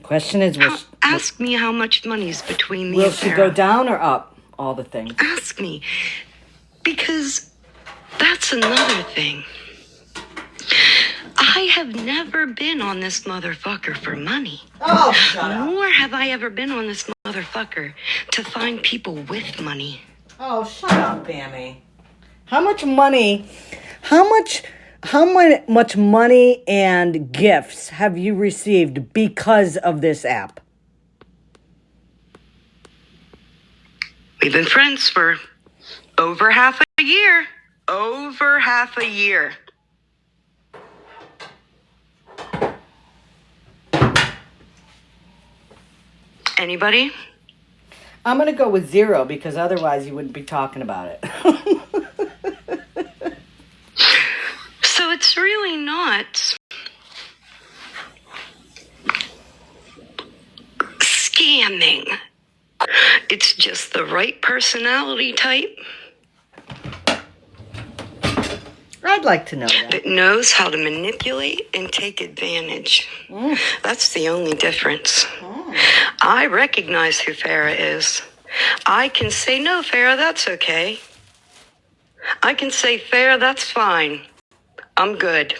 Question is, ask me how much money's between me will and she Farrah. go down or up? All the things. Ask me. Because that's another thing. I have never been on this motherfucker for money. Oh, shut up. Nor have I ever been on this motherfucker to find people with money. Oh, shut up, Pammy. How much money and gifts have you received because of this app? We've been friends for over half a year. Over half a year. Anybody? I'm going to go with 0 because otherwise you wouldn't be talking about it. So it's really not scamming. It's just the right personality type. I'd like to know that. That knows how to manipulate and take advantage. That's the only difference. I recognize who Farrah is. I can say, no, Farrah, that's okay. I can say, Farrah, that's fine. I'm good.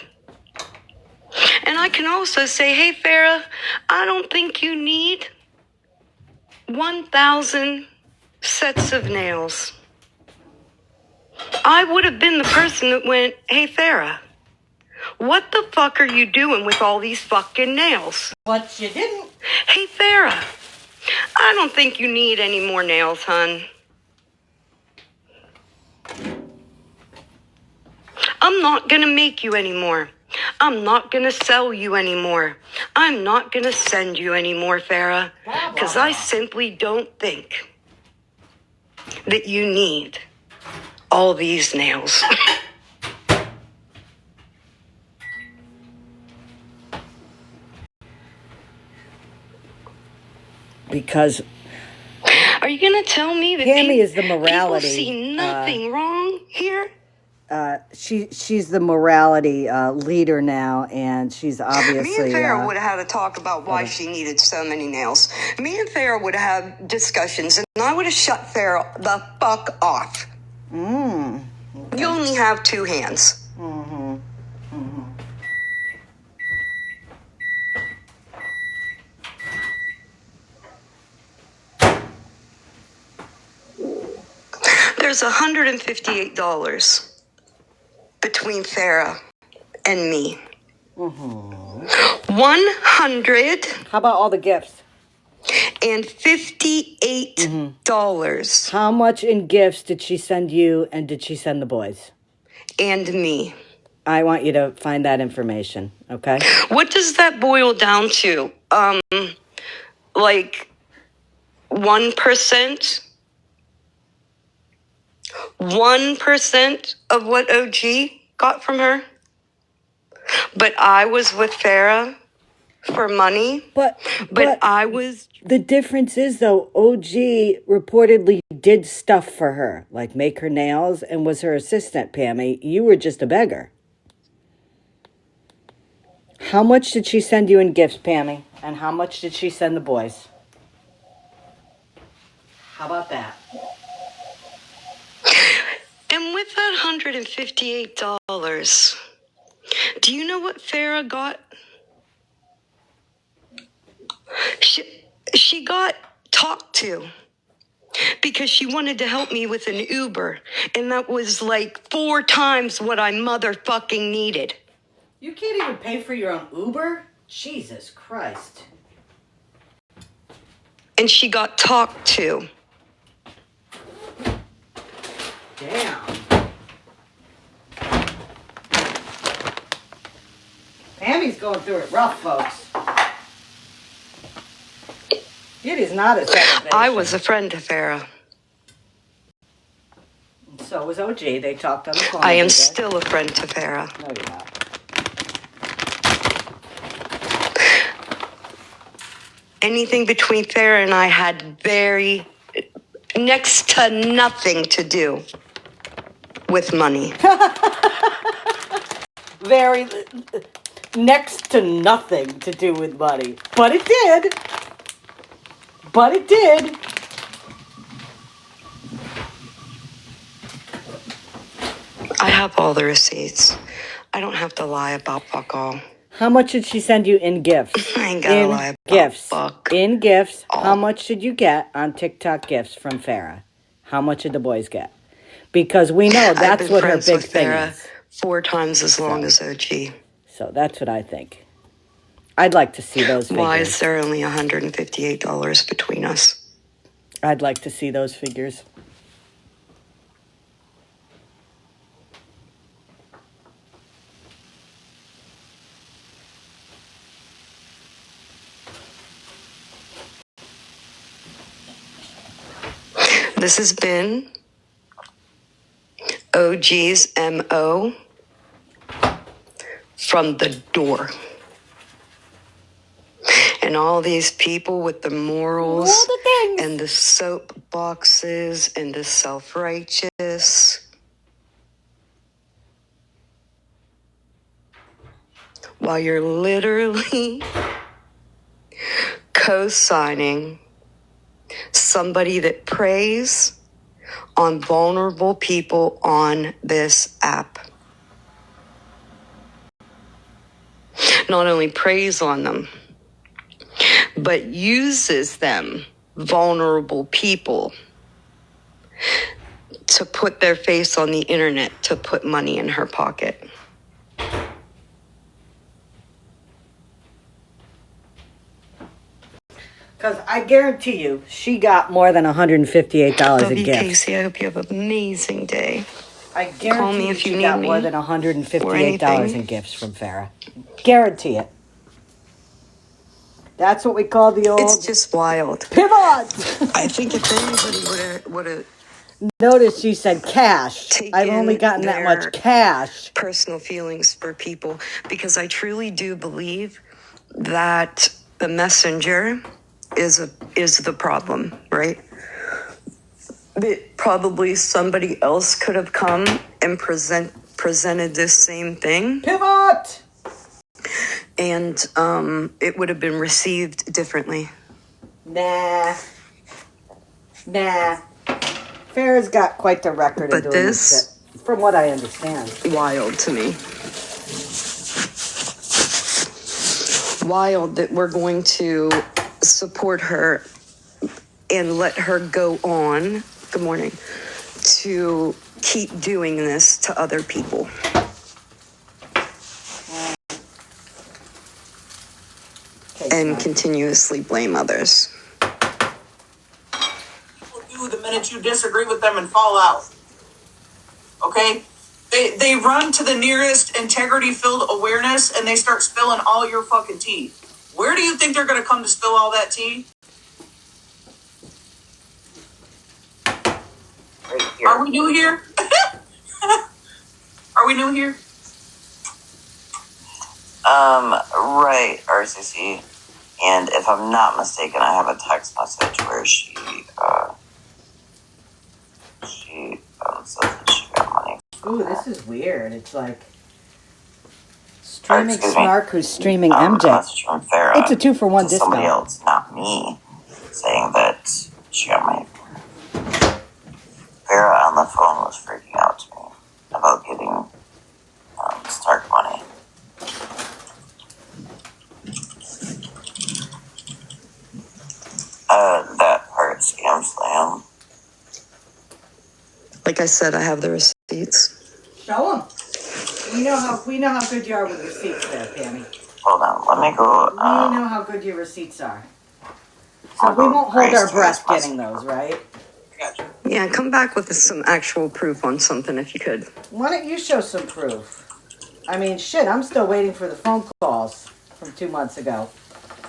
And I can also say, hey, Farrah, I don't think you need 1,000 sets of nails. I would have been the person that went, hey, Farrah, what the fuck are you doing with all these fucking nails? But you didn't. Hey, Farrah, I don't think you need any more nails, hun. I'm not gonna make you anymore. I'm not gonna sell you anymore. I'm not gonna send you anymore, Farrah, because I simply don't think that you need all these nails. Because are you gonna tell me that Pammy is the morality. People see nothing wrong here? She's the morality leader now, and she's obviously. Me and Farrah would have had a talk about why she needed so many nails. Me and Farrah would have had discussions, and I would have shut Farrah the fuck off. Okay. You only have 2 hands. There's $158 between Farrah and me. 100. How about all the gifts? And $58. How much in gifts did she send you, and did she send the boys? And me. I want you to find that information, okay? What does that boil down to? Like 1%? 1% of what OG got from her? But I was with Farrah for money. But I was... The difference is, though, OG reportedly did stuff for her, like make her nails, and was her assistant, Pammy. You were just a beggar. How much did she send you in gifts, Pammy? And how much did she send the boys? How about that? And with that $158, do you know what Farrah got? She got talked to because she wanted to help me with an Uber, and that was like 4 times what I motherfucking needed. You can't even pay for your own Uber? Jesus Christ. And she got talked to. Damn. Pammy's going through it rough, folks. It is not a celebration. I was a friend to Farrah. So was OG. They talked on the phone. I am still a friend to Farrah. No, you're not. Anything between Farrah and I had next to nothing to do with money. Very next to nothing to do with money. But it did. But it did. I have all the receipts. I don't have to lie about fuck all. How much did she send you in gifts? I ain't gotta lie about gifts. fuck In gifts. all. How much did you get on TikTok gifts from Farrah? How much did the boys get? Because we know that's what her big thing is. 4 times as long as OG. So that's what I think. I'd like to see those figures. Why is there only $158 between us? I'd like to see those figures. This has been OG's MO from the door. And all these people with the morals and the soapboxes and the self-righteous, while you're literally co-signing somebody that preys on vulnerable people on this app. Not only preys on them, but uses them, vulnerable people, to put their face on the internet to put money in her pocket. Because I guarantee you, she got more than $158 in gifts. Casey, I hope you have an amazing day. I guarantee Call me if she you got need more me than or $158 anything. in gifts from Farrah. Guarantee it. That's what we call the old It's just wild. pivot. I think if anybody would have Notice she said cash. taken I've only gotten that much their cash. personal feelings for people, because I truly do believe that the messenger is the problem, right? That probably somebody else could have come and presented this same thing, Pivot. and it would have been received differently. Nah. Farrah's got quite the record of But doing this shit, from what I understand. Wild to me. Wild that we're going to support her and let her go on, good morning, to keep doing this to other people. And continuously blame others. The minute you disagree with them and fall out. Okay? They run to the nearest integrity-filled awareness and they start spilling all your fucking tea. Where do you think they're going to come to spill all that tea? Right here. Are we new here? Are we new here? Right, RCC. And if I'm not mistaken, I have a text message where she says that she got money. Ooh, this is weird. It's like streaming Excuse me. Snark who's streaming A MJ. message from Farrah It's a 2-for-1 to discount. somebody else, not me, saying that she got money. Farrah on the phone was freaking out to me about getting Stark money. That part, Scam Slam. Like I said, I have the receipts. Show them. We know how good you are with receipts there, Pammy. Hold on, let me go. We know how good your receipts are. So we won't hold our breath getting those, right? I got you. Yeah, come back with some actual proof on something if you could. Why don't you show some proof? I mean, shit, I'm still waiting for the phone calls from 2 months ago.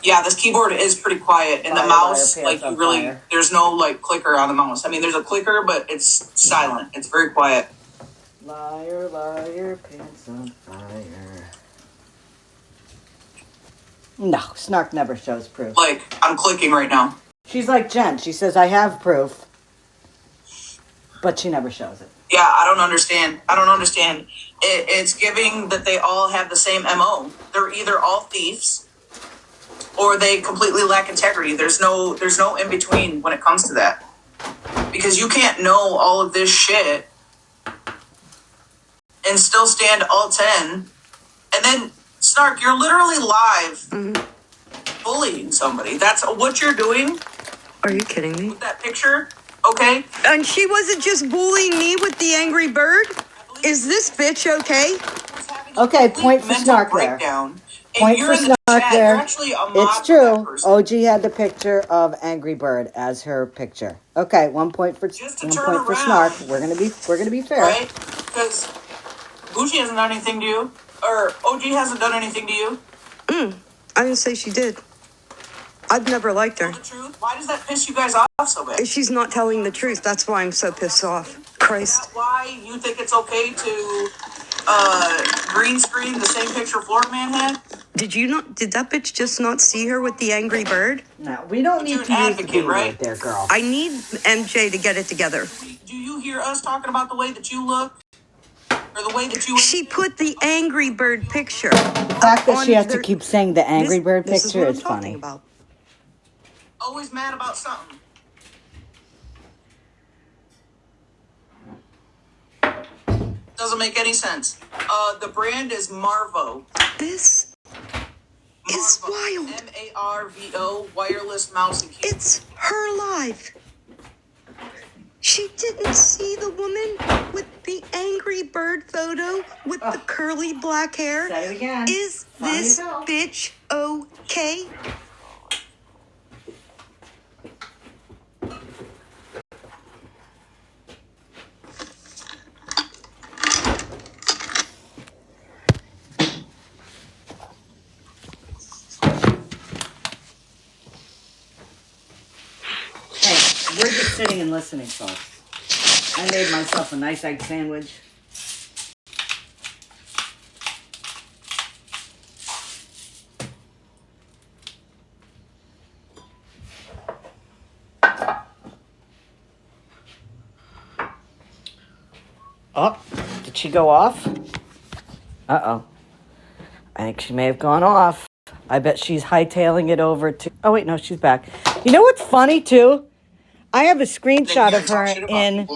Yeah, this keyboard is pretty quiet, and the Fire, mouse, fire, like, pants you really, on fire. there's no, like, clicker on the mouse. I mean, there's a clicker, but it's silent. It's very quiet. Liar, liar, pants on fire. No, Snark never shows proof. Like, I'm clicking right now. She's like Jen. She says, I have proof, but she never shows it. Yeah, I don't understand. It's giving that they all have the same MO. They're either all thieves or they completely lack integrity. There's no in between when it comes to that. Because you can't know all of this shit and still stand all 10. And then, Snark, you're literally live bullying somebody. That's what you're doing. Are you kidding me? With that picture, okay? And she wasn't just bullying me with the angry bird? Is this bitch okay? Okay, point for Snark there. Point for Snark there. It's true. OG had the picture of Angry Bird as her picture. Okay, 1 point for Snark. We're gonna be fair, right? Because Gucci hasn't done anything to you, or OG hasn't done anything to you. I didn't say she did. I've never liked her. The truth. Why does that piss you guys off so bad? She's not telling the truth. That's why I'm so pissed off. Christ. Is that why you think it's okay to green screen the same picture Florida Man had? Did that bitch just not see her with the angry bird? No, we don't need to use the B word there, girl. I need MJ to get it together. Do you hear us talking about the way that you look? Or the way that you... She put the angry bird picture. The fact that she has to keep saying the angry bird picture is funny. About. Always mad about something. Doesn't make any sense. The brand is Marvo. This is wild. MARVO, wireless mouse and keyboard. It's her life. She didn't see the woman with the angry bird photo with the curly black hair. Say it again. Is this bitch okay? We're just sitting and listening, folks. I made myself a nice egg sandwich. Oh, did she go off? Uh-oh. I think she may have gone off. I bet she's hightailing it over to... Oh, wait, no, she's back. You know what's funny, too? I have a screenshot of her in...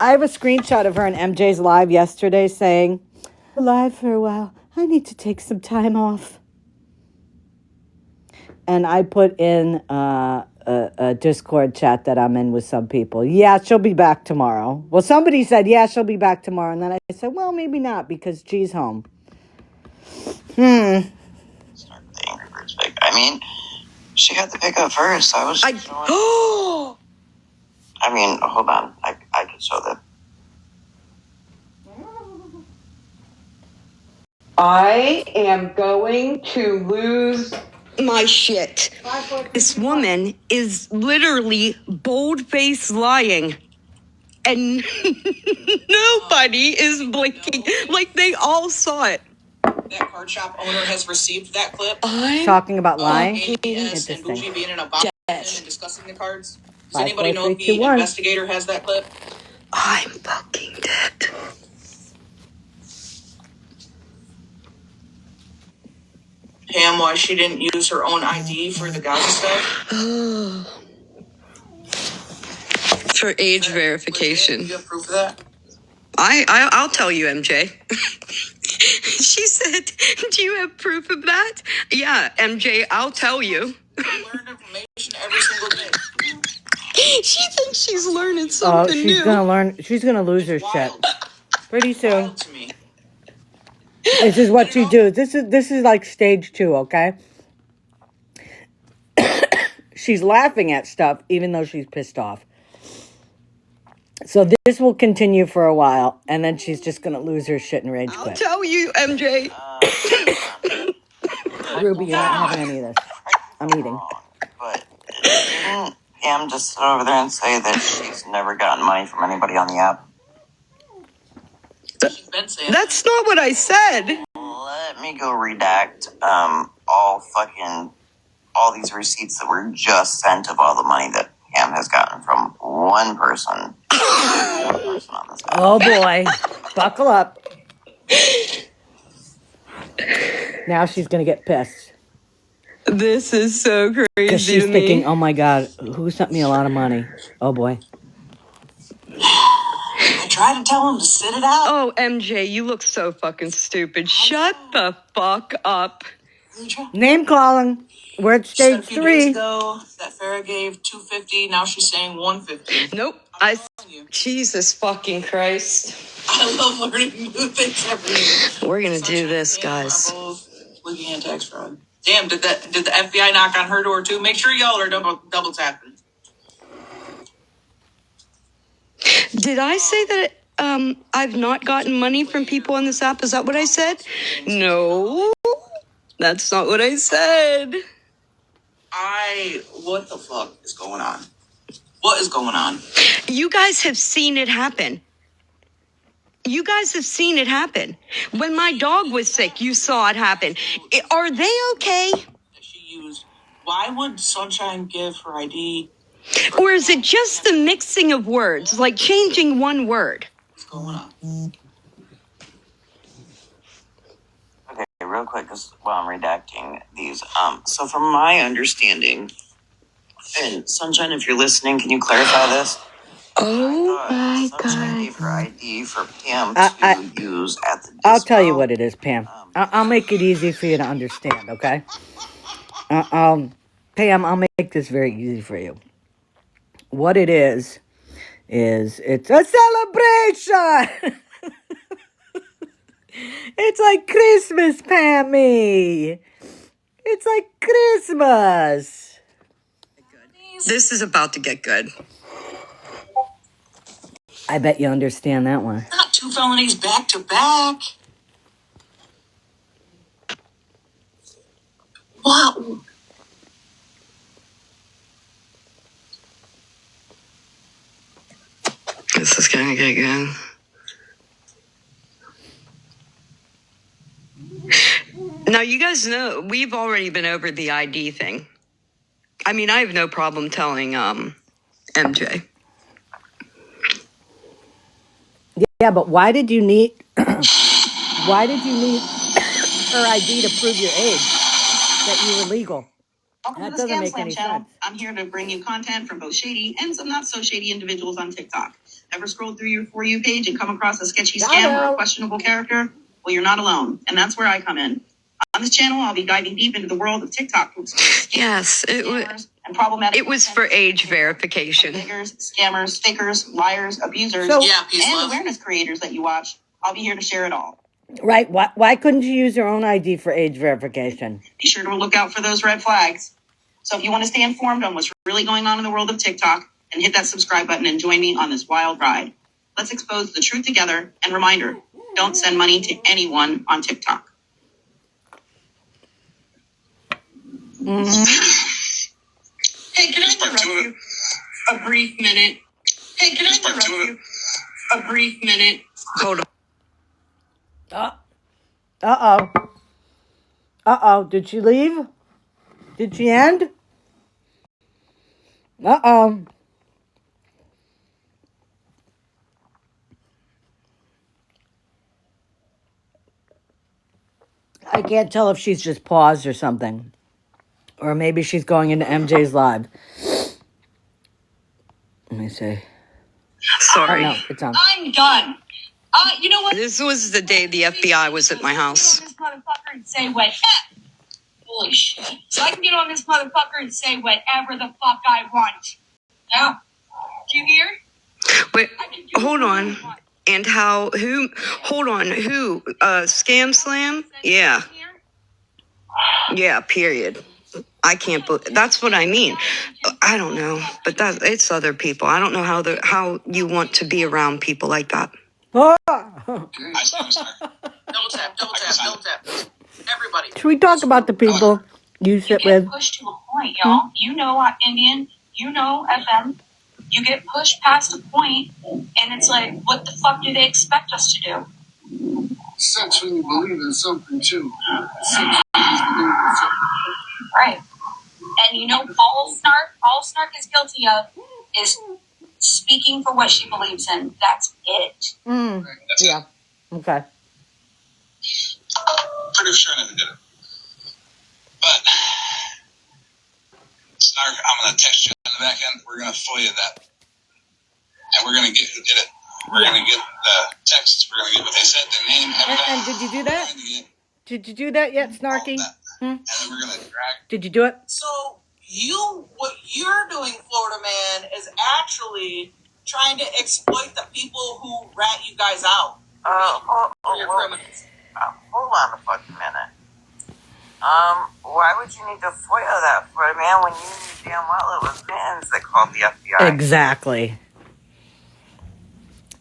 I have a screenshot of her in MJ's live yesterday saying, live for a while. I need to take some time off. And I put in a Discord chat that I'm in with some people. Yeah, she'll be back tomorrow. Well, somebody said, yeah, she'll be back tomorrow. And then I said, well, maybe not because G's home. Start with the Angry Birds pic. I mean, she got the pick up first. I mean, hold on. I could show that. I am going to lose my shit. This woman is literally bold-faced lying. And nobody is blinking. Like, they all saw it. That card shop owner has received that clip. Talking about lying? ABS and Gucci being in a box and discussing the cards. Does anybody know if the investigator has that clip? I'm fucking dead. Pam, why she didn't use her own ID for the Gaza stuff? For age verification. Do you have proof of that? I'll tell you, MJ. She said, do you have proof of that? Yeah, MJ, I'll tell you. I learn information every single day. She thinks she's learning something new. She's gonna lose her shit pretty soon. Wild to me. This is what you do. This is like stage 2, okay? She's laughing at stuff even though she's pissed off. So this will continue for a while, and then she's just gonna lose her shit and rage quit. I'll tell you, MJ. Ruby, you're not having any of this. I'm eating. But didn't Pam just sit over there and say that she's never gotten money from anybody on the app? That's not what I said. Let me go redact all these receipts that were just sent of all the money that Pam has gotten from one person on this app. Oh boy, buckle up. Now she's gonna get pissed. This is so crazy Because she's to thinking, me. oh my God, who sent me a lot of money? Oh boy. I tried to tell him to sit it out. Oh, MJ, you look so fucking stupid. Shut the fuck up. Name calling. We're at She said a stage few days 3. ago that Farrah gave $250. Now she's saying $150. Nope. I'm telling you. Jesus fucking Christ. I love learning new things every year. We're gonna Sunshine do this, and Pam guys. are both looking at tax fraud. Damn, did the FBI knock on her door too? Make sure y'all are double tapping. Did I say that I've not gotten money from people on this app? Is that what I said? No, that's not what I said. What the fuck is going on? What is going on? You guys have seen it happen. You guys have seen it happen. When my dog was sick, you saw it happen. Are they okay? That she used. Why would Sunshine give her ID? Or is it just the mixing of words, like changing one word? What's going on? Okay, real quick, because while I'm redacting these, so from my understanding, and Sunshine, if you're listening, can you clarify this? Oh my Sunshine gave her God. ID for Pam to use at the dispo. I'll tell you what it is, Pam. I'll make it easy for you to understand, okay? Pam, I'll make this very easy for you. What it is it's a celebration! It's like Christmas, Pammy! It's like Christmas! This is about to get good. I bet you understand that one. Not 2 felonies back to back. Wow. This is gonna get good. Now, you guys know we've already been over the ID thing. I mean, I have no problem telling MJ. Yeah, but why did you need her ID to prove your age? That you were legal? Welcome That to the doesn't Scam make Slam any channel. sense. I'm here to bring you content from both shady and some not so shady individuals on TikTok. Ever scrolled through your For You page and come across a sketchy scam or a questionable character? Well, you're not alone, and that's where I come in. On this channel, I'll be diving deep into the world of TikTok to expose Yes, scammers and problematic. it was for age verification. Beggars, scammers, fakers, liars, abusers, Peace, and love. awareness creators that you watch. I'll be here to share it all. Right? Why couldn't you use your own ID for age verification? Be sure to look out for those red flags. So if you want to stay informed on what's really going on in the world of TikTok, then hit that subscribe button and join me on this wild ride. Let's expose the truth together. And reminder, don't send money to anyone on TikTok. Hey, can I interrupt you a brief minute? Hey, can I interrupt you a brief minute? Hold on. Uh-oh. Did she leave? Did she end? Uh-oh. I can't tell if she's just paused or something. Or maybe she's going into MJ's live. Let me see. Sorry. No, it's on. I'm done. You know what? This was the day the FBI was at my house. This motherfucker and say what? Holy shit! So I can get on this motherfucker and say whatever the fuck I want. Now, do you hear? Wait, hold on. And who, Scam Slam? Yeah. Yeah, period. I can't believe, that's what I mean. I don't know, but it's other people. I don't know how you want to be around people like that. Oh. Double tap. Everybody. Should we talk about the people you sit You get with? pushed to a point, y'all. You know Indian, you know FM. You get pushed past a point, and it's like, what the fuck do they expect us to do? Sexually believe in something too. Right. And you know Paul Snark is guilty of is speaking for what she believes in. That's it. Yeah. Okay. Pretty sure I never did it. But, Snark, I'm going to text you in the back end. We're going to FOIA that. And we're going to get who did it. We're going to get the texts. We're going to get what they said, their name. And did you do that? Did you do that yet, Snarky? And then we're going to drag. Did you do it? So what you're doing, Florida man, is actually trying to exploit the people who rat you guys out. Criminals. Hold on a fucking minute. Why would you need to FOIA that for a man when you knew damn well it was fans that called the FBI? Exactly.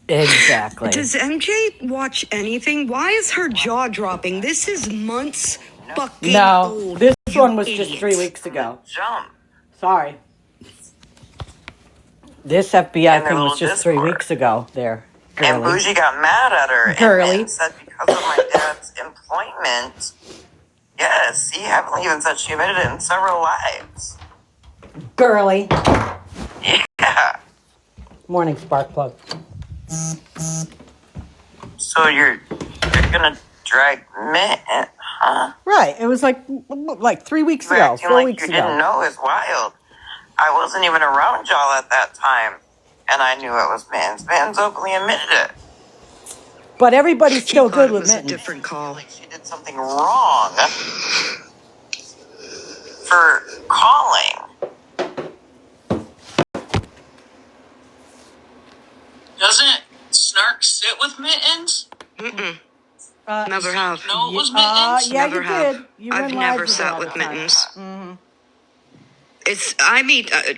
Does MJ watch anything? Why is her jaw dropping? This is months fucking old. This you one was idiot. just 3 weeks ago. Jump. Sorry. This FBI And their thing was little just 3 Discord. weeks ago. There. And Girly. Bougie got mad at her Girly. and said because of my dad's employment. Yes, he haven't even said she admitted it in several lives. Girly. Yeah. Morning, spark plug. So you're gonna drag Mitt, huh? Right. It was like 3 weeks You're ago, acting 4 like weeks you ago. didn't know is wild. I wasn't even around y'all at that time, and I knew it was Mittens. Mittens openly admitted it. But everybody's still Thought good it with was a Mittens. different call. Like she did something wrong for calling. Doesn't Snark sit with Mittens? Mm-mm. Never have. No, it was Mittens. Yeah, Never you have. did. You I've went never live sat all with the time. Mittens. Mm-hmm. It's,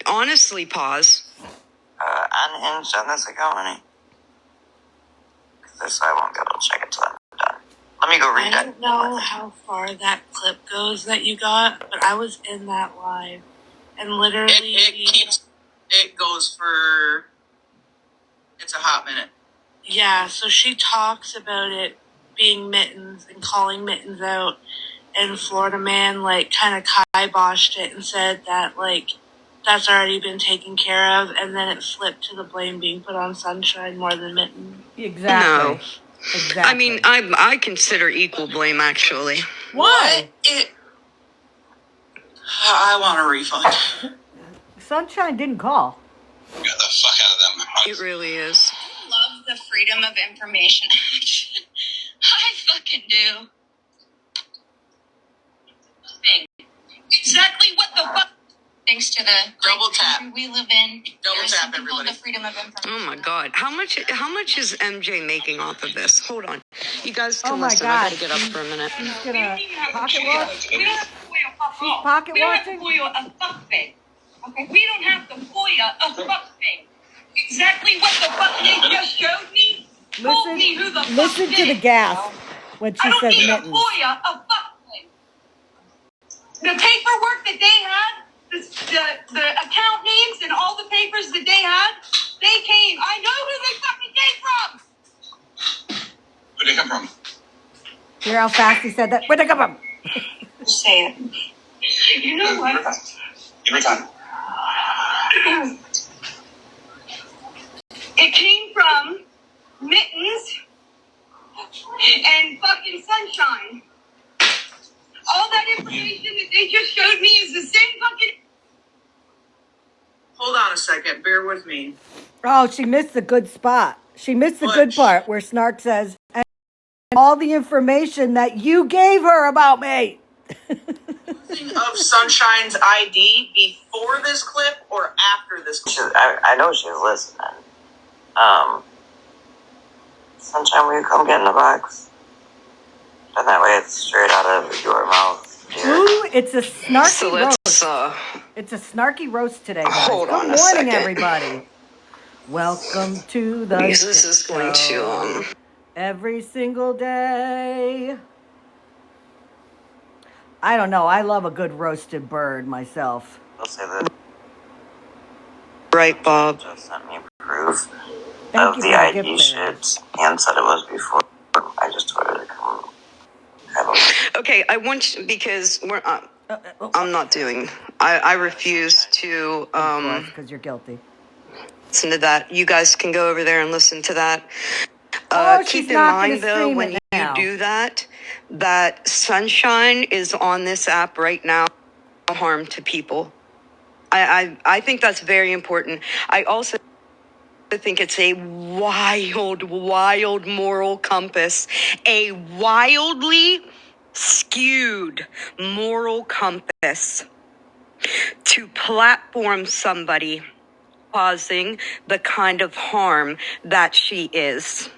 honestly, pause. Unhinged on this account, honey. Because this I won't be able to check it till I'm done. Let me go read it. I don't know how far that clip goes that you got, but I was in that live, and literally, It goes for. It's a hot minute. yeah. So she talks about it being Mittens and calling Mittens out, and Florida man kind of kiboshed it and said that that's already been taken care of, and then it flipped to the blame being put on Sunshine more than Mittens. Exactly. No. Exactly. I mean, I consider equal blame, actually. Why? I want a refund. Sunshine didn't call. Get the fuck out of them. It really is. I love the Freedom of Information Act. I fucking do. Exactly what the fuck? Thanks to the Double tap. country we live in, Double there's tap, something called everybody. the Freedom of Information. Oh my God. How much is MJ making off of this? Hold on. You guys can Oh my listen. God. I gotta get up for a minute. She's gonna pocket watch. We don't have to FOIA a fuck She's all. pocket We don't have to watching. FOIA a fuck thing. Okay? We don't have to FOIA a fuck thing. Exactly what the fuck they just showed me told me who the fuck Listen did to the it. gasp when she I don't says need Mittens. to FOIA a fuck thing. The paperwork that they had, the account names and all the papers that they had, they came. I know who they fucking came from. Where'd they come from? Hear how fast he said that? Where'd they come from? Just say it. You know what? Every time. It came from Mittens and fucking Sunshine. All that information that they just showed me is the same fucking. Hold on a second. Bear with me. Oh, she missed the good spot. She missed the What? good part where Snark says, and all the information that you gave her about me. Of Sunshine's ID before this clip or after this clip? I know she's listening. Sunshine, will you come get in the box? And that way it's straight out of your mouth, dear. Ooh, it's a snarky So roast. let's, It's a snarky roast today, guys. Hold on Good a morning, second. everybody. Welcome to the because this is going show. to, Every single day. I don't know. I love a good roasted bird myself. I'll say that right, Bob. just sent me proof Thank of you the for the ID gift shit and said it was before. I just told her to come have a Okay, I want you, because I'm not doing, I refuse to, Of course, because you're guilty. listen to that. You guys can go over there and listen to that. She's Keep in not gonna mind, though, stream when it you now. do that, that Sunshine is on this app right now, harm to people. I think that's very important. I also think it's a wild moral compass, a wildly skewed moral compass to platform somebody causing the kind of harm that she is.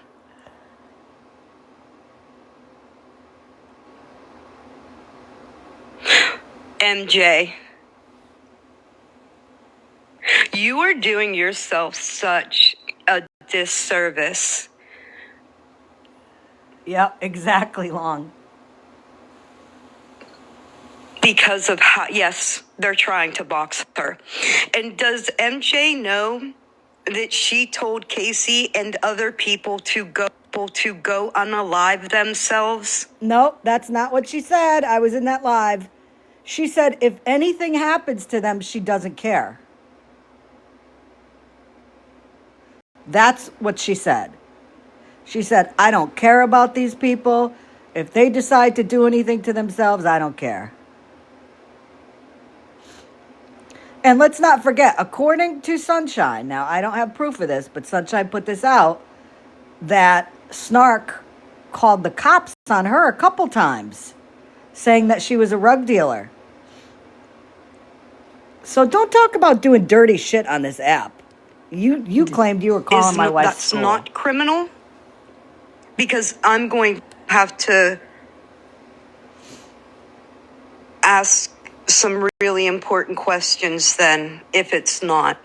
MJ, you are doing yourself such a disservice. Yep, exactly, Long. Because of how, yes, they're trying to box her. And does MJ know that she told Casey and other people to go unalive themselves? Nope, that's not what she said. I was in that live. She said if anything happens to them, she doesn't care. That's what she said. She said, I don't care about these people. If they decide to do anything to themselves, I don't care. And let's not forget, according to Sunshine, now I don't have proof of this, but Sunshine put this out, that Snark called the cops on her a couple times, saying that she was a rug dealer. So don't talk about doing dirty shit on this app. You claimed you were calling my wife's That's school. not criminal? Because I'm going to have to ask some really important questions then, if it's not.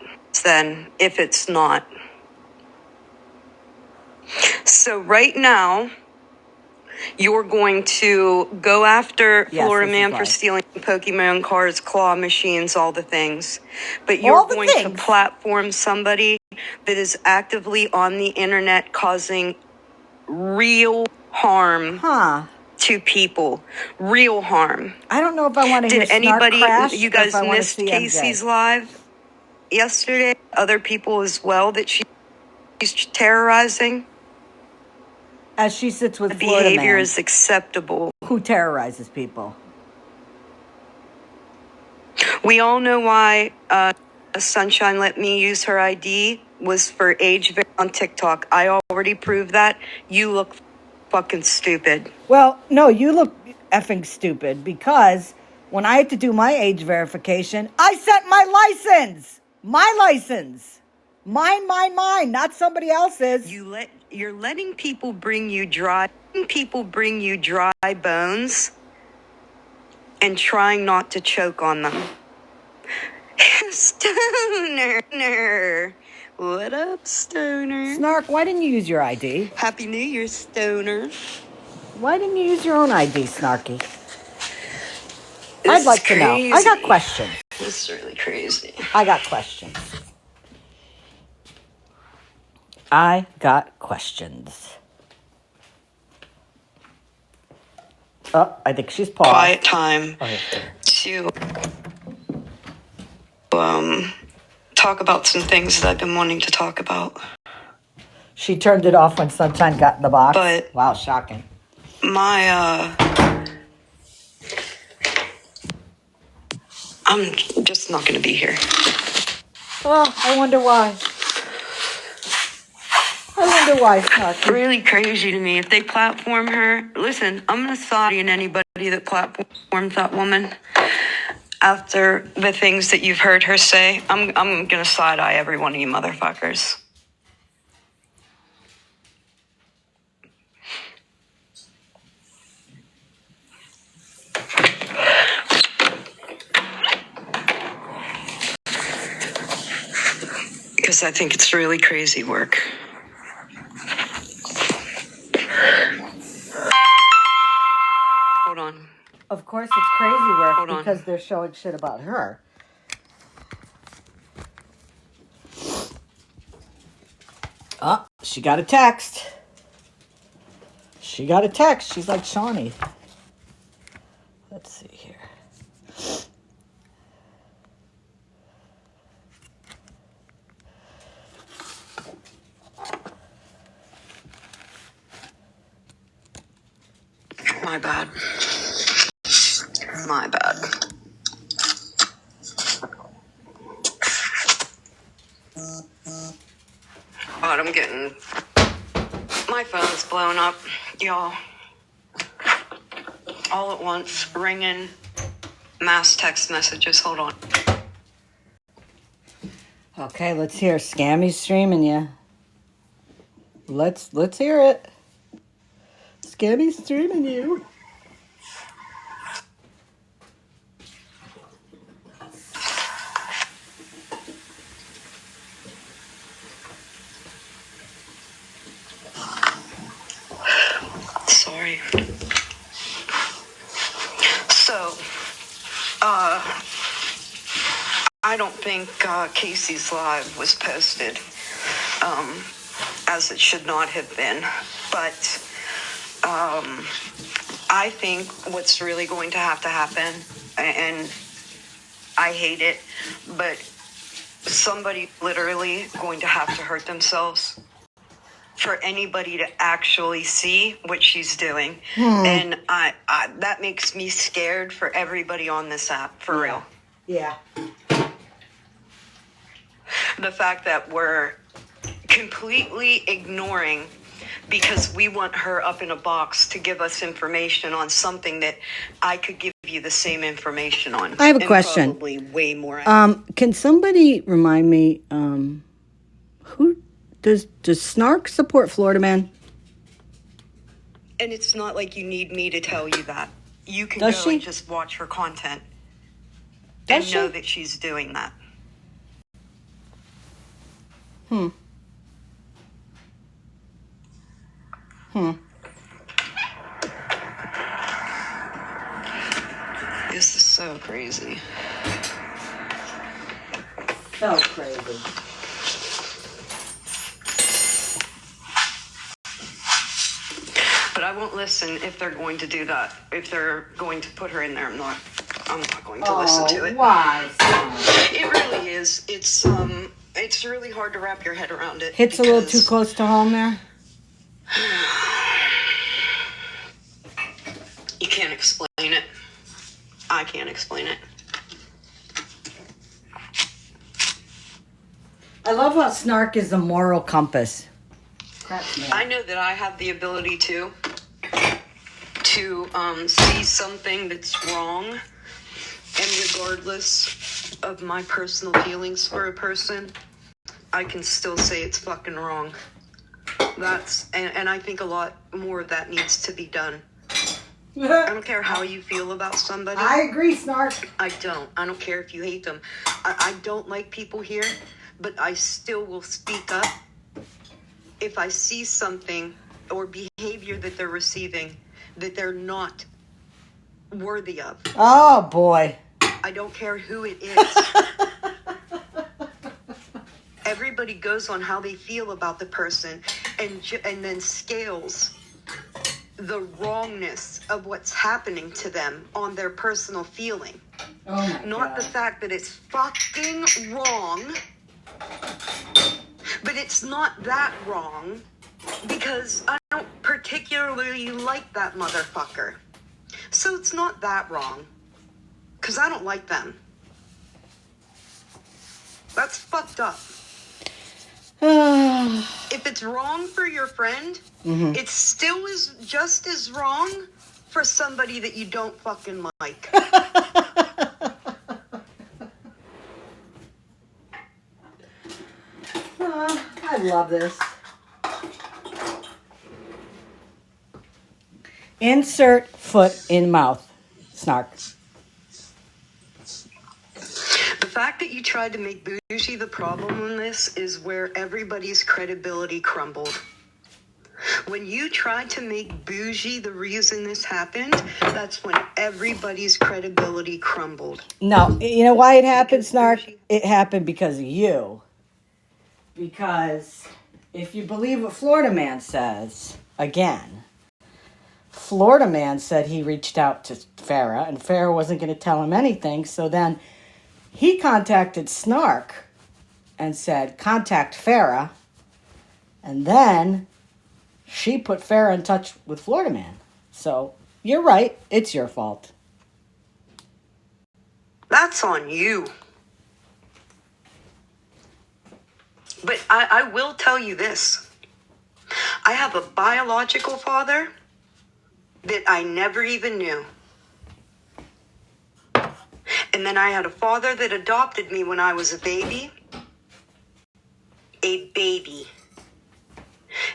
So right now, you're going to go after Yes, Florida this is Man for live. stealing Pokemon cards, claw machines, all the things. But you're All the going to things. platform somebody that is actively on the internet causing real harm to people. Real harm. I don't know if I want to hear Did Snark anybody, crash you or if guys I want to missed see Casey's MJ. live yesterday? Other people as well that she's terrorizing? As she sits with The Florida behavior Man, is acceptable. who terrorizes people. We all know why Sunshine let me use her ID was for age on TikTok. I already proved that. You look fucking stupid. Well, no, you look effing stupid because when I had to do my age verification, I sent my license. My license. Mine, not somebody else's. You're letting people bring you dry bones and trying not to choke on them. Stoner. What up, Stoner? Snark, why didn't you use your ID? Happy New Year, Stoner. Why didn't you use your own ID, Snarky? This I'd like is to know. I got questions. This is really crazy. I got questions. I got questions. Oh, I think she's paused. Quiet time Okay. to talk about some things that I've been wanting to talk about. She turned it off when Sunshine got in the box. But wow, shocking. I'm just not going to be here. Oh, I wonder why. Snarky. Really crazy to me. If they platform her, listen, I'm going to side in anybody that platforms that woman. After the things that you've heard her say, I'm going to side-eye every one of you motherfuckers. Because I think it's really crazy work. Hold on. Of course, it's crazy work Hold on. because they're showing shit about her. Oh, she got a text. She's like Shawnee. Let's see here. My bad. But I'm getting... My phone's blown up, y'all. All at once, ringing, mass text messages. Hold on. Okay, let's hear Scammy streaming you. Let's hear it. Scammy streaming you. Sorry. So, I don't think Casey's live was posted, as it should not have been. But I think what's really going to happen, and I hate it, but somebody literally going to have to hurt themselves for anybody to actually see what she's doing. And I that makes me scared for everybody on this app, for real. Yeah. The fact that we're completely ignoring, because we want her up in a box to give us information on something that I could give you the same information on. I have a and question. Probably way more. Can somebody remind me, who does Snark support Florida Man? And it's not like you need me to tell you that. You can Does go she? and just watch her content Does and know she? that she's doing that. This is so crazy. So crazy. But I won't listen if they're going to do that. If they're going to put her in there, I'm not going to listen to it. Why? It really is. It's really hard to wrap your head around it. Hits a little too close to home there. You can't explain it. I can't explain it. I love how Snark is the moral compass. I know that I have the ability to see something that's wrong, and regardless of my personal feelings for a person, I can still say it's fucking wrong. And I think a lot more of that needs to be done. I don't care how you feel about somebody. I agree, Snark. I don't care if you hate them. I don't like people here, but I still will speak up if I see something or behavior that they're receiving that they're not worthy of. Oh, boy. I don't care who it is. Everybody goes on how they feel about the person and then scales the wrongness of what's happening to them on their personal feeling. Oh, my Not God. the fact that it's fucking wrong, but it's not that wrong because I don't particularly like that motherfucker. So it's not that wrong because I don't like them. That's fucked up. If it's wrong for your friend, it still is just as wrong for somebody that you don't fucking like. I love this. Insert foot in mouth. Snark. The fact that you tried to make Bougie the problem in this is where everybody's credibility crumbled. When you tried to make Bougie the reason this happened, that's when everybody's credibility crumbled. No, you know why it happened, Snark? It happened because of you. Because if you believe what Florida Man says, again, Florida Man said he reached out to Farrah, and Farrah wasn't going to tell him anything, so then he contacted Snark and said, contact Farrah, and then she put Farrah in touch with Florida Man. So, you're right, it's your fault. That's on you. But I will tell you this. I have a biological father that I never even knew. And then I had a father that adopted me when I was a baby. A baby.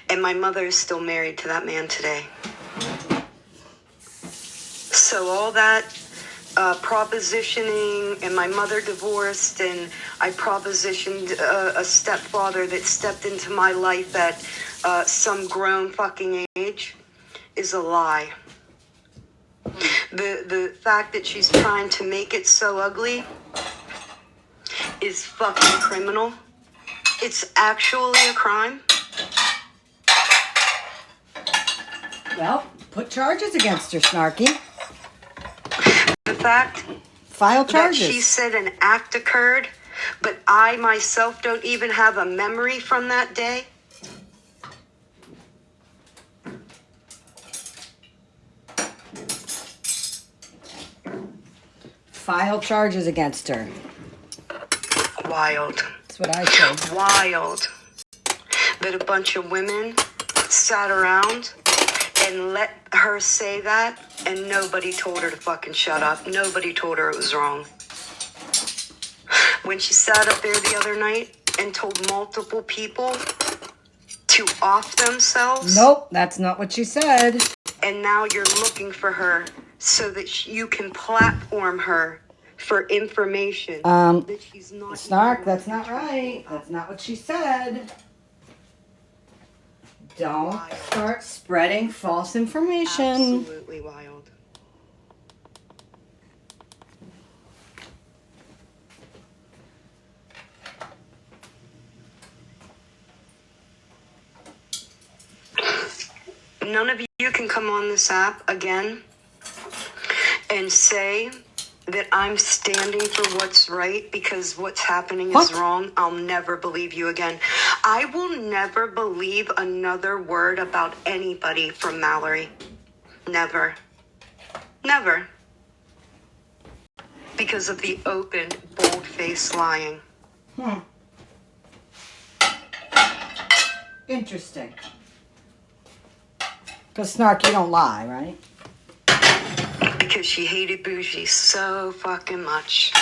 And my mother is still married to that man today. So all that propositioning, and my mother divorced, and I propositioned a stepfather that stepped into my life at some grown fucking age is a lie. The fact that she's trying to make it so ugly is fucking criminal. It's actually a crime. Well, put charges against her, Snarky. The fact File that charges. she said an act occurred, but I myself don't even have a memory from that day. File charges against her. Wild. That's what I said. Wild. That a bunch of women sat around and let her say that, and nobody told her to fucking shut up. Nobody told her it was wrong. When she sat up there the other night and told multiple people to off themselves. Nope, that's not what she said. And now you're looking for her so that you can platform her for information. That she's not Snark, that's not right. That's not what she said. Don't start spreading false information. Absolutely wild. None of you can come on this app again and say that I'm standing for what's right because what's happening is wrong. I'll never believe you again. I will never believe another word about anybody from Mallory. Never. Never. Because of the open, bold-faced lying. Interesting. Because Snark, you don't lie, right? Because she hated Bougie so fucking much.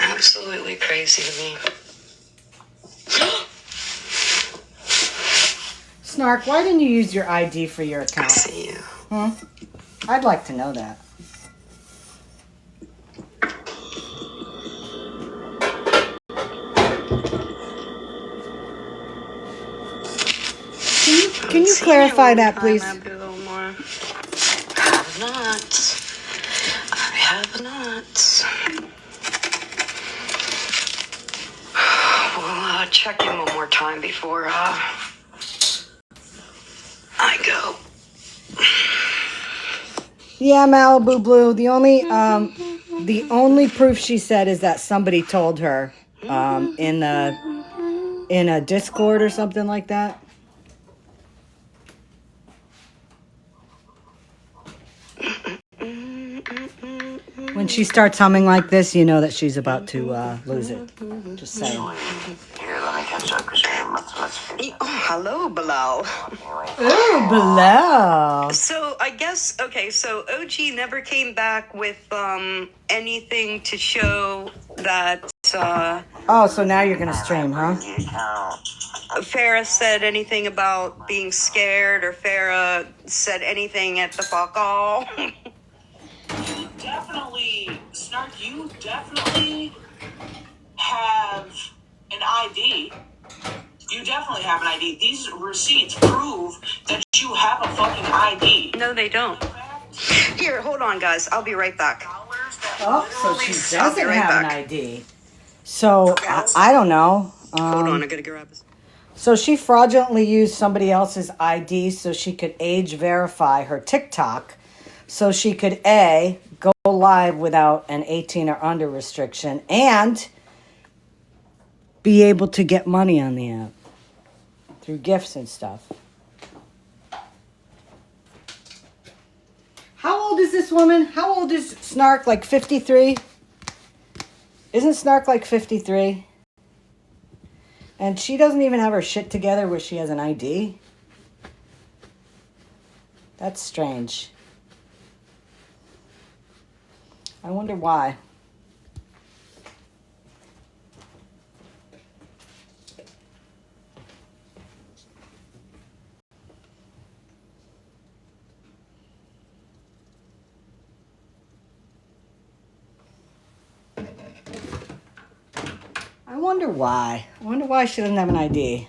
Absolutely crazy to me. Snark, why didn't you use your ID for your I account? see you. I'd like to know that. Can you clarify that, please? I'll be a little more. I have not. I have not. We'll check in one more time before I go. Yeah, Malibu Blue. The only proof she said is that somebody told her in a Discord or something like that. When she starts humming like this, you know that she's about to lose it. Just saying. Here, let me catch up because Oh, hello, Bilal. Ooh, below. So I guess, okay, so OG never came back with anything to show that Oh, so now you're gonna stream, huh? Farrah said anything about being scared, or Farrah said anything at the fuck all. Definitely, Snark, you definitely have an ID. You definitely have an ID. These receipts prove that you have a fucking ID. No, they don't. Here, hold on, guys. I'll be right back. Oh, so she doesn't have an ID. So, I don't know. Hold on, I gotta grab this. So she fraudulently used somebody else's ID so she could age verify her TikTok so she could A, go live without an 18 or under restriction and be able to get money on the app through gifts and stuff. How old is this woman? How old is Snark? Like 53? Isn't Snark like 53? And she doesn't even have her shit together where she has an ID? That's strange. I wonder why. I wonder why. I wonder why she doesn't have an ID.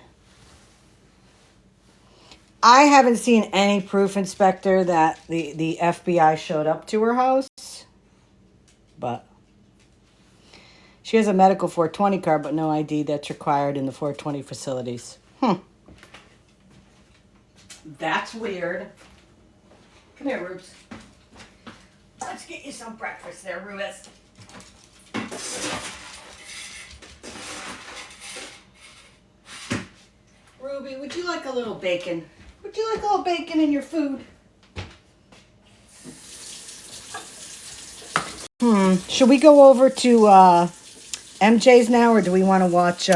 I haven't seen any proof, Inspector, that the FBI showed up to her house. But she has a medical 420 card, but no ID that's required in the 420 facilities. That's weird. Come here, Rubes. Let's get you some breakfast there, Rubes. Ruby, would you like a little bacon? Would you like a little bacon in your food? Should we go over to MJ's now, or do we want to watch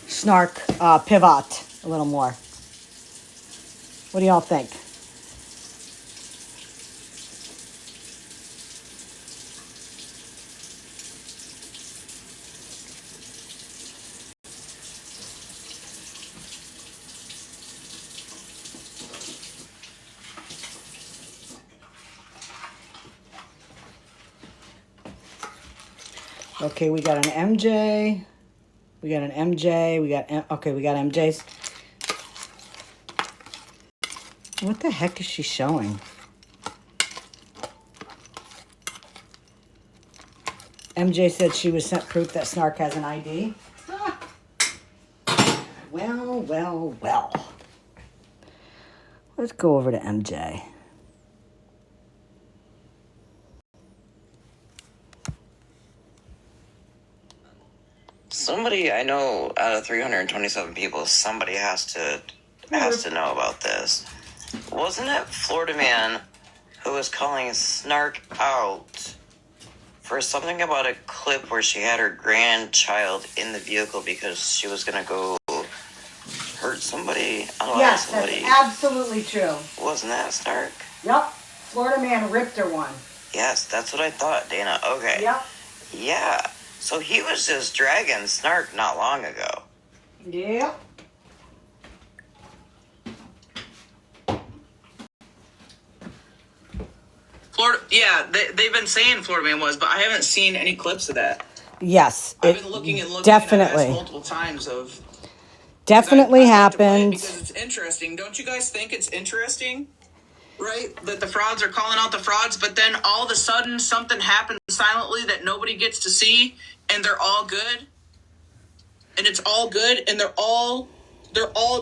Snark Pivot a little more? What do y'all think? Okay, we got an MJ. We got an MJ. We got MJ's. What the heck is she showing? MJ said she was sent proof that Snark has an ID. Well, well, well. Let's go over to MJ. Somebody I know out of 327 people, somebody has to know about this. Wasn't it Florida man who was calling Snark out for something about a clip where she had her grandchild in the vehicle because she was going to go hurt somebody? Yes, that's absolutely true. Wasn't that Snark? Yep. Florida man ripped her one. Yes, that's what I thought, Dana. Okay. Yep. Yeah. So he was just dragging Snark not long ago. Yep. Florida, yeah, they've been saying Florida man was, but I haven't seen any clips of that. Yes, I've been looking definitely at multiple times of. Definitely happened. Because it's interesting. Don't you guys think it's interesting? Right? That the frauds are calling out the frauds, but then all of a sudden something happens silently that nobody gets to see, and they're all good. And it's all good, and they're all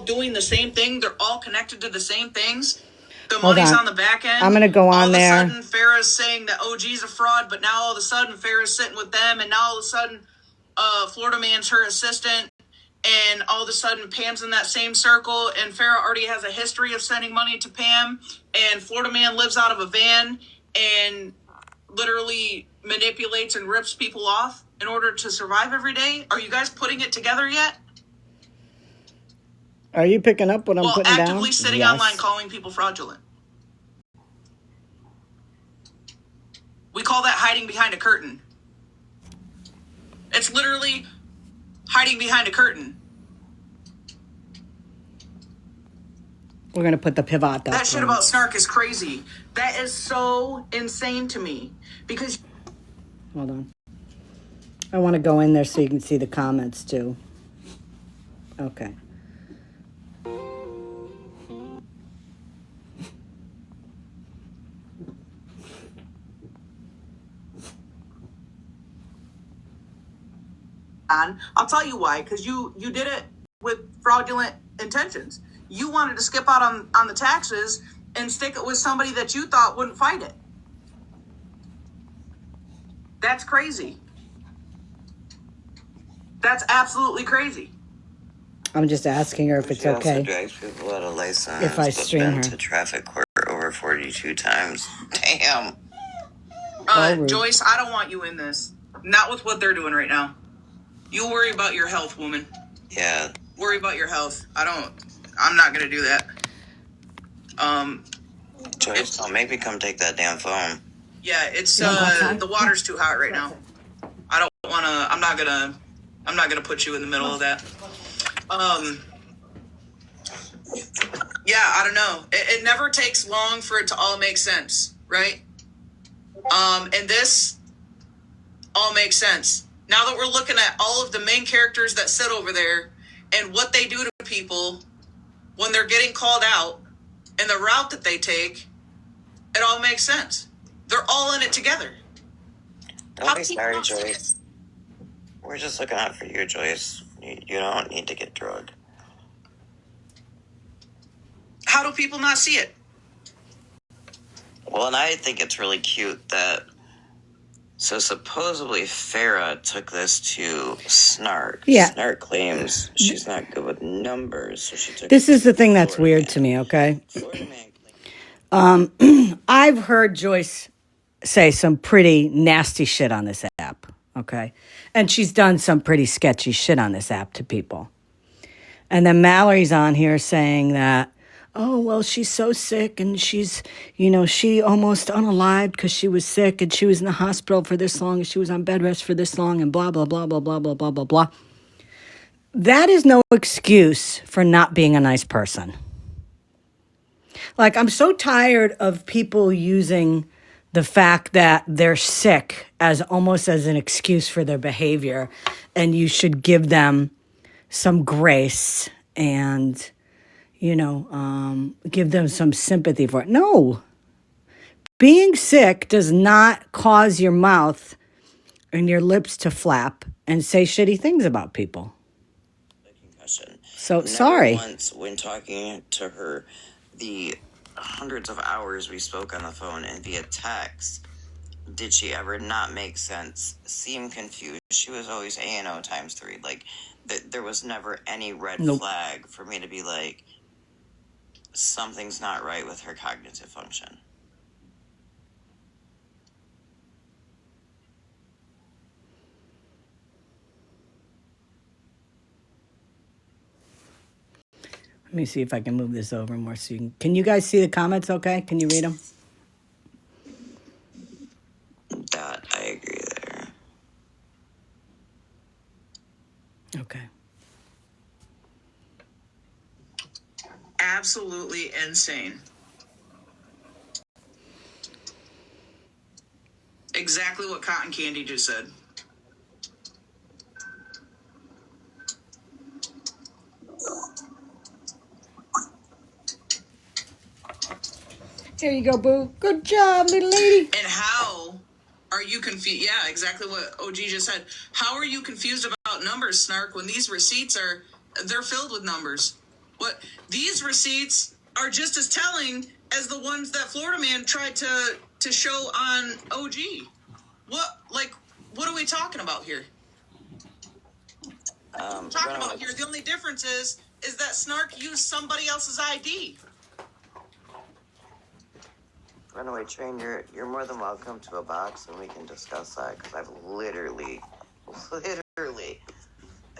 doing the same thing. They're all connected to the same things. The money's on the back end. I'm going to go on there. All of a sudden, Farrah's saying that OG's a fraud, but now all of a sudden, Farrah's sitting with them, and now all of a sudden, Florida man's her assistant, and all of a sudden, Pam's in that same circle, and Farrah already has a history of sending money to Pam, and Florida man lives out of a van, and literally manipulates and rips people off in order to survive every day. Are you guys putting it together yet? Are you picking up what I'm putting down? Actively sitting online calling people fraudulent. We call that hiding behind a curtain. It's literally hiding behind a curtain. We're going to put the pivot up. That shit about Snark is crazy. That is so insane to me. Because... Hold on. I want to go in there so you can see the comments too. Okay. I'll tell you why, because you did it with fraudulent intentions. You wanted to skip out on the taxes and stick it with somebody that you thought wouldn't fight it. That's crazy. That's absolutely crazy. I'm just asking her if it's She also okay drags people out of license, if I but stream been her. to traffic court over 42 times. Damn. Rude. Joyce, I don't want you in this. Not with what they're doing right now. You worry about your health, woman. Yeah. Worry about your health. I'm not gonna do that. Joyce, don't make me come take that damn phone. Yeah, it's You wanna go outside? the water's too hot right now. I don't wanna. I'm not gonna put you in the middle of that. Yeah, I don't know. It never takes long for it to all make sense, right? And this all makes sense. Now that we're looking at all of the main characters that sit over there and what they do to people when they're getting called out and the route that they take, it all makes sense. They're all in it together. Don't be sorry, Joyce. We're just looking out for you, Joyce. You don't need to get drugged. How do people not see it? Well, and I think it's really cute that... So supposedly Farrah took this to Snark. Yeah. Snark claims she's not good with numbers, so she took This it is the thing that's Florida weird Man. to me, okay? Florida Man claims... I've heard Joyce say some pretty nasty shit on this app, okay? And she's done some pretty sketchy shit on this app to people. And then Mallory's on here saying that, oh, well, she's so sick and she's, she almost unalived because she was sick and she was in the hospital for this long and she was on bed rest for this long and blah, blah, blah, blah, blah, blah, blah, blah, blah. That is no excuse for not being a nice person. Like, I'm so tired of people using the fact that they're sick as almost as an excuse for their behavior, and you should give them some grace and, give them some sympathy for it. No. Being sick does not cause your mouth and your lips to flap and say shitty things about people. Concussion. So, Never sorry. once when talking to her, the hundreds of hours we spoke on the phone and via text, did she ever not make sense, seem confused. She was always A&O times 3. Like, there was never any red flag for me to be like, something's not right with her cognitive function. Let me see if I can move this over more so can you guys see the comments okay? Can you read them? That, I agree there. Okay. Absolutely insane. Exactly what Cotton Candy just said. There you go, boo. Good job, little lady. And how are you confused? Yeah, exactly what OG just said. How are you confused about numbers, Snark, when these receipts they're filled with numbers? What these receipts are just as telling as the ones that Florida Man tried to show on OG. What are we talking about here? The only difference is that Snark used somebody else's ID. Runaway Train, you're more than welcome to a box and we can discuss that, because I've literally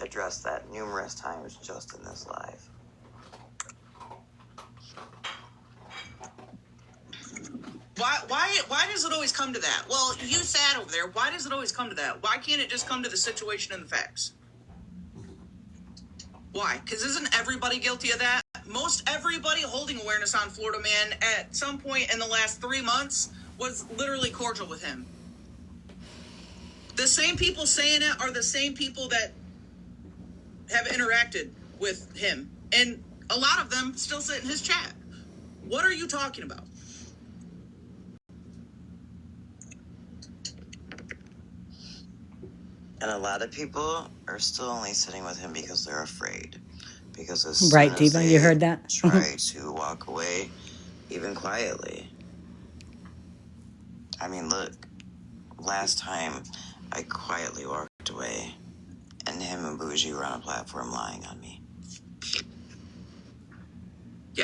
addressed that numerous times just in this live. Why does it always come to that? Well, you sat over there. Why does it always come to that? Why can't it just come to the situation and the facts? Why? Because isn't everybody guilty of that? Most everybody holding awareness on Florida Man at some point in the last 3 months was literally cordial with him. The same people saying it are the same people that have interacted with him. And a lot of them still sit in his chat. What are you talking about? And a lot of people are still only sitting with him because they're afraid. Because as Right, soon as Diva, they you heard that? try to walk away, even quietly. I mean, look, last time I quietly walked away, and him and Bougie were on a platform lying on me.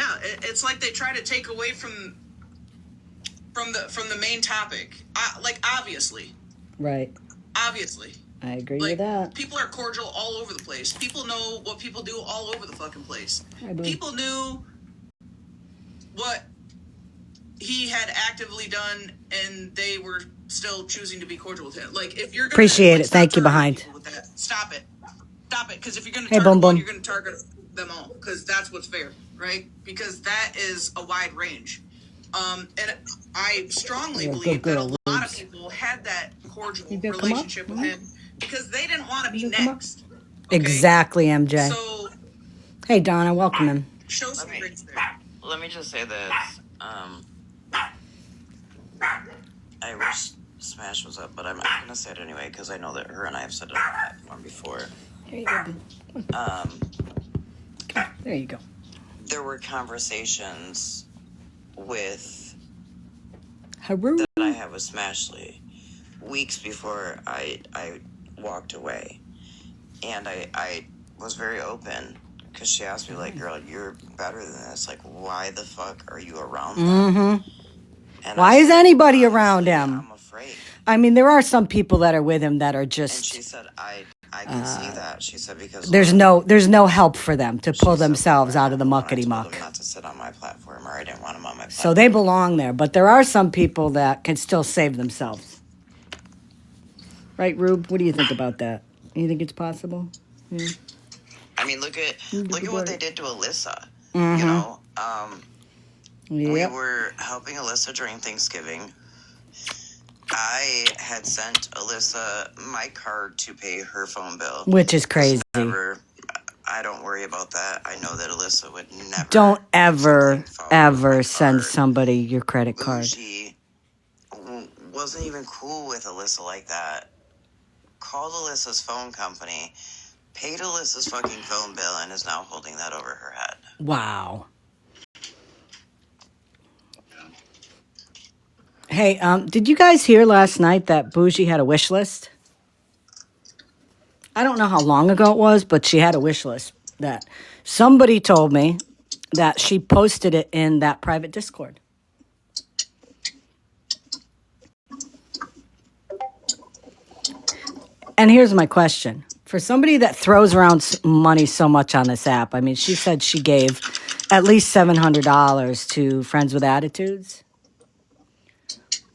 Yeah, it's like they try to take away from the main topic. Obviously. Right. Obviously. I agree Like, with that. people are cordial all over the place. People know what people do all over the fucking place. I believe. People knew what he had actively done, and they were still choosing to be cordial with him. Like, if you're gonna Appreciate it. stop Thank you, targeting behind. people with that, stop it. Stop it, because if you're gonna Hey, target Boom one, Boom. you're gonna target them all, because that's what's fair, right? Because that is a wide range. And I strongly You're a believe good that a girl, lot of Rubes. people had that cordial You gonna come up? relationship with him because they didn't want to be You gonna come up? next. Okay? Exactly, MJ. So Hey, Donna, welcome in. show some grace there. Let me just say this. I wish Smash was up, but I'm not gonna say it anyway because I know that her and I have said it on the platform before. Here you go. There you go. There were conversations with Haru. that I had with Smashly weeks before I walked away, and I was very open because she asked me, like, girl, you're better than this. Like, why the fuck are you around them? Mm-hmm. And Why is anybody around him? I'm afraid. I mean, there are some people that are with him that are And just. she said, I can see that. She said, because There's no help for them to pull themselves out of the muckety I told muck. him not to sit on my platform, or I didn't want him on my platform. So they belong there, but there are some people that can still save themselves. Right, Rube? What do you think about that? You think it's possible? Yeah. I mean, look at what they did to Alyssa. Mm-hmm. You know, we Yep. were helping Alyssa during Thanksgiving. I had sent Alyssa my card to pay her phone bill, Which is crazy. I don't worry about that. I know that Alyssa would never. Don't ever send send somebody your credit card. She wasn't even cool with Alyssa like that. Called Alyssa's phone company, paid Alyssa's fucking phone bill, and is now holding that over her head. Wow. Hey, did you guys hear last night that Bougie had a wish list? I don't know how long ago it was, but she had a wish list that somebody told me that she posted it in that private Discord. And here's my question. For somebody that throws around money so much on this app, I mean, she said she gave at least $700 to Friends with Attitudes.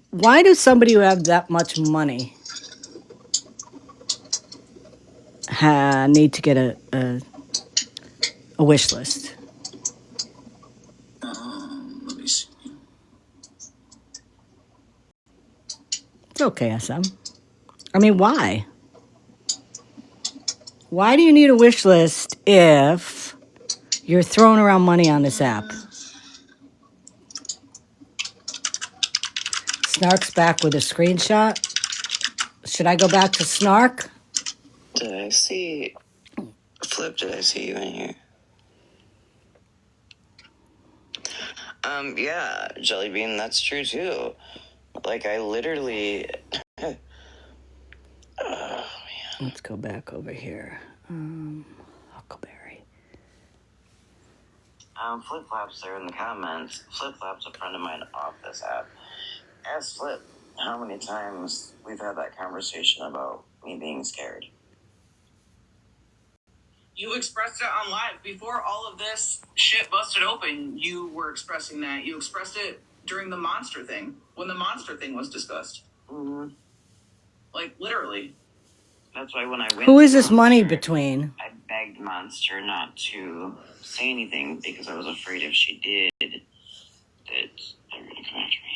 Why do somebody who have that much money need to get a wish list? Let me see. It's okay, SM. I mean, why? Why do you need a wish list if you're throwing around money on this app? Snark's back with a screenshot. Should I go back to Snark? Did I see Flip? Did I see you in here? Yeah, Jellybean, that's true too. Like, I literally. Oh, man. Let's go back over here. Huckleberry. Flip Flop's there in the comments. Flip Flop's a friend of mine off this app. Ask Flip how many times we've had that conversation about me being scared. You expressed it on live before all of this shit busted open. You were expressing that. You expressed it during the monster thing, when the monster thing was discussed. Mm-hmm. Like, literally. That's why when I went Who is this Monster, money between? I begged Monster not to say anything because I was afraid if she did, that they were going to come after me.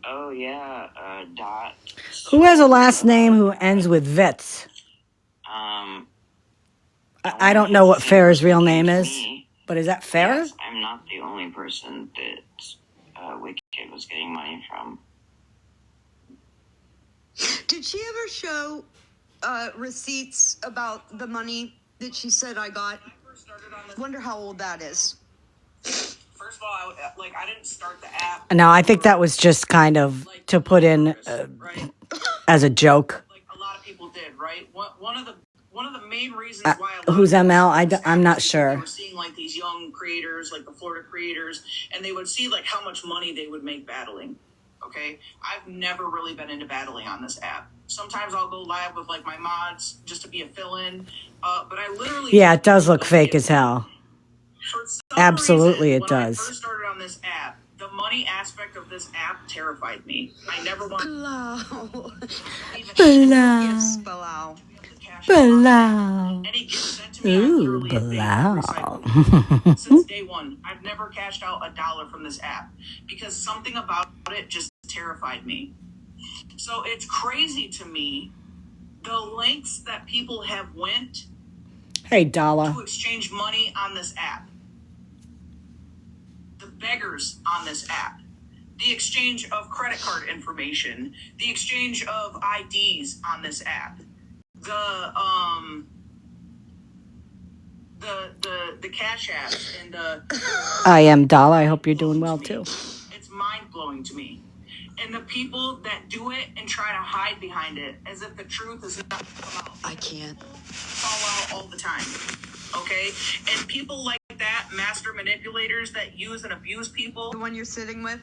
Oh, yeah, Dot. Who has a last name who ends with Vitz? I don't know what Farrah's real name is, but is that Farrah? Yes, I'm not the only person that Wicked was getting money from. Did she ever show receipts about the money that she said I got? Wonder how old that is. First of all, I didn't start the app. No, I think that was just kind of to put in right? as a joke. Like a lot of people did, right? One one of the main reasons why who's ML? I'm not sure. They were seeing like these young creators, like the Florida creators, and they would see like how much money they would make battling. Okay, I've never really been into battling on this app. Sometimes I'll go live with like my mods just to be a fill-in, but I literally it does look fake as hell. Absolutely, it does. When I first started on this app, the money aspect of this app terrified me. I never wanted any gift sent to me. Ooh, blow. Since day one, I've never cashed out $1 from this app because something about it just terrified me. So it's crazy to me the lengths that people have went to exchange money on this app. The beggars on this app, the exchange of credit card information, the exchange of IDs on this app, the cash apps and the. I am Dala. I hope you're doing well too. It's mind blowing to me, and the people that do it and try to hide behind it as if the truth is not come out. I can't. Fall out all the time. Okay, and people like that, master manipulators that use and abuse people. The one you're sitting with?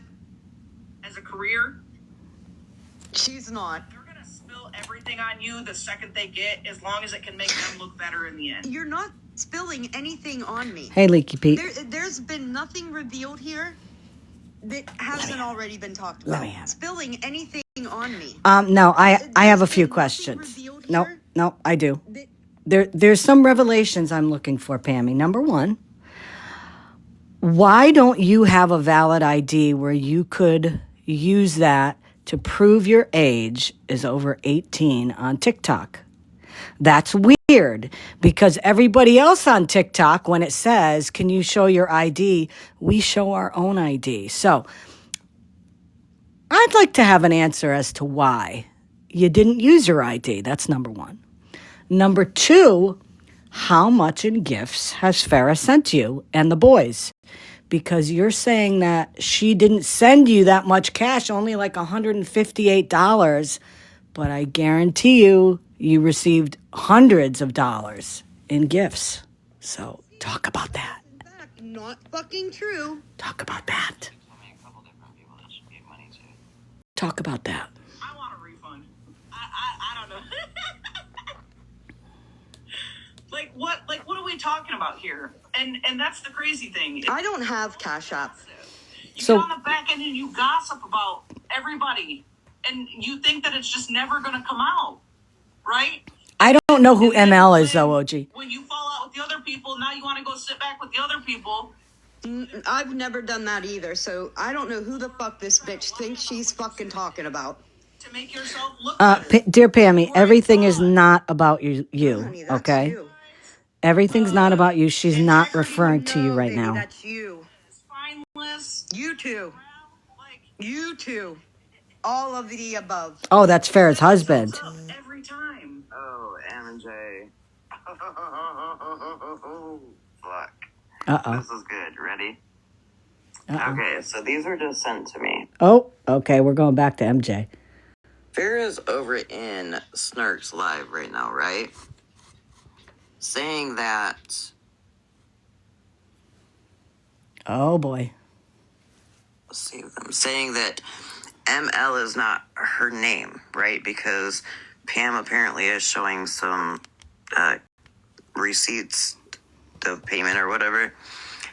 As a career. She's not. They're gonna spill everything on you the second they get, as long as it can make them look better in the end. You're not spilling anything on me. Hey, Leaky Pete. There's been nothing revealed here that hasn't already been talked about. Spilling anything on me. No, I have a few questions. No, I do. There's some revelations I'm looking for, Pammy. Number one, why don't you have a valid ID where you could use that to prove your age is over 18 on TikTok? That's weird because everybody else on TikTok, when it says, can you show your ID, we show our own ID. So I'd like to have an answer as to why you didn't use your ID. That's number one. Number two, how much in gifts has Farrah sent you and the boys? Because you're saying that she didn't send you that much cash, only like $158, but I guarantee you received hundreds of dollars in gifts. So talk about that. Not fucking true. Talk about that. Talk about that. I want a refund. I don't know. Like what are we talking about here? And that's the crazy thing. I don't have Cash App. You get on the back end and you gossip about everybody, and you think that it's just never gonna come out, right? I don't know who ML is though, OG. When you fall out with the other people, now you want to go sit back with the other people. I've never done that either, so I don't know who the fuck this bitch thinks she's fucking talking about. To make yourself look better. Dear Pammy, everything is not about you, Honey, okay? You. Everything's not about you. She's not referring to you right baby, now. That's you. Spineless. You two. You two. All of the above. Oh, that's Farrah's husband. Every time. Oh, MJ. Fuck. Uh-oh. This is good. Ready? Okay, so these were just sent to me. Oh, okay. We're going back to MJ. Farrah's over in Snark's live right now, right? Saying that... Oh, boy. Let's save them. Saying that ML is not her name, right? Because Pam apparently is showing some receipts of payment or whatever.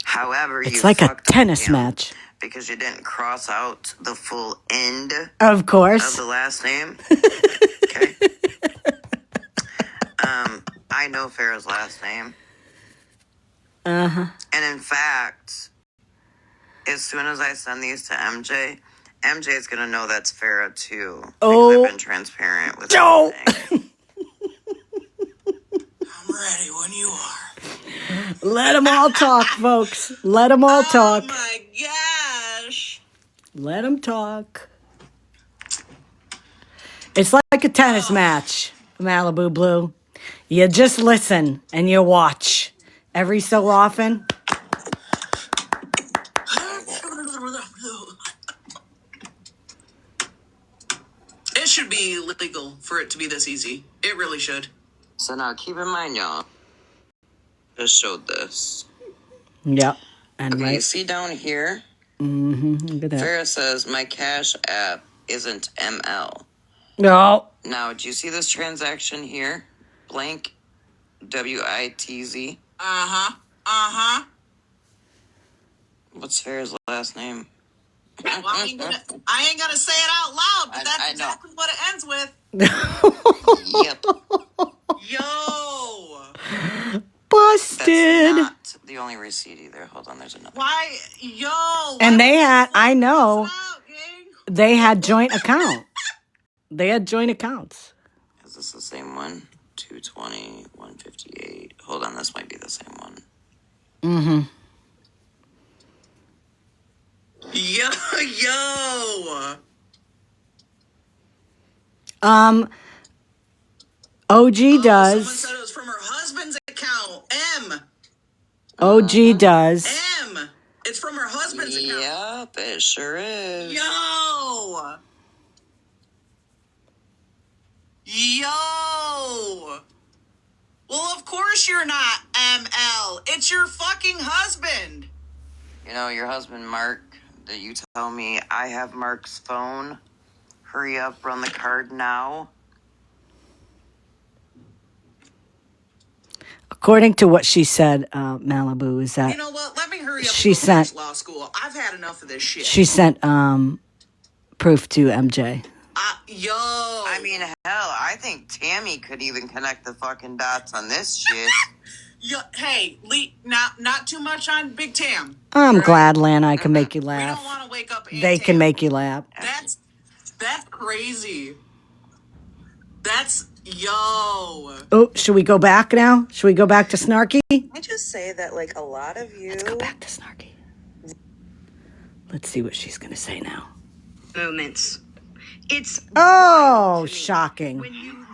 However, it's like a tennis match. Because you didn't cross out the full end of course of the last name. Okay. I know Farrah's last name. Uh-huh. And in fact, as soon as I send these to MJ is gonna know that's Farrah too. Oh, because I've been transparent with no. everything. I'm ready when you are. Let them all talk, folks. Let them all talk. Oh my gosh. Let them talk. It's like a tennis match, Malibu Blue. You just listen and you watch. Every so often. It should be legal for it to be this easy. It really should. So now keep in mind, y'all, just showed this. Yep. And Okay, right. you see down here? Look at that. Farrah says, my Cash App isn't ML. No. Now, do you see this transaction here? Blank WITZ. Uh-huh. What's Farrah's last name? Well, I ain't gonna say it out loud, but that's I know. exactly what it ends with. Yep. Yo! Busted. That's not the only receipt either. Hold on, there's another. Why? Yo! And why they would had, you I know, pass it out, gang? they had joint account. They had joint accounts. Is this the same one? 220, 158. Hold on, this might be the same one. Mm-hmm. Yo! OG does. Someone said it was from her husband's account. M. OG does. M. It's from her husband's account. Yep, it sure is. Yo! Well, of course you're not ML. It's your fucking husband. You know, your husband, Mark, that you tell me I have Mark's phone. Hurry up, run the card now. According to what she said, Malibu, is that You know what? Let me hurry up she and go finish sent law school. I've had enough of this shit. she sent proof to MJ. Yo. I mean, hell, I think Tammy could even connect the fucking dots on this shit. Hey, Lee, not too much on Big Tam. I'm right? glad, Lana, I can make you We laugh. don't want to wake up Aunt They Tam. can make you laugh. That's crazy. That's yo. Oh, should we go back now? Should we go back to Snarky? I just say that, like, a lot of you Let's go back to Snarky. Let's see what she's going to say now. moments. It's Oh, wild to me shocking.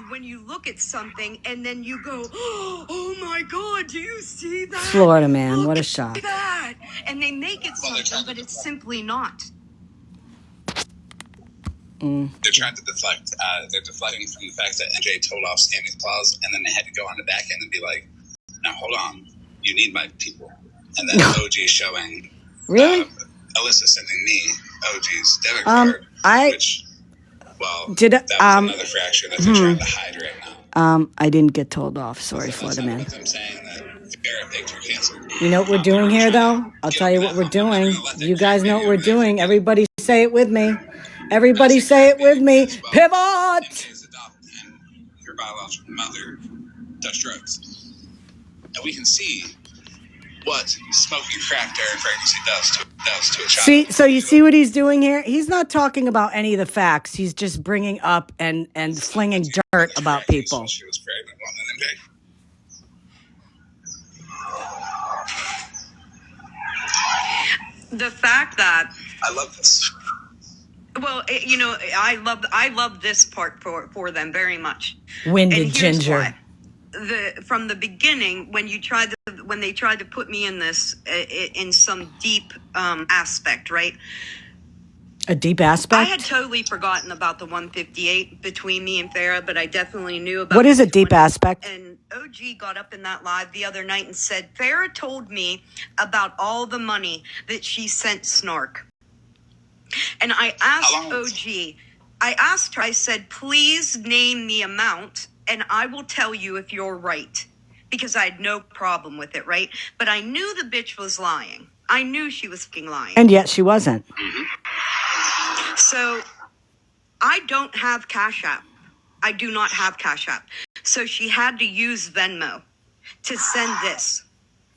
when you look at something and then you go, oh my God, do you see that? Florida man, Look what a at shock. that. And they make it something, but it's simply not. They're trying to deflect. They're deflecting from the fact that NJ told off Scammyclaus, and then they had to go on the back end and be like, "Now hold on, you need my people." And then OG showing Really? Alyssa sending me OG's debit card, which, well, did that was another fracture that they're trying to hide right now. I didn't get told off. Sorry, So Florida that's man. not them saying that Farrah picked her canceled. You know what we're doing here, though? I'll tell you what we're doing. You guys know what we're doing. Everybody say it with me. Everybody say it with me. Pivot! MJ is adopted, and her biological mother does drugs. And we can see what smoking crack during pregnancy does to a child. See, so you see what he's doing here? He's not talking about any of the facts. He's just bringing up and flinging dirt about people. She was pregnant one MJ. The fact that, I love this. well, I love this part for them very much. Winded And here's ginger. why. From the beginning, when they tried to put me in this in some deep aspect, right? A deep I aspect? had totally forgotten about the 158 between me and Farrah, but I definitely knew about. What is a deep 20. aspect? And OG got up in that live the other night and said Farrah told me about all the money that she sent Snark. And I asked OG, I said, please name the amount and I will tell you if you're right. Because I had no problem with it, right? But I knew the bitch was lying. I knew she was fucking lying. And yet she wasn't. So I don't have Cash App. I do not have Cash App. So she had to use Venmo to send this.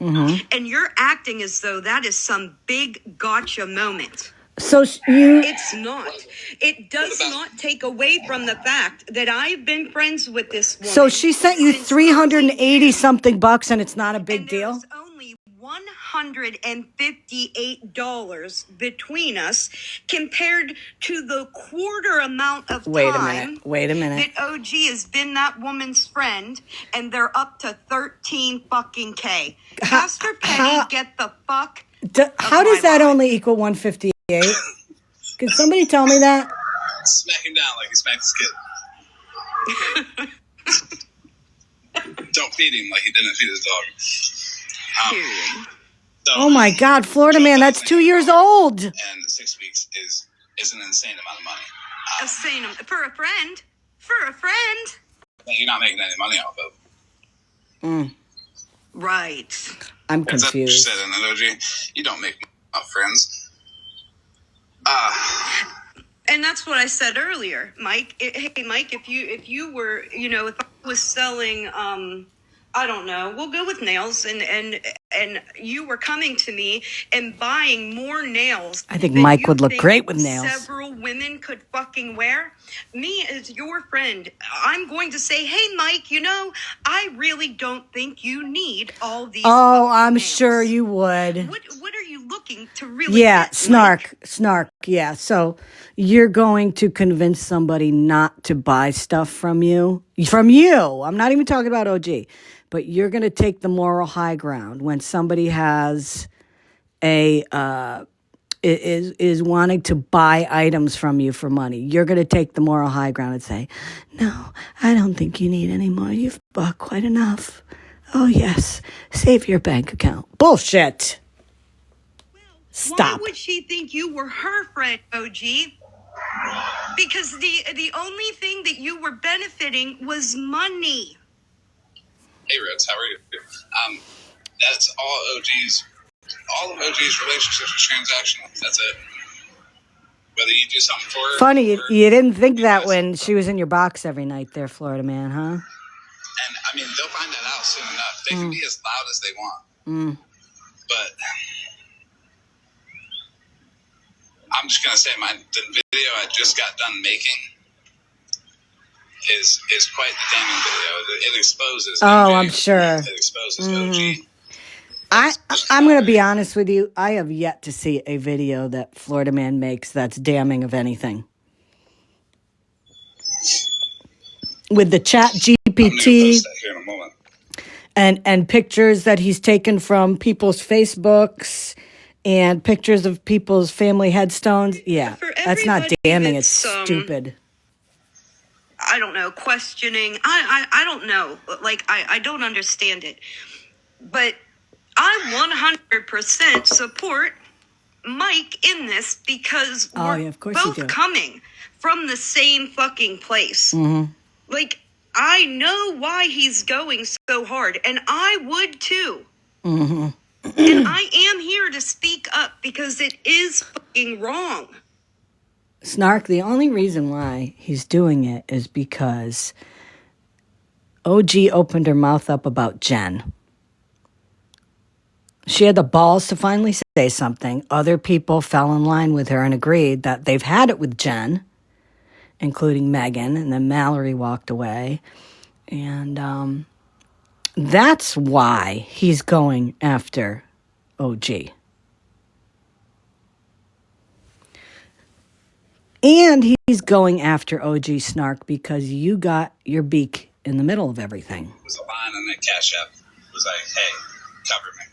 Mm-hmm. And you're acting as though that is some big gotcha moment. So It's not. It does not take away from the fact that I've been friends with this woman. So she sent you since 380 something bucks and it's not a big and deal? there's only $158 between us compared to the quarter amount of Wait a time minute. that OG has been that woman's friend, and they're up to 13 fucking K. Pastor Petty, get the fuck. How does that only equal 158? Could somebody tell me that? Smack him down like he smacked his kid. don't feed him like he didn't feed his dog. So Oh my God, Florida man, that's 2 years old. And 6 weeks is an insane amount of money. Insane for a friend. For a friend. That you're not making any money off of. Right. I'm confused. Said in an OG, you don't make friends. And that's what I said earlier, Mike. Hey, Mike, if you were, if I was selling, I don't know, we'll go with nails, and you were coming to me and buying more nails. I think Mike would look great with nails. Several women could fucking wear. Me as your friend, I'm going to say, hey, Mike, I really don't think you need all these. Oh, I'm nails. sure you would. What are you looking to really? Yeah, get, snark. Mike? Yeah, so you're going to convince somebody not to buy stuff from you. I'm not even talking about OG, but you're going to take the moral high ground when somebody has is wanting to buy items from you for money. You're going to take the moral high ground and say, no, I don't think you need any more. You've bought quite enough. Oh, yes. Save your bank account. Bullshit. Stop. Why would she think you were her friend, OG? Because the only thing that you were benefiting was money. Hey, Rhodes, how are you? That's all OG's. All of OG's relationships are transactional. That's it. Whether you do something for her. Funny, you didn't think that when she was in your box every night there, Florida man, huh? And, I mean, they'll find that out soon enough. They can be as loud as they want. But I'm just going to say the video I just got done making is quite the damning video. It exposes. Oh, I'm sure. It exposes OG. I'm going to be honest with you. I have yet to see a video that Florida man makes that's damning of anything. With the chat GPT and pictures that he's taken from people's Facebooks and pictures of people's family headstones. Yeah, that's not damning. It's stupid. I don't know, questioning. I don't know. Like, I don't understand it. But I 100% support Mike in this because we're both coming from the same fucking place. Like, I know why he's going so hard, and I would too. And I am here to speak up because it is fucking wrong. Snark, the only reason why he's doing it is because OG opened her mouth up about Jen. She had the balls to finally say something. Other people fell in line with her and agreed that they've had it with Jen, including Megan, and then Mallory walked away. And that's why he's going after OG. And he's going after OG Snark because you got your beak in the middle of everything. It was a line on that Cash App. It was like, hey, cover me.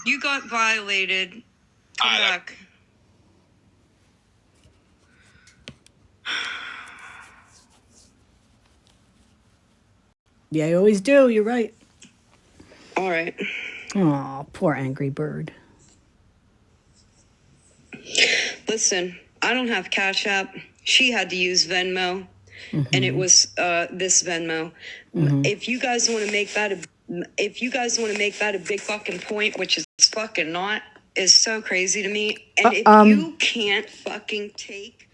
You got violated. Come back. Yeah, you always do. You're right. All right. Oh, poor angry bird. Listen, I don't have Cash App. She had to use Venmo, and it was this Venmo. If you guys want to make that a big fucking point, which is fucking not, is so crazy to me. And if you can't fucking take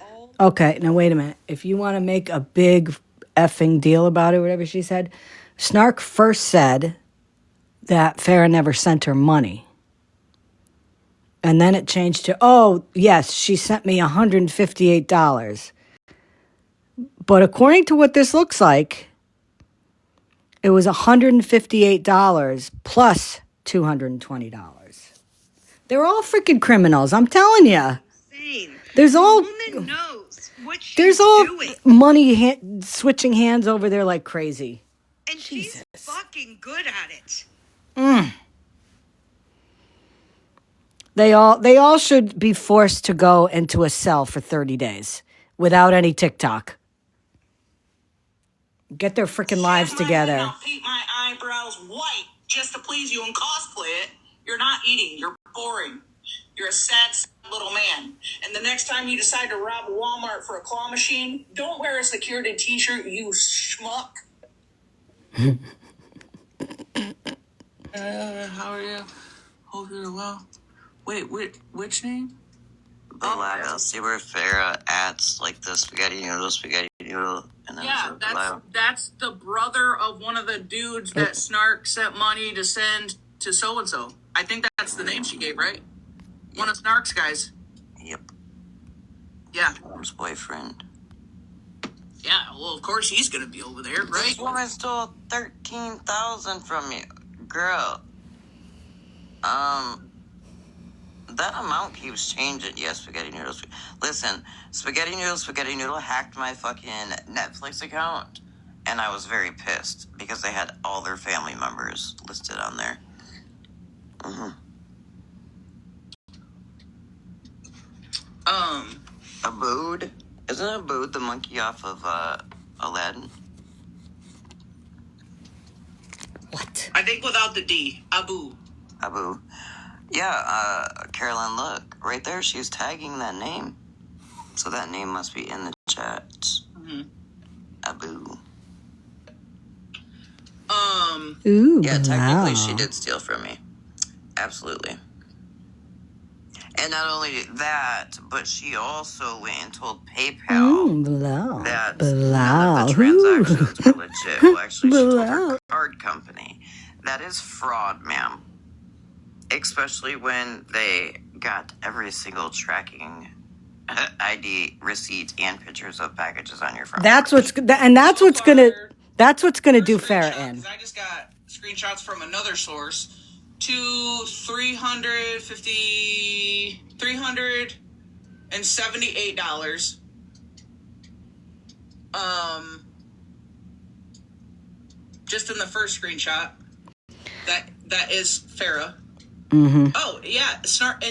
all... Okay, now wait a minute. If you want to make a big effing deal about it, whatever she said, Snark first said that Farrah never sent her money. And then it changed to, oh, yes, she sent me $158. But according to what this looks like, it was $158 plus $220. They're all freaking criminals. I'm telling you. There's all woman knows what she's there's all doing. money switching hands over there like crazy. And she's fucking good at it. They all should be forced to go into a cell for 30 days without any TikTok. Get their freaking lives Shave my head and together. I'll paint my eyebrows white just to please you and cosplay it. You're not eating. You're boring. You're a sad little man. And the next time you decide to rob a Walmart for a claw machine, don't wear a security t-shirt, you schmuck. How are you? Hope you're well. Wait, which name? Belial. See where Farrah adds like the spaghetti noodle, and then Yeah, that's the brother of one of the dudes that Snark sent money to send to so-and-so. I think that's the name she gave, right? One of Snark's guys. Yep. Yeah. His boyfriend. Yeah, well, of course he's gonna be over there, right? This woman stole $13,000 from you, girl. That amount keeps changing. Yes, spaghetti noodles. Listen, spaghetti noodle hacked my fucking Netflix account, and I was very pissed because they had all their family members listed on there. Abood? Isn't Abood the monkey off of Aladdin? What? I think without the D. Abu. Yeah, Caroline, look. Right there, she's tagging that name. So that name must be in the chat. Abu. Ooh, Yeah, technically she wow. did steal from me. Absolutely. And not only that, but she also went and told PayPal that none of the transactions were legit. Well, actually, she told her card company. That is fraud, ma'am. Especially when they got every single tracking ID, receipt, and pictures of packages on your phone. That's what's gonna do Farrah in. I just got screenshots from another source to $378. Just in the first screenshot. That is Farrah. Oh yeah, Snark,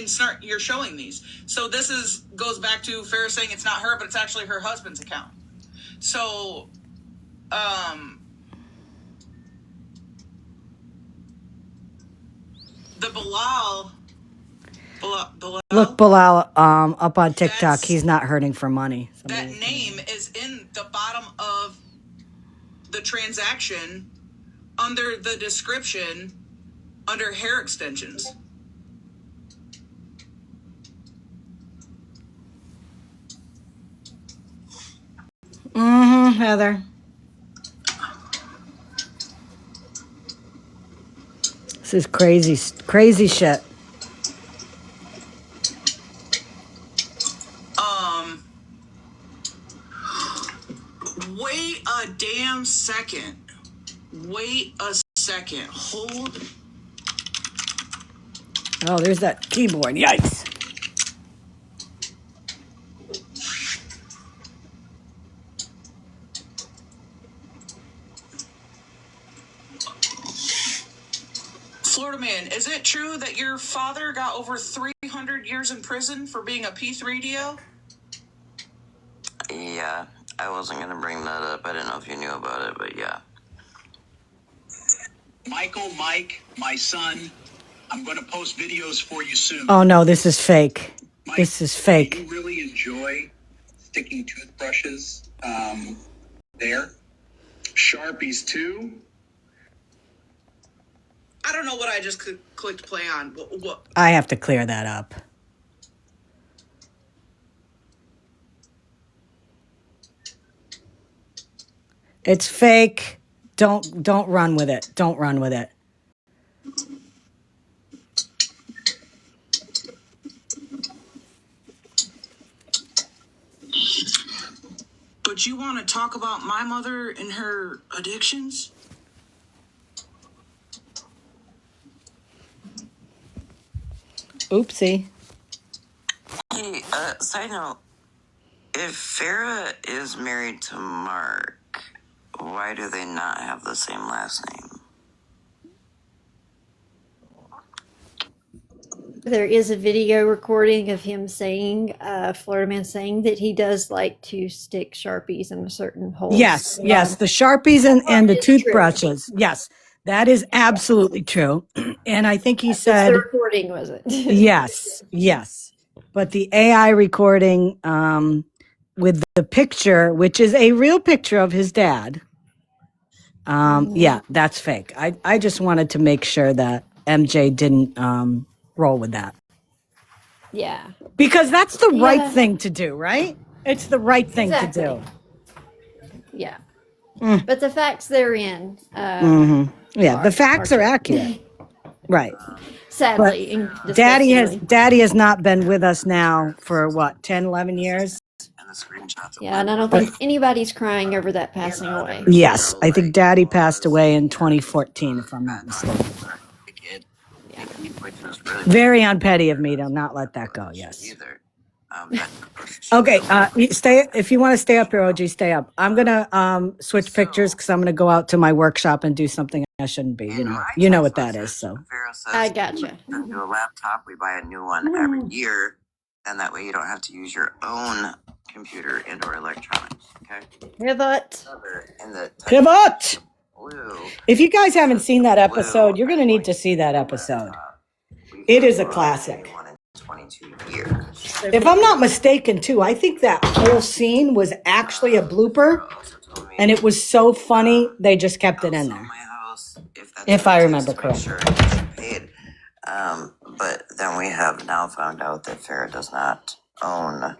you're showing these. So this goes back to Farrah saying it's not her, but it's actually her husband's account. So, the Bilal. Look, Bilal, up on TikTok, he's not hurting for money. That name is in the bottom of the transaction under the description under hair extensions. Heather. This is crazy shit. Wait a damn second. Wait a second. Hold. Oh, there's that keyboard. Yikes. Florida man, is it true that your father got over 300 years in prison for being a P3DO? Yeah, I wasn't going to bring that up. I didn't know if you knew about it, but yeah. Mike, my son, I'm going to post videos for you soon. Oh, no, this is fake. Mike, this is fake. Do you really enjoy sticking toothbrushes there? Sharpies, too? I don't know what I just clicked play on. What? I have to clear that up. It's fake. Don't run with it. Don't run with it. But you want to talk about my mother and her addictions? Oopsie. Hey, side note. If Farrah is married to Mark, why do they not have the same last name? there is a video recording of him saying, Florida Man saying that he does like to stick Sharpies in a certain hole. Yes, yes, the Sharpies and the It's true. toothbrushes. Yes, that is absolutely true. And I think he That's said, the recording, was it? yes, yes. But the AI recording with the picture, which is a real picture of his dad, yeah, that's fake. I just wanted to make sure that MJ didn't roll with that. Yeah. Because that's the right Yeah. thing to do, right? It's the right thing Exactly. to do. Yeah. Mm. But the facts therein. Yeah, the facts are accurate. Right. Sadly. But Daddy has not been with us now for what, 10, 11 years? Yeah, and I don't think anybody's crying over that passing away. Yes, I think Daddy passed away in 2014, if I'm not mistaken. Yeah. Very unpetty of me to not let that go. Yes. Okay. Stay. If you want to stay up here, OG, stay up. I'm gonna switch pictures because I'm gonna go out to my workshop and do something I shouldn't be. You know what that is. So I gotcha. Send you a laptop. We buy a new one every year, and that way you don't have to use your own computer and/or electronics. Okay. Pivot. In the pivot. blue. If you guys haven't seen that episode, you're gonna need to see that episode. It is a classic. 22 years. If I'm not mistaken, too, I think that whole scene was actually a blooper, and it was so funny they just kept it in there. If I remember correctly. But then we have now found out that Farrah does not own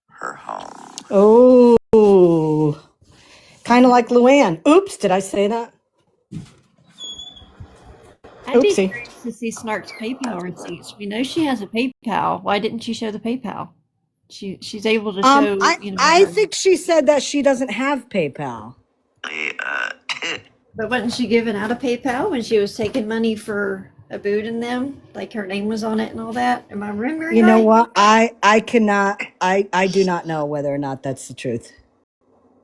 her home. Oh, kind of like Luann. Oops, did I say that? I'd be Oopsie. curious to see Snark's PayPal receipts. We know she has a PayPal. Why didn't she show the PayPal? She's able to show. I think she said that she doesn't have PayPal. But wasn't she giving out a PayPal when she was taking money for Abood and them? Like her name was on it and all that. Am I remembering? You know right? what? I cannot. I do not know whether or not that's the truth.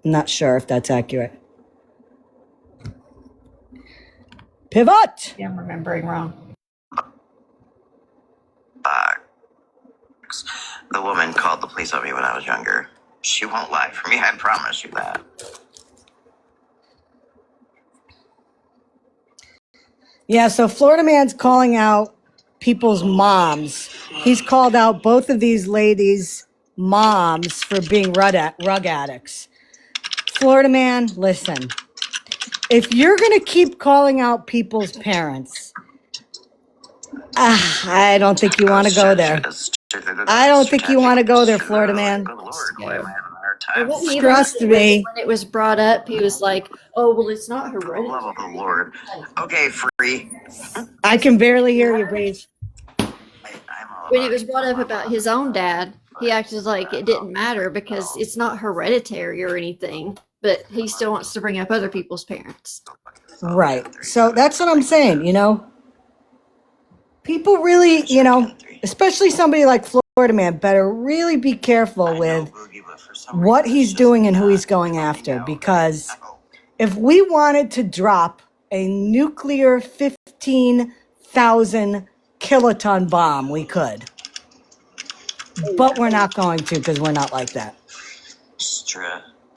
I'm not sure if that's accurate. Pivot. Yeah, I'm remembering wrong. The woman called the police on me when I was younger. She won't lie for me, I promise you that. Yeah, so Florida Man's calling out people's moms. He's called out both of these ladies' moms for being rug addicts. Florida Man, listen. If you're going to keep calling out people's parents, I don't think you want to go there. I don't think you want to go there, Florida Man. Trust me. When it was brought up, he was like, "Oh, well, it's not hereditary." Love of the Lord. Okay, free. I can barely hear you, Paige. When it was brought up about his own dad, he acted like it didn't matter because it's not hereditary or anything. But he still wants to bring up other people's parents. Right. So that's what I'm saying, People really, especially somebody like Florida Man, better really be careful with what he's doing and who he's going after. Because if we wanted to drop a nuclear 15,000 kiloton bomb, we could. But we're not going to because we're not like that.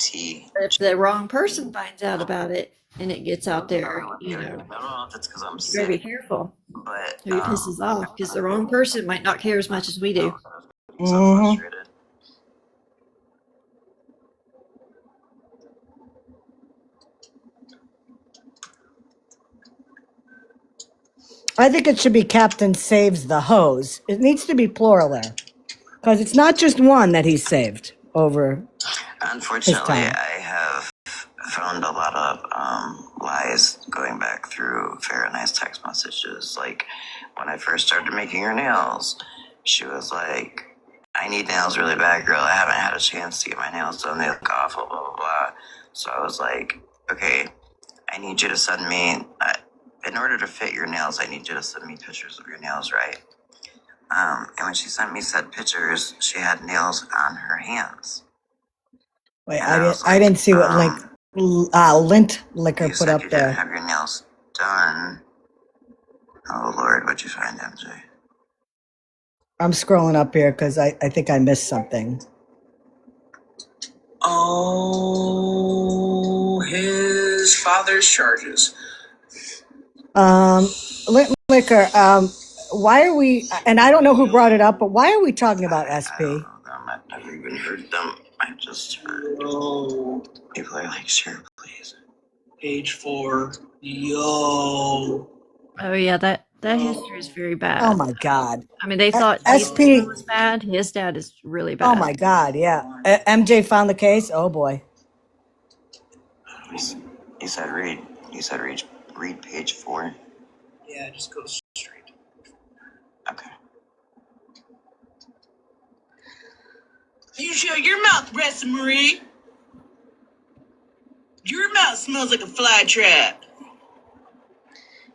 If the wrong person finds out about it and it gets out there, That's because I'm you better be sick. careful But who pisses off because the wrong person might not care as much as we do. Mm-hmm. I think it should be Captain Saves the Hose. It needs to be plural there. Because it's not just one that he's saved over unfortunately, his time. I have found a lot of lies going back through Farrah and I's text messages. Like when I first started making her nails, she was like, "I need nails really bad, girl. I haven't had a chance to get my nails done. They look awful, blah, blah, blah." So I was like, "Okay, I need you to send me, in order to fit your nails, I need you to send me pictures of your nails, right?" And when she sent me said pictures, she had nails on her hands. Wait, I didn't see what Lint Liquor You put said up you there. didn't have your nails done. Oh Lord, what'd you find, MJ? I'm scrolling up here because I think I missed something. Oh, his father's charges. Liquor, why are we, and I don't know who brought it up, but why are we talking about SP? I don't know them. I've never even heard them. I just heard people are like, sure, please. Page 4. Yo. Oh yeah, that history is very bad. Oh my God. I mean, they thought SP was bad. His dad is really bad. Oh my God, yeah. MJ found the case. Oh boy. You said read. You said read page 4. Yeah, just go straight. Okay. You shut your mouth, Ressa Marie. Your mouth smells like a fly trap.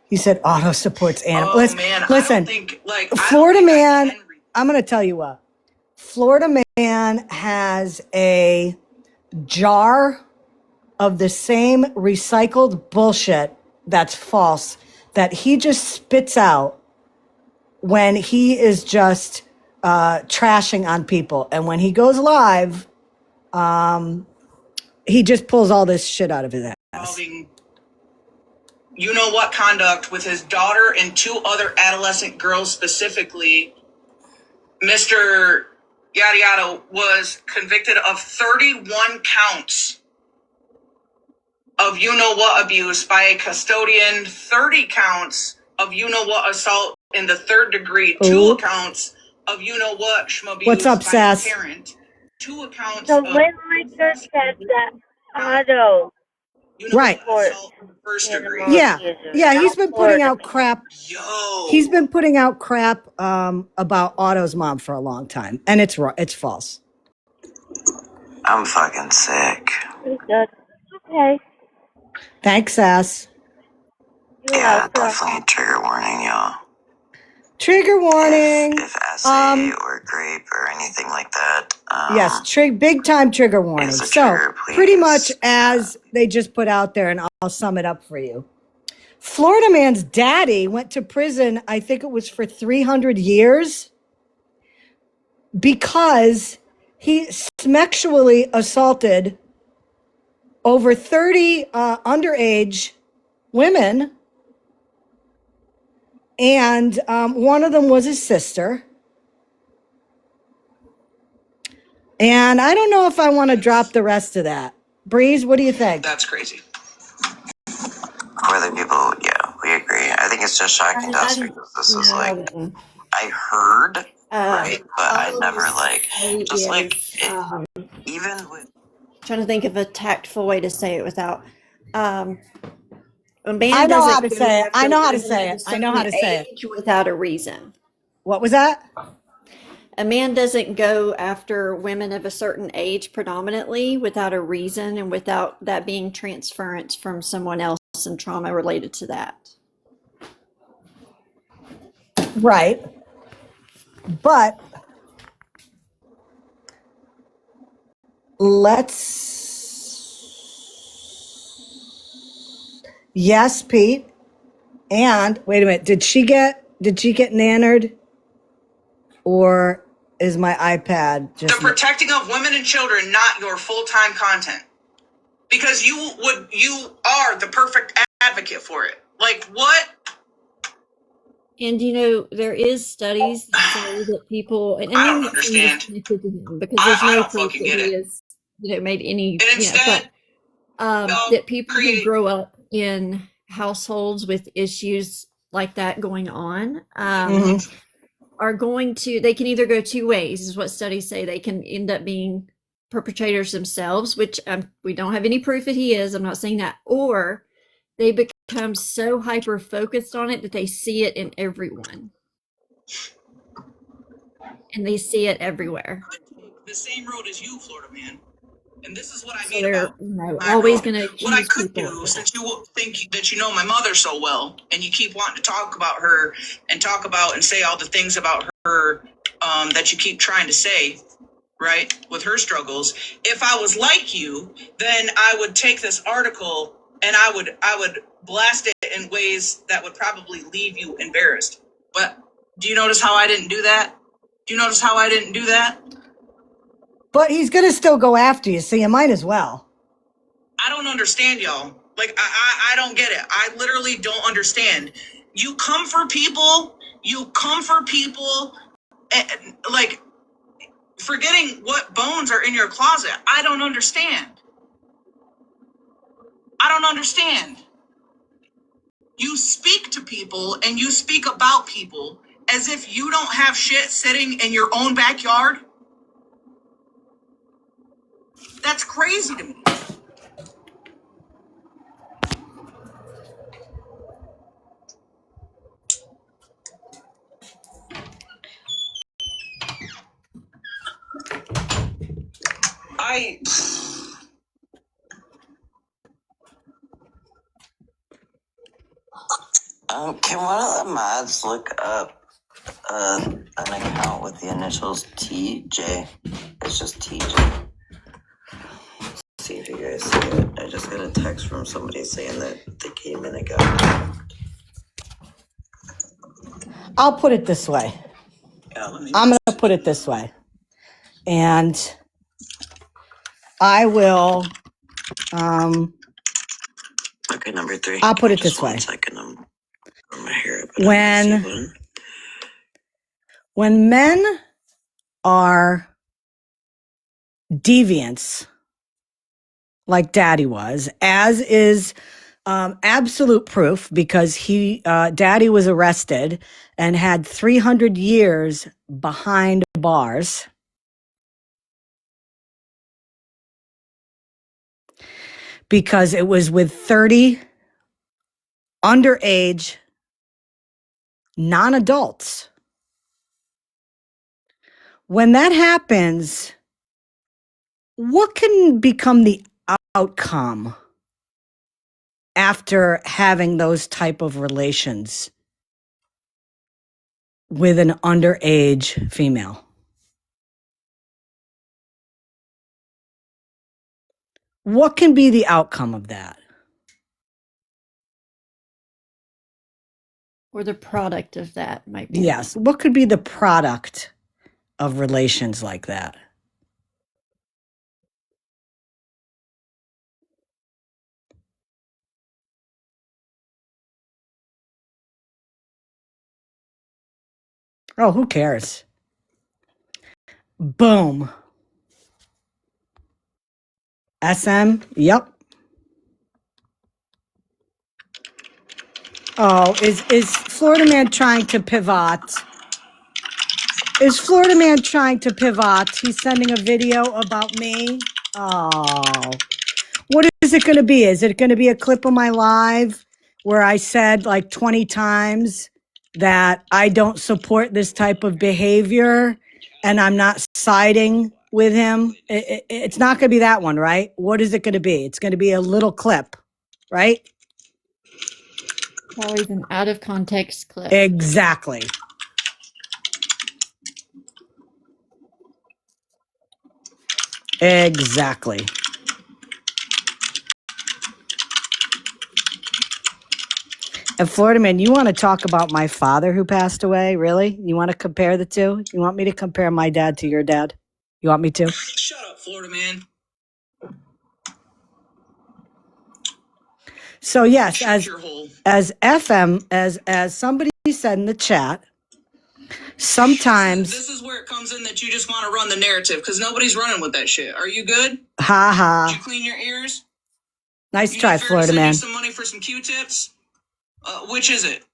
He said auto supports animals. Oh man, Listen, I don't think, like, Florida man, I'm going to tell you what. Florida man has a jar of the same recycled bullshit that's false that he just spits out when he is just trashing on people. And when he goes live, he just pulls all this shit out of his ass. You know what conduct with his daughter and 2 other adolescent girls specifically. Mr. Yada Yada was convicted of 31 counts of you-know-what abuse by a custodian, 30 counts of you-know-what assault in the 3rd degree, 2 counts of you-know-what schmabuse What's up, by Sass? a parent, 2 accounts So of when Liquor said that auto Right. assault in the 1st degree. Yeah. Yeah, he's been putting out crap. Yo. He's been putting out crap about Otto's mom for a long time. And it's false. I'm fucking sick. Okay. Thanks, Sass. Yeah, definitely trigger warning, y'all. Trigger warning. If essay or grape or anything like that. Yes, big time trigger warning. It's a So trigger, please. pretty much as they just put out there, and I'll sum it up for you. Florida man's daddy went to prison, I think it was for 300 years, because he sexually assaulted over 30 underage women, and one of them was his sister. And I don't know if I want to drop the rest of that. Breeze, what do you think? That's crazy. For other people, yeah, we agree. I think it's just shocking to us because this is like, I heard, right, but I never even with. Trying to think of a tactful way to say it without. A man I know how doesn't to go say it. after I know how to women say of it. a I know how to certain say it. age without a reason. What was that? A man doesn't go after women of a certain age predominantly without a reason and without that being transference from someone else and trauma related to that. Right. But yes, Pete. And wait a minute, did she get nannered? Or is my iPad just The protecting of women and children, not your full-time content. Because you are the perfect advocate for it. Like, what? And there is studies that say that people, and I don't understand. because there's no proof that he has, made any, instead, that people who grow up in households with issues like that going on, are going to, they can either go 2 ways, is what studies say. They can end up being perpetrators themselves, which we don't have any proof that he is. I'm not saying that. Or they become so hyper focused on it that they see it in everyone. And they see it everywhere. The same road as you, Florida man. And this is what I So mean they're about always going to what I could do, since you think that you know my mother so well, and you keep wanting to talk about her and talk about and say all the things about her that you keep trying to say, right, with her struggles. If I was like you, then I would take this article and I would blast it in ways that would probably leave you embarrassed. But do you notice how I didn't do that? Do you notice how I didn't do that? But he's going to still go after you, so you might as well. I don't understand, y'all. Like, I don't get it. I literally don't understand. You come for people, and, like, forgetting what bones are in your closet. I don't understand. You speak to people and you speak about people as if you don't have shit sitting in your own backyard. That's crazy to me. Can one of the mods look up an account with the initials TJ? It's just TJ. See if you guys see it. I just got a text from somebody saying that they came in and got. I'll put it this way. Yeah, I'm going to put it this way. And I will, okay, number 3. I'll put it this way. 1 second. I'm my hair. When men are deviants, like Daddy was, as is absolute proof, because Daddy was arrested and had 300 years behind bars. Because it was with 30 underage non-adults. When that happens, what can become the outcome after having those type of relations with an underage female? What can be the outcome of that? Or the product of that might be. Yes. What could be the product of relations like that? Oh, who cares? Boom. SM? Yep. Oh, is Florida Man trying to pivot? Is Florida Man trying to pivot? He's sending a video about me. Oh. What is it going to be? Is it going to be a clip of my live where I said like 20 times that I don't support this type of behavior and I'm not siding with him? It's not going to be that one, right? What is it going to be? It's going to be a little clip, right? Always an out of context clip. Exactly. Exactly. And Florida Man, you want to talk about my father who passed away? Really? You want to compare the two? You want me to compare my dad to your dad? You want me to? Shut up, Florida Man. So yes, Shut your hole. as FM, as somebody said in the chat, sometimes This is where it comes in that you just want to run the narrative because nobody's running with that shit. Are you good? Ha ha. Did you clean your ears? Nice try, Florida Man. You some money for some Q-tips? Which is it,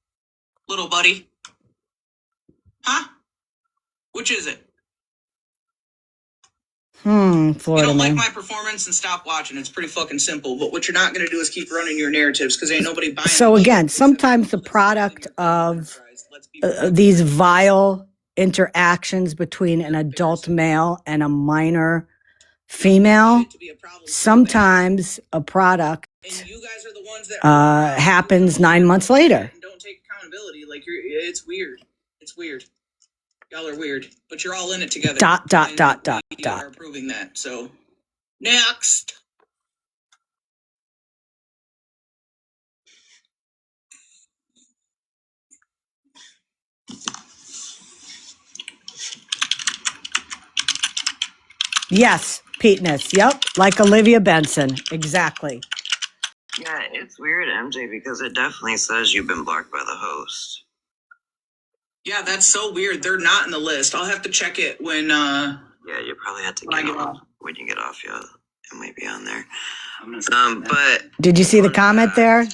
little buddy? Huh? Which is it? Florida You don't Man. like my performance and stop watching. It's pretty fucking simple. But what you're not going to do is keep running your narratives because ain't nobody buying. So again, sometimes the product of these vile interactions between an adult male and a minor female, sometimes a product happens 9 months later. Don't take accountability. Like it's weird. It's weird. Y'all are weird, but you're all in it together. We are proving that. So next. Yes, Peteness. Yep, like Olivia Benson. Exactly. Yeah, it's weird, MJ, because it definitely says you've been blocked by the host. Yeah, that's so weird. They're not in the list. I'll have to check it when. Yeah, you probably have to When I get get off. off. When you get off, yeah, it might be on there. But Did you see the comment there?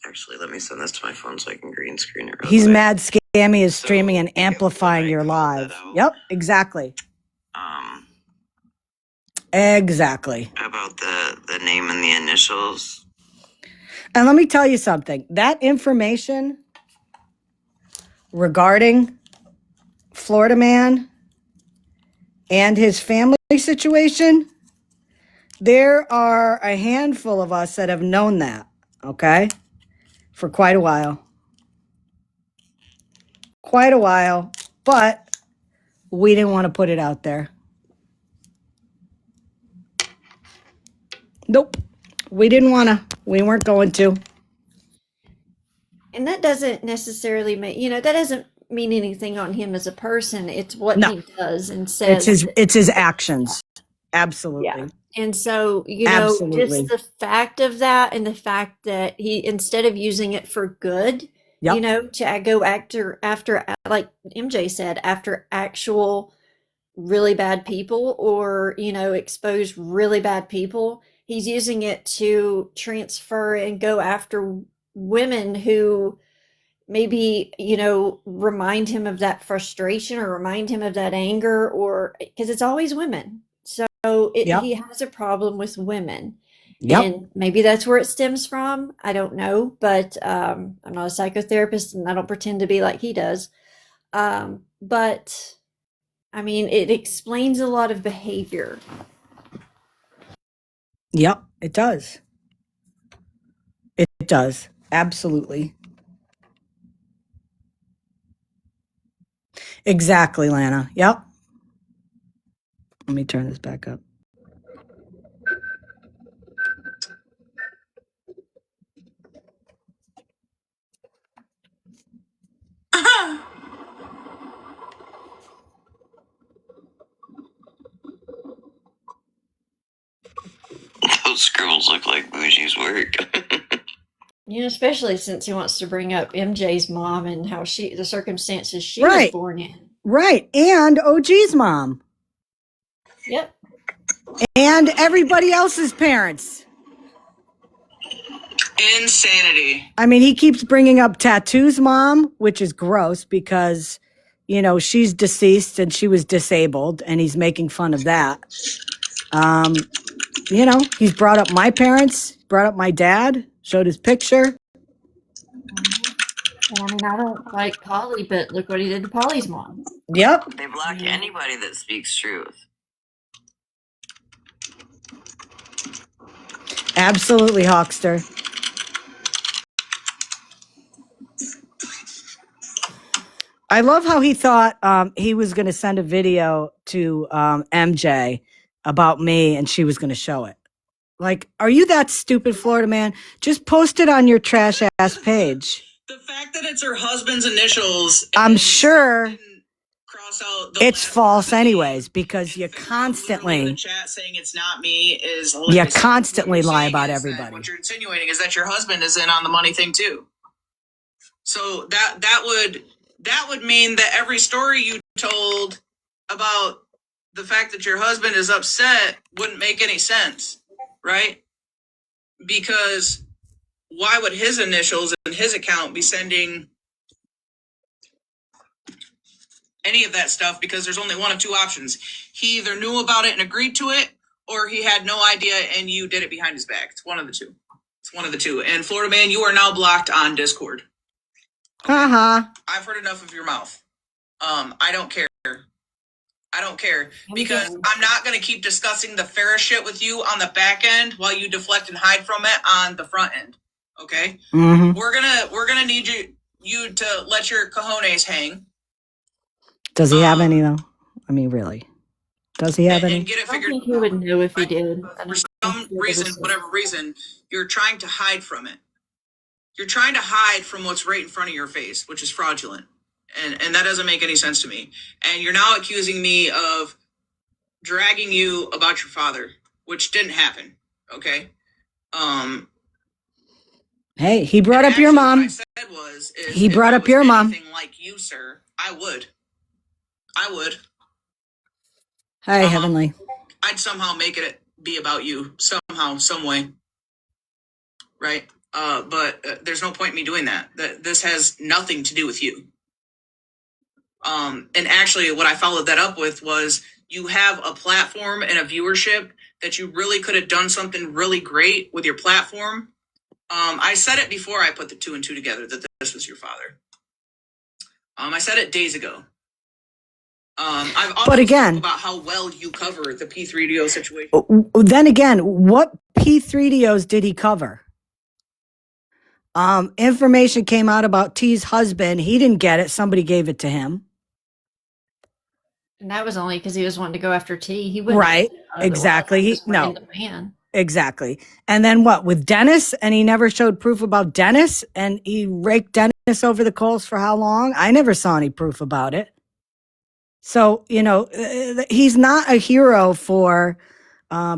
Actually, let me send this to my phone so I can green screen it. Real He's quick. mad Scammy is So, streaming and when amplifying I your called that live. out, Yep, exactly. Exactly. About the name and the initials. And let me tell you something. That information regarding Florida man and his family situation, there are a handful of us that have known that, okay, for quite a while. Quite a while, but we didn't want to put it out there. Nope. We didn't want to. We weren't going to. And that doesn't necessarily that doesn't mean anything on him as a person. It's what No. he does and says. It's his actions. Absolutely. Yeah. And so, Absolutely. just the fact of that and the fact that he, instead of using it for good, Yep. to go after, like MJ said, after actual really bad people or, expose really bad people, he's using it to transfer and go after women who maybe, remind him of that frustration or remind him of that anger, or because it's always women. So Yep. he has a problem with women. Yep. And maybe that's where it stems from. I don't know, but I'm not a psychotherapist and I don't pretend to be like he does. But I mean, it explains a lot of behavior. Yep, it does. It does. Absolutely. Exactly, Lana. Yep. Let me turn this back up. Those scribbles look like Bougie's work. Especially since he wants to bring up MJ's mom and how the circumstances she was Right. born in. Right. And OG's mom. Yep. And everybody else's parents. Insanity. I mean, he keeps bringing up Tattoo's mom, which is gross because, she's deceased and she was disabled, and he's making fun of that. He's brought up my parents, brought up my dad, showed his picture. And I mean, I don't like Polly, but look what he did to Polly's mom. Yep. They block anybody that speaks truth. Absolutely, Hawkster. I love how he thought he was going to send a video to MJ about me and she was going to show it. Like, are you that stupid, Florida man? Just post it on your trash ass page. The fact that it's her husband's initials. I'm sure cross out it's false anyways, because you constantly in the chat saying it's not me is you constantly lie about everybody. What you're insinuating is that your husband is in on the money thing too. So that would mean that every story you told about the fact that your husband is upset wouldn't make any sense, right? Because why would his initials and his account be sending any of that stuff? Because there's only one of two options. He either knew about it and agreed to it, or he had no idea and you did it behind his back. It's one of the two. It's one of the two. And Florida man, you are now blocked on Discord. Okay? I've heard enough of your mouth. I don't care. I don't care, because I'm not going to keep discussing the Farrah shit with you on the back end while you deflect and hide from it on the front end. Okay? Mm-hmm. We're gonna need you to let your cojones hang. Does he have any though? I mean, really? Does he have any? And get it I figured think he would know if he did. For some reason, whatever reason, you're trying to hide from it. You're trying to hide from what's right in front of your face, which is fraudulent. And that doesn't make any sense to me. And you're now accusing me of dragging you about your father, which didn't happen. Okay. Hey, he brought up your mom. What I said was, he brought up your mom. Like you, sir, I would. Hi, Heavenly. I'd somehow make it be about you somehow, some way. Right. But there's no point in me doing that. This has nothing to do with you. And actually, what I followed that up with was you have a platform and a viewership that you really could have done something really great with your platform. I said it before I put the 2 and 2 together that this was your father. I said it days ago. I've also spoke about how well you cover the P3DO situation. Then again, what P3DOs did he cover? Information came out about T's husband. He didn't get it. Somebody gave it to him. And that was only because he was wanting to go after T. He wouldn't. Right. Exactly. No. Man. Exactly. And then what with Dennis? And he never showed proof about Dennis. And he raked Dennis over the coals for how long? I never saw any proof about it. So, he's not a hero for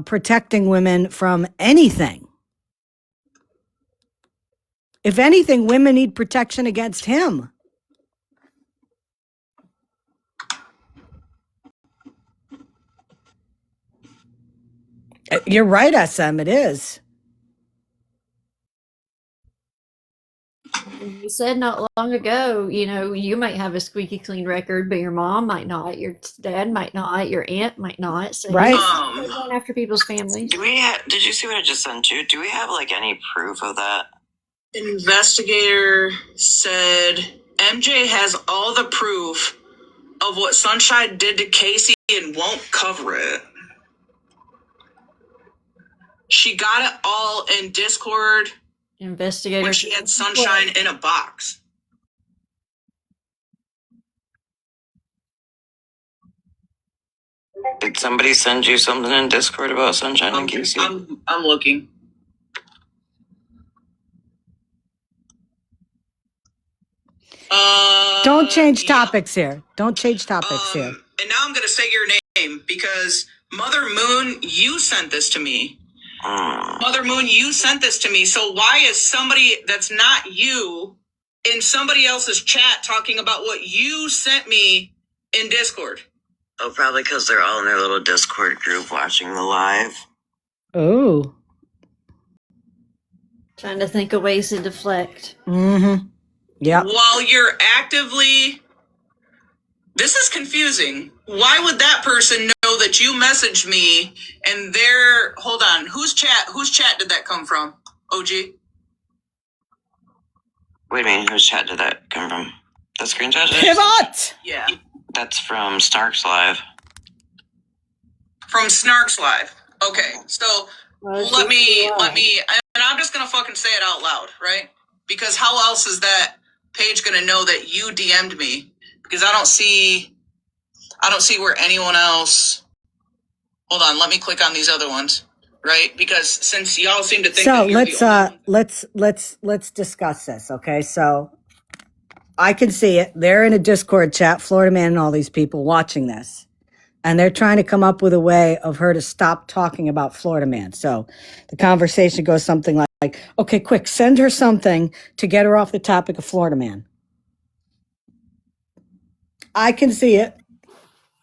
protecting women from anything. If anything, women need protection against him. You're right, SM, it is. You said not long ago, you might have a squeaky clean record, but your mom might not, your dad might not, your aunt might not. So right. Going after people's families. Did you see what I just sent you? Do we have any proof of that? Investigator said MJ has all the proof of what Sunshine did to Casey and won't cover it. She got it all in Discord. Investigator. When she had Sunshine in a box. Did somebody send you something in Discord about Sunshine and Casey? I'm looking. Don't change topics here. Don't change topics here. And now I'm going to say your name because Mother Moon, you sent this to me. Mother Moon, you sent this to me. So why is somebody that's not you in somebody else's chat talking about what you sent me in Discord? Oh, probably because they're all in their little Discord group watching the live. Oh. Trying to think of ways to deflect. Mm-hmm. Yeah. While you're actively... This is confusing. Why would that person know that you messaged me and they're... Hold on. Whose chat did that come from? OG? Wait a minute. Whose chat did that come from? The screenshot? Pivot! Yeah. That's from Snark's Live. From Snark's Live. Okay. So let me, and I'm just going to fucking say it out loud, right? Because how else is that page going to know that you DM'd me? Because I don't see where anyone else. Hold on, let me click on these other ones, right? Because since y'all seem to think that you're let's discuss this, okay? So I can see it. They're in a Discord chat, Florida Man and all these people watching this. And they're trying to come up with a way of her to stop talking about Florida Man. So the conversation goes something like, okay, quick, send her something to get her off the topic of Florida Man. I can see it.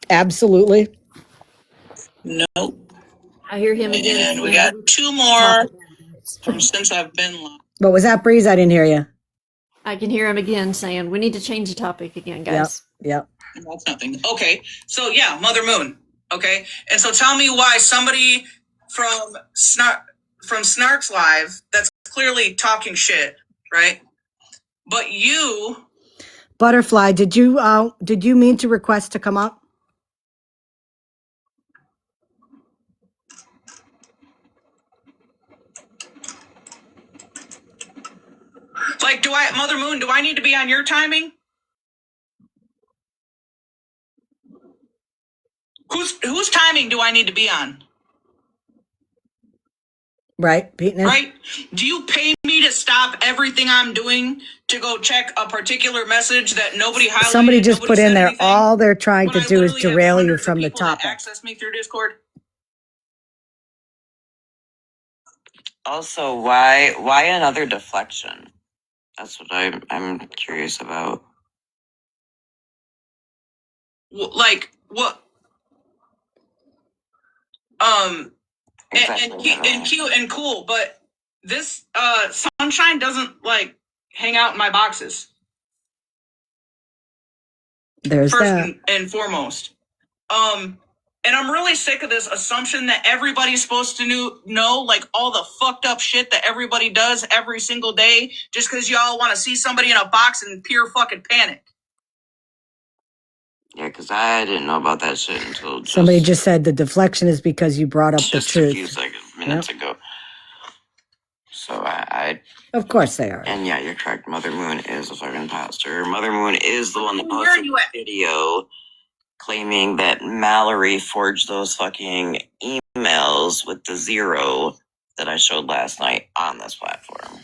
Absolutely. Nope. I hear him again. And we got 2 more from since I've been live. What was that, Breeze? I didn't hear you. I can hear him again saying, we need to change the topic again, guys. Yep. That's nothing. Okay. So yeah, Mother Moon. Okay. And so tell me why somebody from Snark's Live that's clearly talking shit, right? But you, Butterfly, did you mean to request to come up? like, Mother Moon, do I need to be on your timing? Whose timing do I need to be on? Right, beating it. Right? Do you pay me to stop everything I'm doing to go check a particular message that nobody highlighted? Somebody just put in there, anything, all they're trying to do is derail you from the that topic. access me through Discord. Also, why another deflection? That's what I'm curious about. Like what? Exactly. And cute and cool, but this Sunshine doesn't like hang out in my boxes. There's first that. and foremost. And I'm really sick of this assumption that everybody's supposed to know like all the fucked up shit that everybody does every single day just because y'all want to see somebody in a box and pure fucking panic. Yeah, because I didn't know about that shit until somebody just said the deflection is because you brought up the truth. Just a few minutes ago. So I of course they are. And yeah, you're correct. Mother Moon is a fucking imposter. Mother Moon is the one that posted the video claiming that Mallory forged those fucking emails with the 0 that I showed last night on this platform.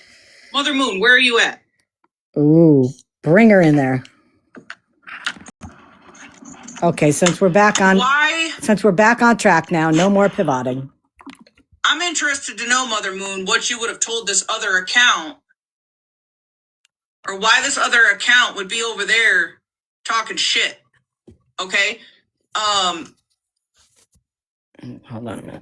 Mother Moon, where are you at? Ooh, bring her in there. Okay, since we're back on track now, no more pivoting. I'm interested to know, Mother Moon, what you would have told this other account, or why this other account would be over there talking shit. Okay? Hold on a minute.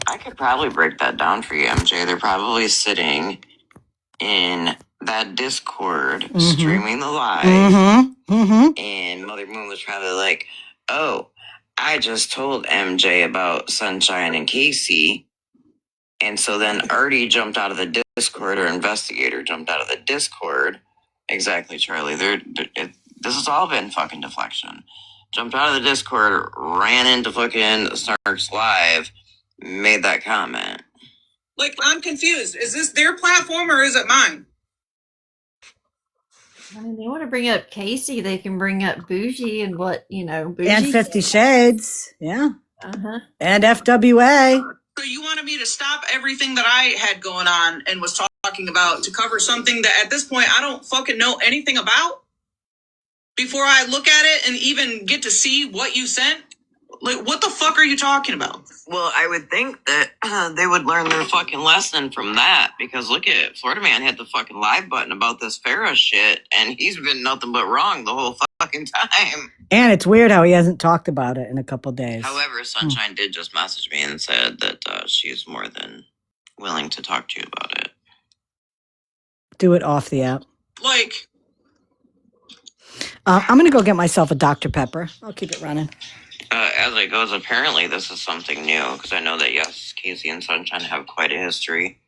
I could probably break that down for you, MJ. They're probably sitting in that Discord streaming the live. And Mother Moon was probably like, oh, I just told MJ about Sunshine and Casey. And so then Artie jumped out of the Discord, or Investigator jumped out of the Discord. Exactly, Charlie. This has all been fucking deflection. Jumped out of the Discord, ran into fucking Snark's live, made that comment. Like, I'm confused. Is this their platform or is it mine? I mean, they want to bring up Casey, they can bring up Bougie and Bougie. And 50 Shades. Yeah. Uh-huh. And FWA. So you wanted me to stop everything that I had going on and was talking about to cover something that at this point I don't fucking know anything about? Before I look at it and even get to see what you sent? Like, what the fuck are you talking about? Well, I would think that they would learn their fucking lesson from that, because look at it. Florida Man hit the fucking live button about this Farrah shit, and he's been nothing but wrong the whole fucking time. And it's weird how he hasn't talked about it in a couple days. However, Sunshine did just message me and said that she's more than willing to talk to you about it. Do it off the app. Like, I'm going to go get myself a Dr. Pepper. I'll keep it running. As it goes, apparently this is something new, because I know that, yes, Casey and Sunshine have quite a history.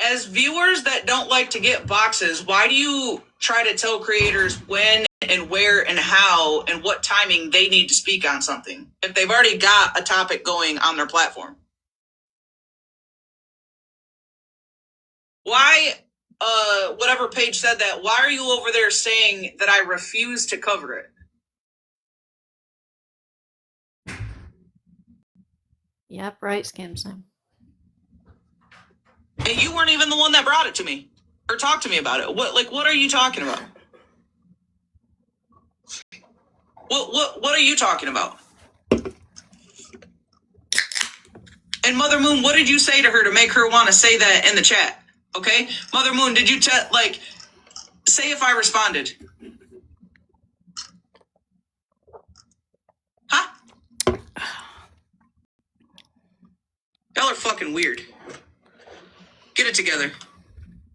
As viewers that don't like to get boxes, why do you try to tell creators when and where and how and what timing they need to speak on something if they've already got a topic going on their platform? Why, whatever page said that, why are you over there saying that I refuse to cover it? Yep, right, Scamson. And you weren't even the one that brought it to me or talked to me about it. What are you talking about? What are you talking about? And Mother Moon, what did you say to her to make her want to say that in the chat? Okay? Mother Moon, did you say if I responded? Huh? Y'all are fucking weird. Get it together.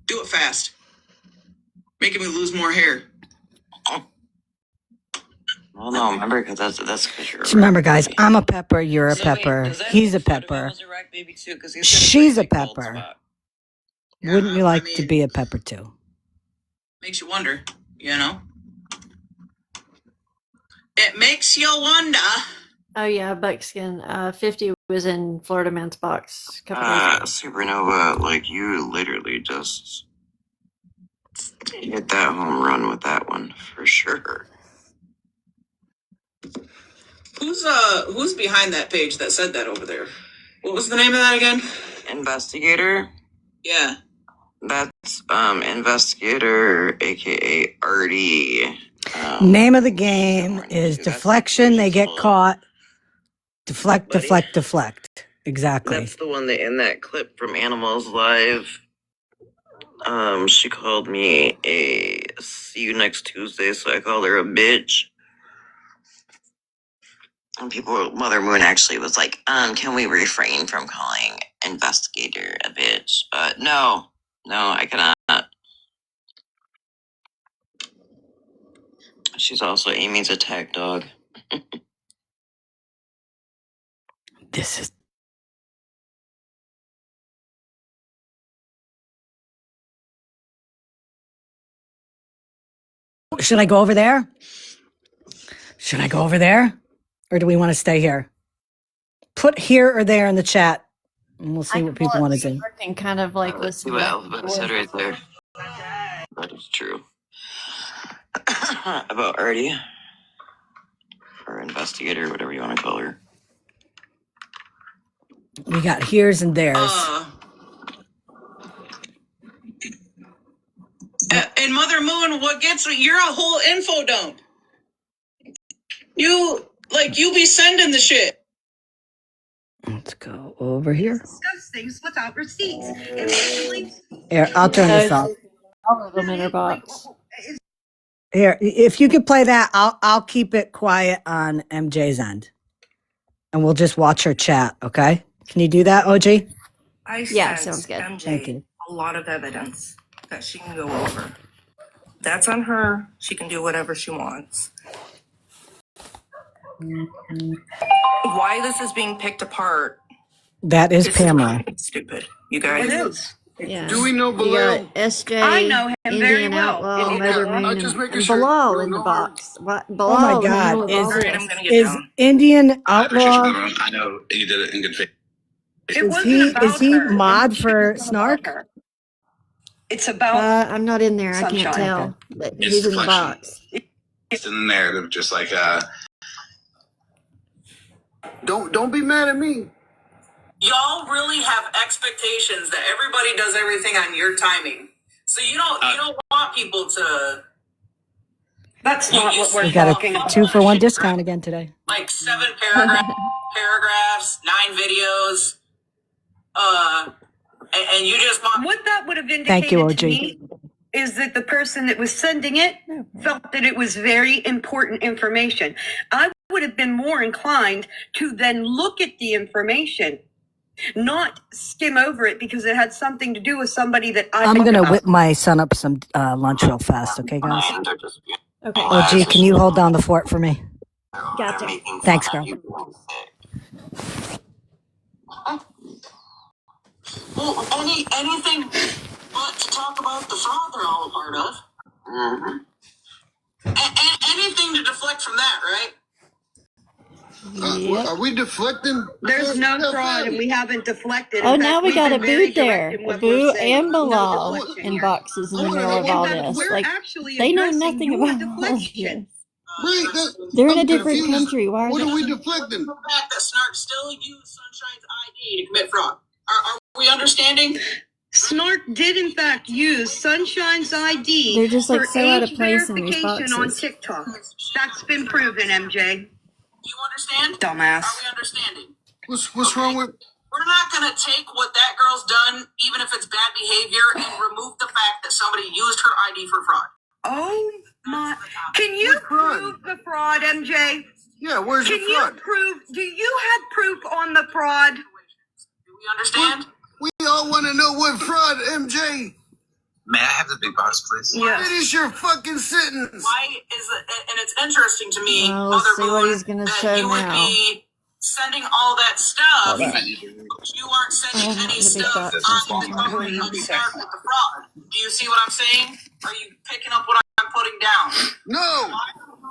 Do it fast. Making me lose more hair. Well, no, remember, because that's because you're. Remember, guys, I'm a pepper. You're a pepper. He's a pepper. She's a pepper. Yeah, wouldn't you like to be a pepper too? Makes you wonder, you know? It makes you wonder. Oh yeah, Buckskin. 50 was in Florida Man's box a couple days ago. Supernova, like, you literally just hit that home run with that one for sure. Who's behind that page that said that over there? What was the name of that again? Investigator. Yeah. That's Investigator, aka Artie. Name of the game is deflection. They get caught. Deflect, Buddy. deflect, deflect. Exactly. That's the one that in that clip from Animals Live. She called me a see you next Tuesday, so I called her a bitch. And Mother Moon actually was like, can we refrain from calling Investigator a bitch? But no, I cannot. She's also Amy's attack dog. This is. Should I go over there? Should I go over there? Or do we want to stay here? Put here or there in the chat, and we'll see what people want to do. And kind of like listen. See what Alphabet said right there. That is true. About Artie. Or Investigator, whatever you want to call her. We got here's and there's. And Mother Moon, what gets me, you're a whole info dump. You be sending the shit. Let's go over here. Discuss things without receipts. Here, I'll turn this off. All of them in her box. Here, if you could play that, I'll keep it quiet on MJ's end, and we'll just watch her chat. Okay? Can you do that, OG? Yeah, sounds good. MJ Thank you. a lot of evidence that she can go over. That's on her. She can do whatever she wants. Why this is being picked apart? That is Pamela. Stupid. You guys. It is. Yeah. Do we know You Bilal? got SJ, I know him Indian very well. Outlaw, Mother Moon, I'm just making and sure. Bilal in No the harm. box. What? Oh Bilal my in the God! middle of all Alright, this. I'm gonna get Is down. Indian I appreciate you, Outlaw? Mother Moon. I know you did it in good faith. Is he mod for Snark? It's about I'm not in there. I can't Sunshine. tell. But It's he's in the deflection. box. It's in the narrative, just like Don't be mad at me. Y'all really have expectations that everybody does everything on your timing. So you don't want people to. That's not what we're We got talking a about. 2-for-1 discount again today. Like 7 paragraphs, 9 videos, and you just want. What that would have indicated Thank you, OG. to me is that the person that was sending it felt that it was very important information. I would have been more inclined to then look at the information, not skim over it because it had something to do with somebody that I'm going to whip my son up some lunch real fast, okay, guys? Okay. OG, can you hold down the fort for me? Gotcha. Thanks, girl. Well, anything but to talk about the fraud they're all a part of. Mm-hmm. Anything to deflect from that, right? Yep. Are we deflecting? There's no fraud and we haven't deflected. Oh, In now fact, we we've got been a very boot there. direct in A what we're boot saying. and No Bilal deflection in here. boxes in the middle of In all fact, this. we're Like, actually they know addressing nothing your about all of deflection. this. They're in a different country. Why What are are we they? deflecting? The fact that Snark still used Sunshine's ID to commit fraud. Are we understanding? Snark did in fact use Sunshine's ID They're just, like, for so out of age place in these verification on boxes. TikTok. That's been proven, MJ. You understand? Dumbass. Are we understanding? What's wrong with? We're not going to take what that girl's done, even if it's bad behavior, and remove the fact that somebody used her ID for fraud. Oh my! Can you prove the fraud, MJ? Yeah, where's Can the you fraud? prove? Do you have proof on the fraud? Do we understand? We all want to know what fraud, MJ. may I have the big box, please? What is your fucking sentence? Why is it? And it's interesting to me, Well, Mother let's see what Moon, he's gonna that show you would now. be sending all that stuff. Hold on. You aren't sending Oh, any the big stuff box on is the not covering of Snark with the fraud. Do you see what I'm saying? Are you picking up what I'm putting down? No.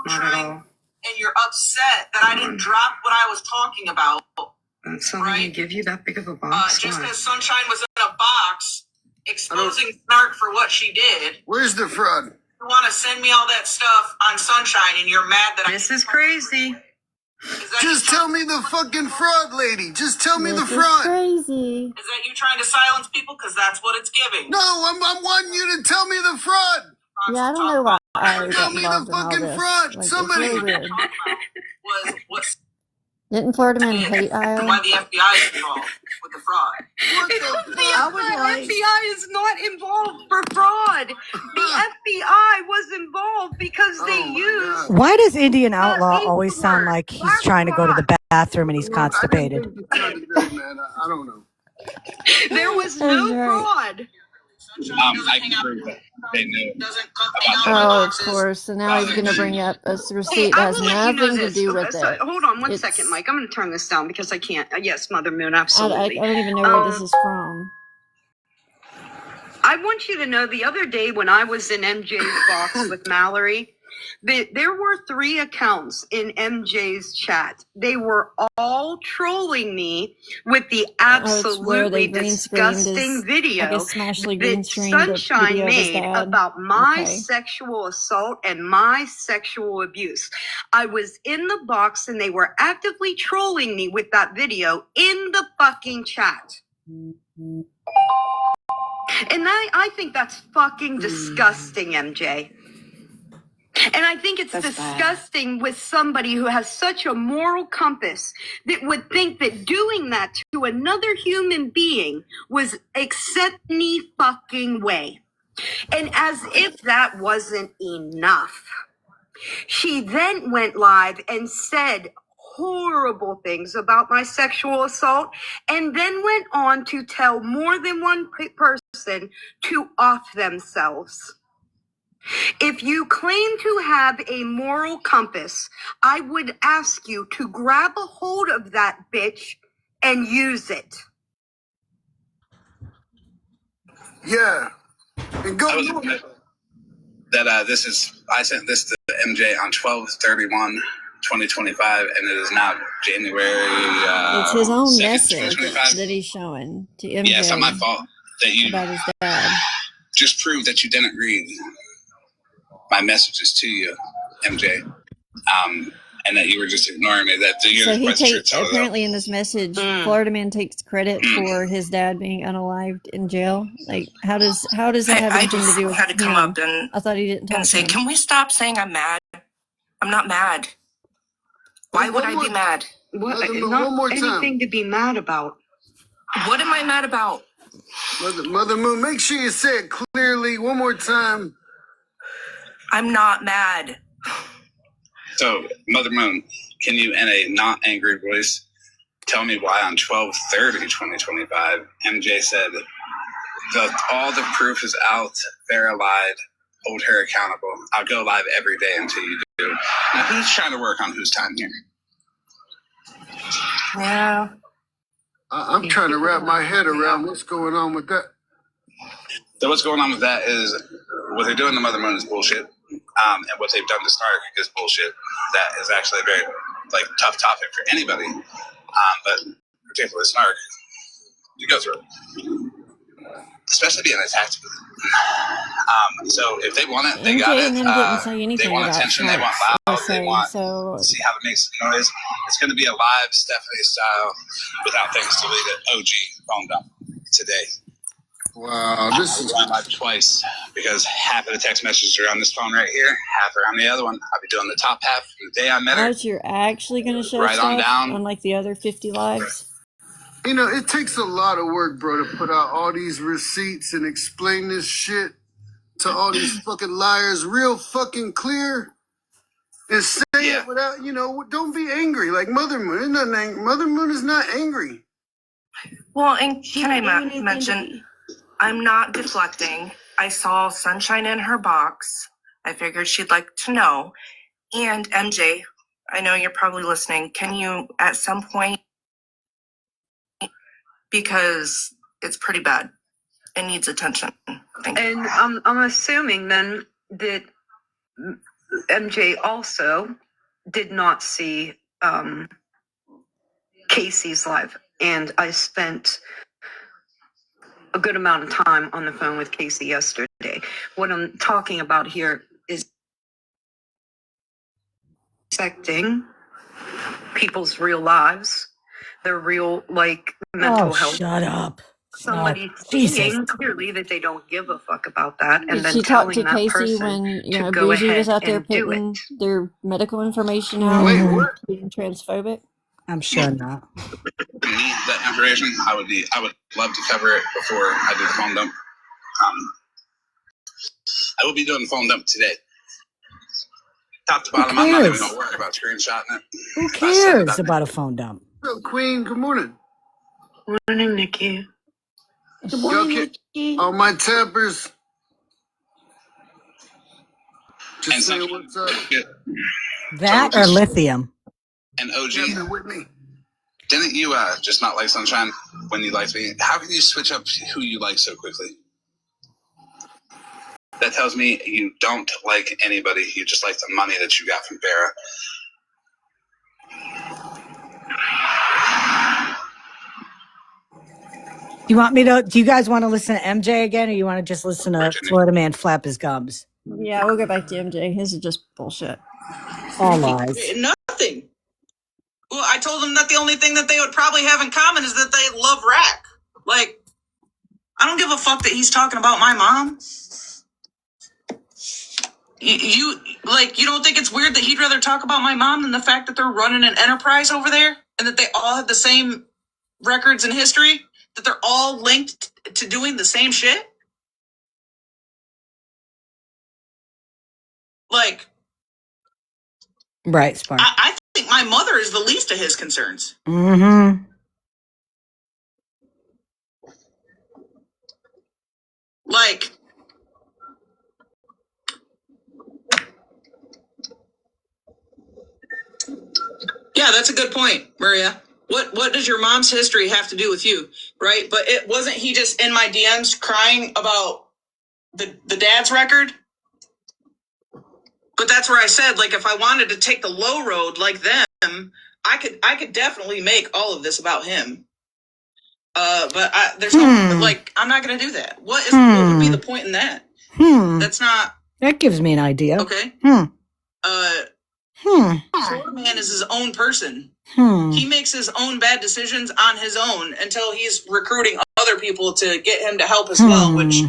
Not at all. And you're upset that I didn't drop what I was talking about. That's something Right? to give you that big of a box. Just as Sunshine was in a box exposing Snark for what she did. Where's the fraud? You want to send me all that stuff on Sunshine and you're mad that This is crazy. Just tell me the fucking fraud lady. Just tell me the This is fraud. crazy. Is that you trying to silence people? Because that's what it's giving. No, I'm wanting you to tell me the fraud. Yeah, I don't know why I Tell got me the involved in all fucking this. fraud. Like, Somebody. it's really weird. Was what Didn't Florida man hate Io? why the FBI is involved with the fraud. The FBI is not involved for fraud. The FBI was involved because they used. Why does Indian Outlaw always sound like he's trying to go to the bathroom and he's I constipated? didn't think the fraud today, man. I don't know. There was That's no right. fraud. I can prove that they knew. Oh, of course. And now he's going to bring up a receipt that has nothing to do with it. Hold on one second, Mike. I'm going to turn this down because I can't. Yes, Mother Moon, I absolutely. don't even know where this is from. I want you to know the other day when I was in MJ's box with Mallory, there were 3 accounts in MJ's chat. They were all trolling me with the absolutely disgusting video that Sunshine made about my sexual assault and my sexual abuse. I was in the box and they were actively trolling me with that video in the fucking chat. And I think that's fucking disgusting, MJ. And I think it's disgusting with somebody who has such a moral compass that would think that doing that to another human being was any fucking way. And as if that wasn't enough, she then went live and said horrible things about my sexual assault and then went on to tell more than one person to off themselves. If you claim to have a moral compass, I would ask you to grab a hold of that bitch and use it. Yeah. And go. I sent this to MJ on 12/31/2025, and it is now January. It's his own 2nd, message 2025. that he's showing to MJ. Yeah, it's not my fault that you about his dad. just proved that you didn't read my messages to you, MJ, and that you were just ignoring me. That So he takes apparently in this message, Florida man takes credit for his dad being unalived in jail. Like, how does that have anything to do with had to come him? up and I thought he didn't talk and say, to him. "Can we stop saying I'm mad? I'm not mad. Why would I be mad? What? Not one more time. Anything to be mad about. What am I mad about? Mother Moon, make sure you say it clearly one more time. I'm not mad." So, Mother Moon, can you, in a not angry voice, tell me why on 12/30/2025, MJ said all the proof is out, Farrah lied, hold her accountable. I'll go live every day until you do. Now, who's trying to work on whose time here? Yeah. I'm trying to wrap my head around what's going on with that. So what's going on with that is what they're doing to Mother Moon is bullshit. And what they've done to Snark is bullshit. That is actually a very tough topic for anybody. But particularly Snark, you go through it. Especially being attacked. So if they want it, they got it. And them didn't say anything they want about attention, they want loud, they want to see how it makes noise. It's going to be a live Stephanie style without things deleted. OG phone dump today. Wow, this is going live twice because half of the text messages are on this phone right here, half are on the other one. I'll be doing the top half the day I met her. You're actually going to show right stuff on down, unlike the other 50 lives? You know, it takes a lot of work, bro, to put out all these receipts and explain this shit to all these fucking liars real fucking clear and say it without, don't be angry. Like Mother Moon, Mother Moon is not angry. Well, and can I mention, I'm not deflecting. I saw Sunshine in her box. I figured she'd like to know. And MJ, I know you're probably listening. Can you, at some point, because it's pretty bad, it needs attention. Thank you. And I'm assuming then that MJ also did not see Casey's live. And I spent a good amount of time on the phone with Casey yesterday. What I'm talking about here is dissecting people's real lives, their real, like, mental health. Shut up. Somebody Jesus. saying clearly that they don't give a fuck about that, and Did then she talk telling to that Casey person when, you to know, go Bougie was ahead out there and do putting it. their medical information out Wait, and what? being transphobic? I'm sure not. Need that information. I would love to cover it before I do the phone dump. I will be doing the phone dump today. Top to bottom, I'm not even going to worry about screenshotting it. Who cares about a phone dump? What's up, Queen? Good morning. Morning, Nikki. Good morning, Nikki. All my tappers. Just And saying what's up. That or lithium? And OG, Tapping with me. didn't you just not like Sunshine when you liked me? How can you switch up who you like so quickly? That tells me you don't like anybody. You just like the money that you got from Farrah. Do you guys want to listen to MJ again, or you want to just listen to Florida Man flap his gums? Yeah, we'll go back to MJ. His is just bullshit. All lies. Nothing. Well, I told them that the only thing that they would probably have in common is that they love Rack. Like, I don't give a fuck that he's talking about my mom. You don't think it's weird that he'd rather talk about my mom than the fact that they're running an enterprise over there and that they all have the same records and history, that they're all linked to doing the same shit? Like, Right, Spark. I think my mother is the least of his concerns. Mm-hmm. Like, yeah, that's a good point, Maria. What does your mom's history have to do with you, right? But it wasn't he just in my DMs crying about the dad's record? But that's where I said, like, if I wanted to take the low road like them, I could definitely make all of this about him. But there's no, like, I'm not going to do that. What would be the point in that? That's not. That gives me an idea. Okay. Florida Man is his own person. He makes his own bad decisions on his own until he's recruiting other people to get him to help as well, which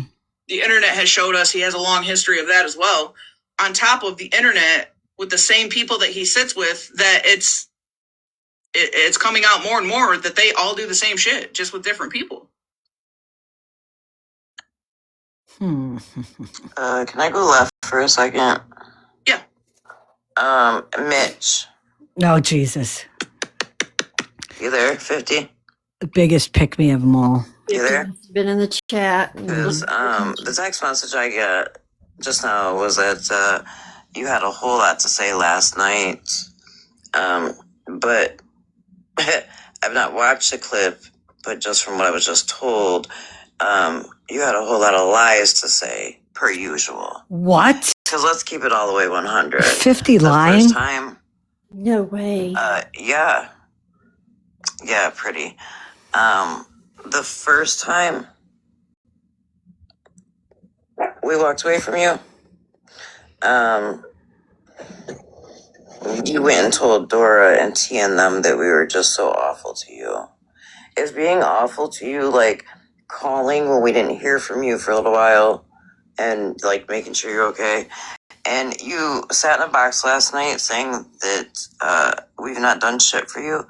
the internet has showed us he has a long history of that as well. On top of the internet, with the same people that he sits with, that it's coming out more and more that they all do the same shit, just with different people. Can I go left for a second? Yeah. Mitch. No, Jesus. You there, 50? The biggest pick-me of them all. You there? Been in the chat. Because the text message I got just now was that you had a whole lot to say last night. But I've not watched the clip, but just from what I was just told, you had a whole lot of lies to say, per usual. What? Because let's keep it all the way 100. 50 lying? First time? No way. Yeah. Yeah, pretty. The first time we walked away from you, you went and told Dora and T and them that we were just so awful to you. Is being awful to you like calling when we didn't hear from you for a little while and like making sure you're okay? And you sat in a box last night saying that we've not done shit for you.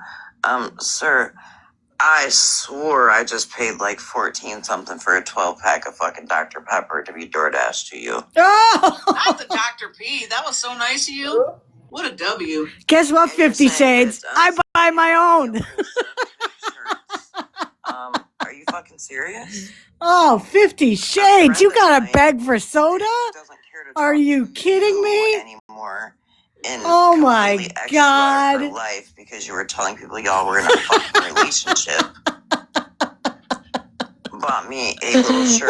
Sir, I swore I just paid like 14 something for a 12-pack of fucking Dr. Pepper to be DoorDash to you. Oh! Not the Dr. P. That was so nice of you. What a W. Guess what, 50 Shades? I buy my own. Are you fucking serious? Oh, 50 Shades. You gotta beg for soda? Are you kidding me? Anymore. Oh my God. For life because you were telling people y'all were in a fucking relationship. Bought me a little shirt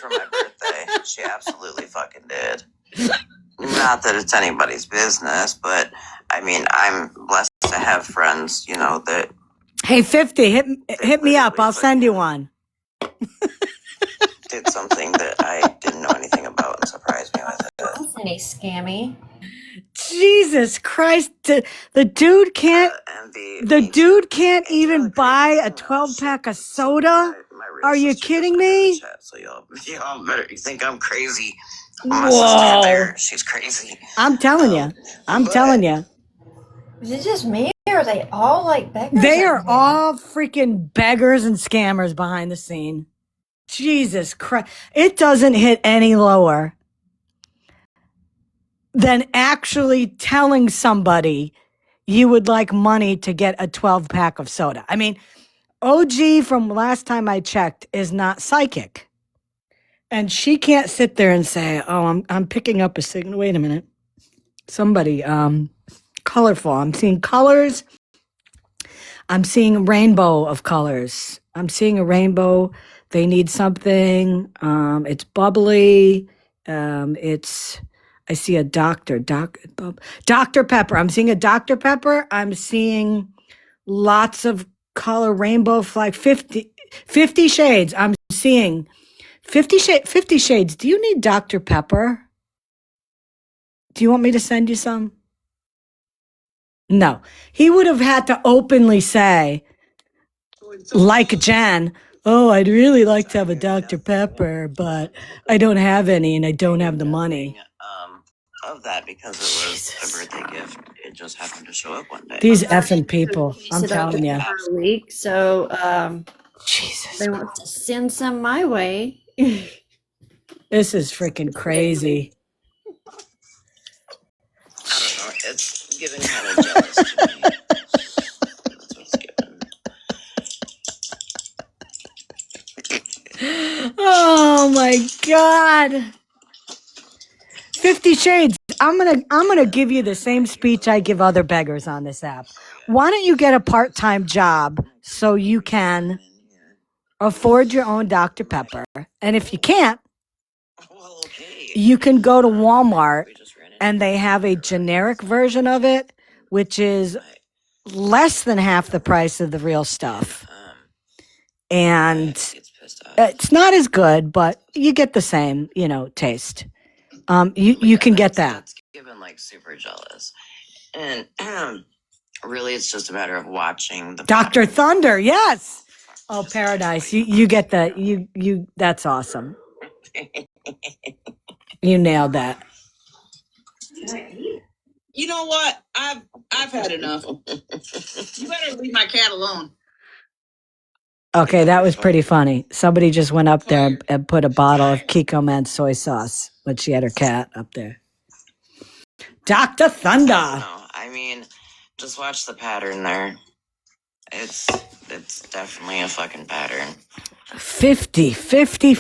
for my birthday. She absolutely fucking did. Not that it's anybody's business, but I mean, I'm blessed to have friends, you know, that. Hey, 50, hit me up. I'll send you one. Did something that I didn't know anything about and surprised me with it. That's any scammy. Jesus Christ. The dude can't even buy a 12-pack of soda? Are you kidding me? So y'all better think I'm crazy. My sister there, she's crazy. I'm telling you. Is it just me, or are they all like beggars? They are all freaking beggars and scammers behind the scene. Jesus Christ. It doesn't hit any lower than actually telling somebody you would like money to get a 12-pack of soda. I mean, OG from last time I checked is not psychic. And she can't sit there and say, "Oh, I'm picking up a signal." Wait a minute. Somebody colorful. I'm seeing colors. I'm seeing a rainbow of colors. I'm seeing a rainbow. They need something. It's bubbly. I see a Dr. Pepper. I'm seeing a Dr. Pepper. I'm seeing lots of color rainbow flag. 50 shades. I'm seeing 50 shades. Do you need Dr. Pepper? Do you want me to send you some? No. He would have had to openly say, like Jen, "Oh, I'd really like to have a Dr. Pepper, but I don't have any and I don't have the money." Of that because it was a birthday gift. It just happened to show up one day. These effing people, I'm telling you. For a week, so Jesus. they want to send some my way. This is freaking crazy. I don't know. It's giving kind of jealous to me. That's what it's giving. Oh my God. 50 Shades. I'm gonna give you the same speech I give other beggars on this app. Why don't you get a part-time job so you can afford your own Dr. Pepper? And if you can't, you can go to Walmart and they have a generic version of it, which is less than half the price of the real stuff. And it's not as good, but you get the same, taste. You can get that. It's given like super jealous. And really it's just a matter of watching the Dr. Thunder, yes. Oh, Paradise. You get that. You that's awesome. You nailed that. You know what? I've had enough. You better leave my cat alone. Okay, that was pretty funny. Somebody just went up there and put a bottle of Kiko Man soy sauce, but she had her cat up there. Dr. Thunder. No, I mean, just watch the pattern there. It's definitely a fucking pattern. 50. 50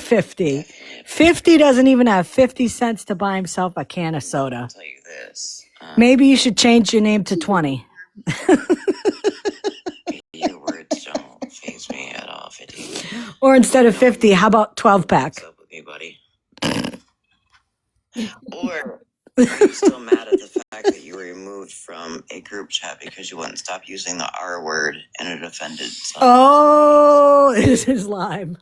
doesn't even have 50 cents to buy himself a can of soda. I'll tell you this. Maybe you should change your name to 20. Your words don't faze me at all, 50. Or instead of 50, how about 12-pack? What's up with me, buddy? Or are you still mad at the fact that you were removed from a group chat because you wouldn't stop using the R word and it offended someone? Oh, this is live.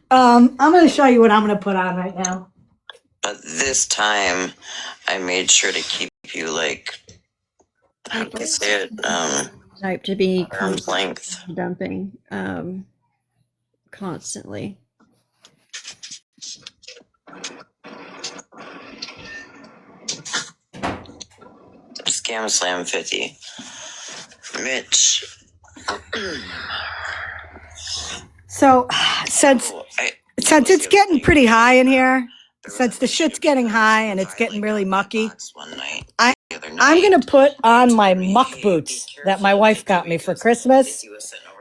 I'm going to show you what I'm going to put on right now. But this time, I made sure to keep you like, how do they say it? Type to be arm's length. dumping constantly. Scam Slam 50. Mitch. So, since it's getting pretty high in here, since the shit's getting high and it's getting really mucky, I'm going to put on my muck boots that my wife got me for Christmas.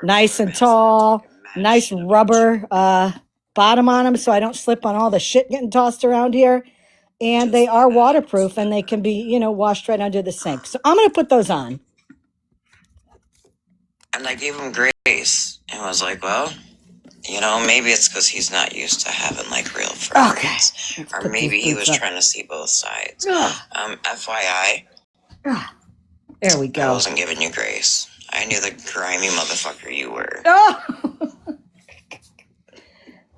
Nice and tall, nice rubber bottom on them so I don't slip on all the shit getting tossed around here. And they are waterproof and they can be, washed right under the sink. So I'm going to put those on. And I gave him grace and was like, well, maybe it's because he's not used to having like real friends. Okay. Or maybe he was trying to see both sides. FYI. There we go. I wasn't giving you grace. I knew the grimy motherfucker you were. Oh.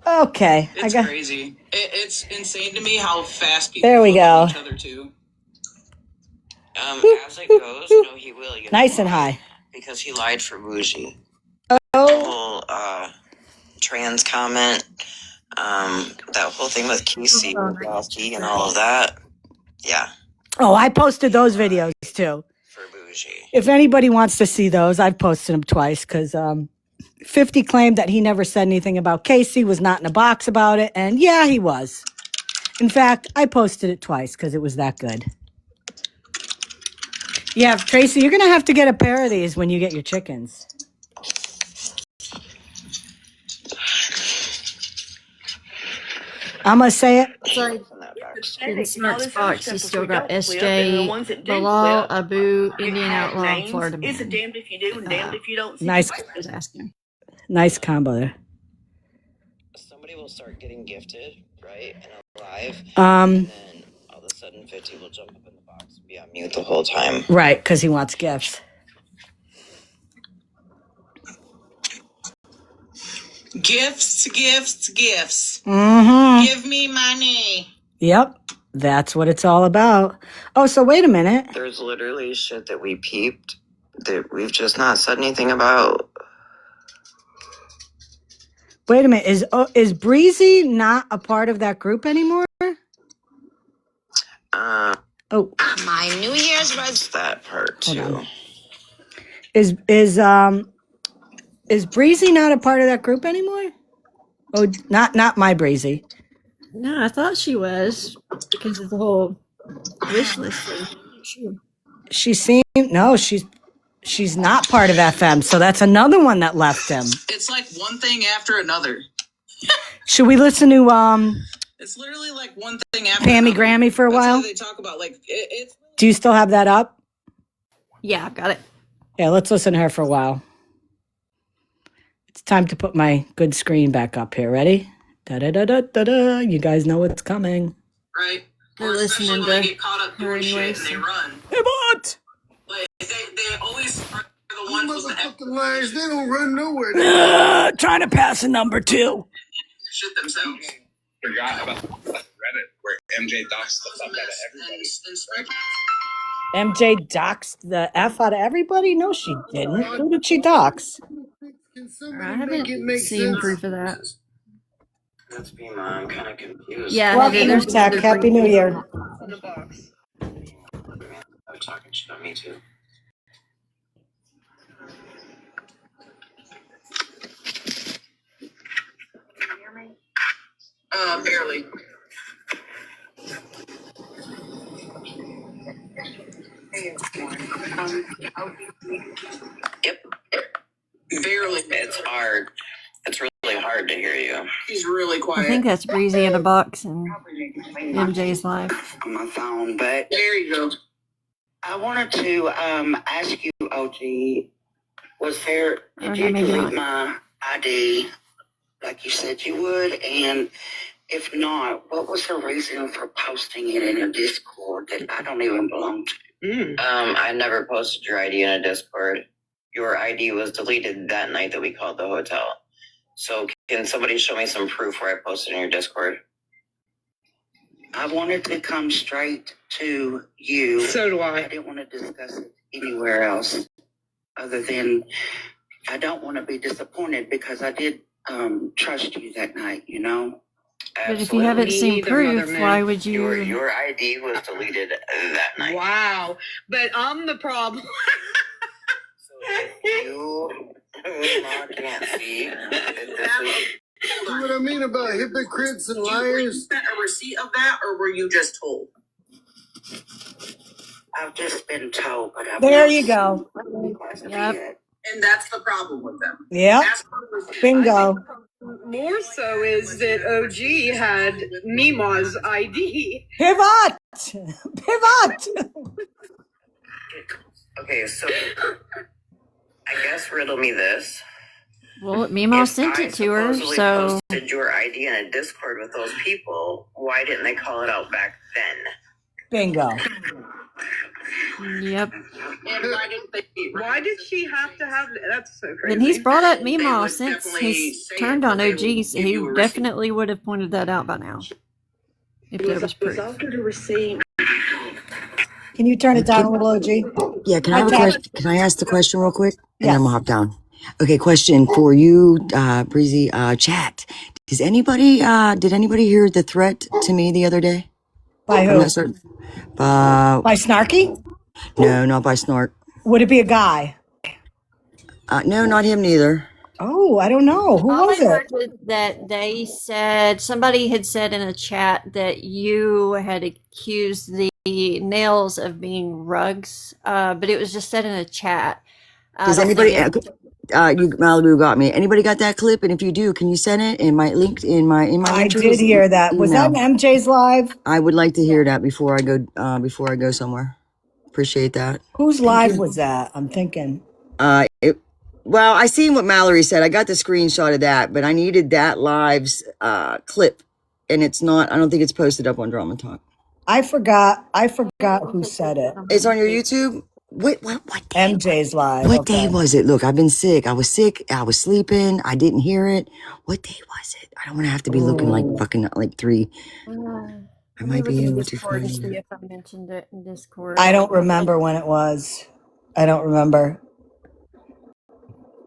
Okay. It's crazy. It's insane to me how fast people There we go. each other too. As it goes, no, he will. You know Nice and why? high. Because he lied for Bougie. Oh. The whole trans comment, that whole thing with Casey and all of that. Yeah. Oh, I posted those videos too. For Bougie. If anybody wants to see those, I've posted them twice because 50 claimed that he never said anything about Casey, was not in a box about it, and yeah, he was. In fact, I posted it twice because it was that good. Yeah, Tracy, you're going to have to get a pair of these when you get your chickens. I'm going to say it. Sorry. In Smart's box, you still got SJ, Bilal, Abu, Indian Outlaw, and Florida Man. It's a damned if you do and damned if you don't. Nice. I was asking. Nice combo there. Somebody will start getting gifted, right? And alive. And then all of a sudden 50 will jump up in the box and be on mute the whole time. Right, because he wants gifts. Gifts. Mm-hmm. Give me money. Yep, that's what it's all about. Oh, so wait a minute. There's literally shit that we peeped that we've just not said anything about. Wait a minute. Is Breezy not a part of that group anymore? Oh, my New Year's was that part too. Is Breezy not a part of that group anymore? Oh, not my Breezy. No, I thought she was because of the whole wish list thing. Sure. She's not part of FM, so that's another one that left him. It's like one thing after another. Should we listen to It's literally like one thing after Pammy another. Grammy for a That's while? what they talk about. Like it's. Do you still have that up? Yeah, I've got it. Yeah, let's listen to her for a while. It's time to put my good screen back up here. Ready? Da-da-da-da-da-da. You guys know what's coming. Right. They're Or listening especially to when they get caught up her doing anyway, shit and they so- run. Hey, what? Like they always are the You ones with the motherfucking liars, they don't run nowhere. Trying to pass a number 2. shit themselves. Forgot about Reddit where MJ doxed the fuck out of everybody. MJ doxed the F out of everybody? No, she didn't. Who did she dox? Can I somebody haven't make it make seen sense? proof of that. That's me, Mom. I'm kind of confused. Yeah, Welcome, there's Tech. Happy New Year. In the box. I'm talking shit on me too. Barely. Yep. Barely. It's hard. It's really hard to hear you. He's really I quiet. think that's Breezy in a box and MJ's live. On my phone, but There you go. I wanted to ask you, OG, was there, did Okay, you maybe delete not. my ID like you said you would? And if not, what was the reason for posting it in a Discord that I don't even belong to? I never posted your ID in a Discord. Your ID was deleted that night that we called the hotel. So can somebody show me some proof where I posted in your Discord? I wanted to come straight to you. So do I I. didn't want to discuss it anywhere else other than I don't want to be disappointed because I did trust you that night, you know? But if you haven't seen Neither, proof, Mother why Man. would you? Your ID was deleted that night. Wow. But I'm the problem. So if you Mom can't see that this is See what I mean about hypocrites and Were liars? you sent a receipt of that, or were you just told? I've just been told, but I've There not you seen go. the class of Yep. it. And that's the problem with them. Yep. Ask for a receipt. Bingo. More so is that OG had Mima's ID. Pivot. Pivot. okay, so I guess riddle me this. Well, Mimo If sent I it to her, supposedly so posted your ID in a Discord with those people, why didn't they call it out back then? Bingo. yep. And why didn't they? Why did she have to have? That's so crazy. And he's brought up would Mimo since definitely he's say turned it, on but they OG, will so give he you a receipt. definitely would have pointed that out by now. if there was proof. Can you turn it down a little, OG? Yeah, can I have a question? Can I ask the question real quick? And Yes. then we'll hop down. Okay, question for you, Breezy. Chat. Did anybody hear the threat to me the other day? By who? By Snarky? No, not by Snark. Would it be a guy? No, not him neither. Oh, I don't know. Who All was I it? heard was that they said, somebody had said in a chat that you had accused the nails of being rugs, but it was just said in a chat. Does anybody? You Malibu got me. Anybody got that clip? And if you do, can you send it in my link in my I did hear that. Was that an MJ's live? I would like to hear that before I go somewhere. Appreciate that. Whose live was that? I'm thinking. Well, I seen what Mallory said. I got the screenshot of that, but I needed that live's clip, and it's not. I don't think it's posted up on Drama Talk. I forgot who said it. It's on your YouTube. What day? MJ's live. What day was it? Look, I've been sick. I was sick. I was sleeping. I didn't hear it. What day was it? I don't want to have to be looking like fucking like 3. I might be able to find see it. if I mentioned it in Discord. I don't remember when it was. I don't remember.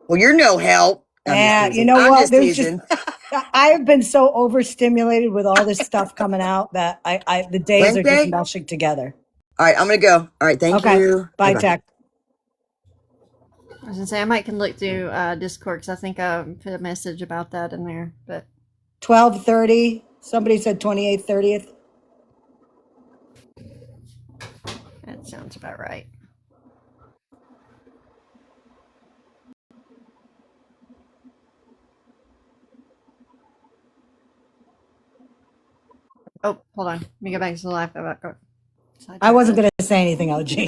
Well, you're no help. Yeah, you know what? There's just I have been so overstimulated with all this stuff coming out that the days are just mushing together. All right, I'm gonna go. All right, thank you. Bye, Tech. I was gonna say I might can look through Discord because I think I put a message about that in there. But 12:30. Somebody said 28th, 30th. that sounds about right. Oh, hold on. Let me go back to the live. I wasn't going to say anything, OG.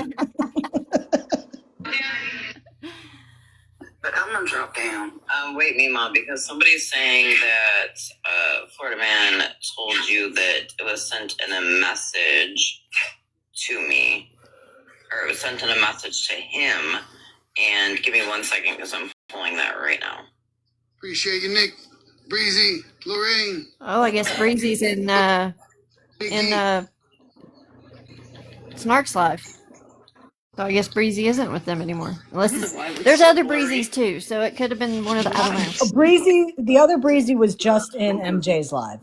But I'm gonna drop down. Wait, Mima, because somebody's saying that Florida Man told you that it was sent in a message to me, or it was sent in a message to him. And give me 1 second because I'm pulling that right now. Appreciate you, Nick, Breezy, Lorraine. Oh, I guess Breezy's in Snark's live. So I guess Breezy isn't with them anymore. Unless there's other Breezys too, so it could have been one of the, I don't know. Breezy, the other Breezy was just in MJ's live.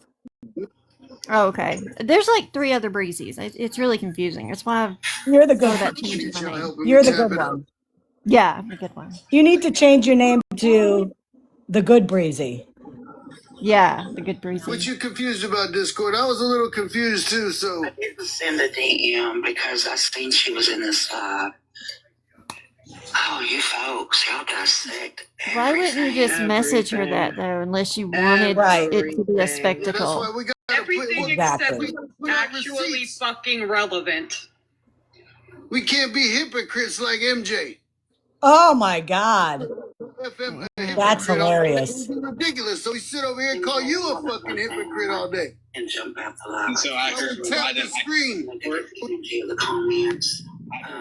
Oh, okay. There's like 3 other Breezys. It's really confusing. That's why You're the good one. You're the good one. Yeah, the good one. You need to change your name to the good Breezy. Yeah, the good Breezy. What you confused about Discord? I was a little confused too, so. I didn't send a DM because I seen she was in this, oh, you folks, y'all dissect. Why wouldn't you just message her that though, unless you wanted it to be a spectacle? That's why we got Everything except actually fucking relevant. We can't be hypocrites like MJ. Oh my God. That's hilarious. Ridiculous. So we sit over here and call you a fucking hypocrite all day. And jump out the line. So after tap the screen. The comments.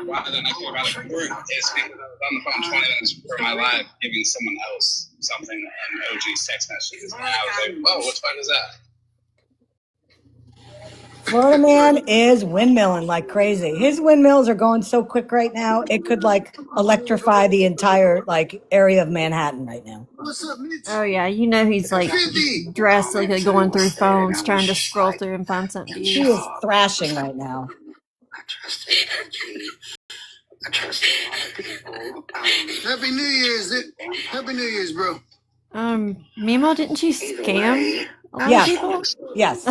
Why didn't I care about it before? It's because I was on the phone 20 minutes before my live giving someone else something in OG's text messages. And I was like, whoa, what the fuck is that? Florida Man is windmilling like crazy. His windmills are going so quick right now, it could like electrify the entire like area of Manhattan right now. Oh yeah, you know he's like drastically going through phones, trying to scroll through and find something. He is thrashing right now. I trust a lot of people. Happy New Year's. Happy New Year's, bro. Mimo, didn't you scam a lot of people? Yes.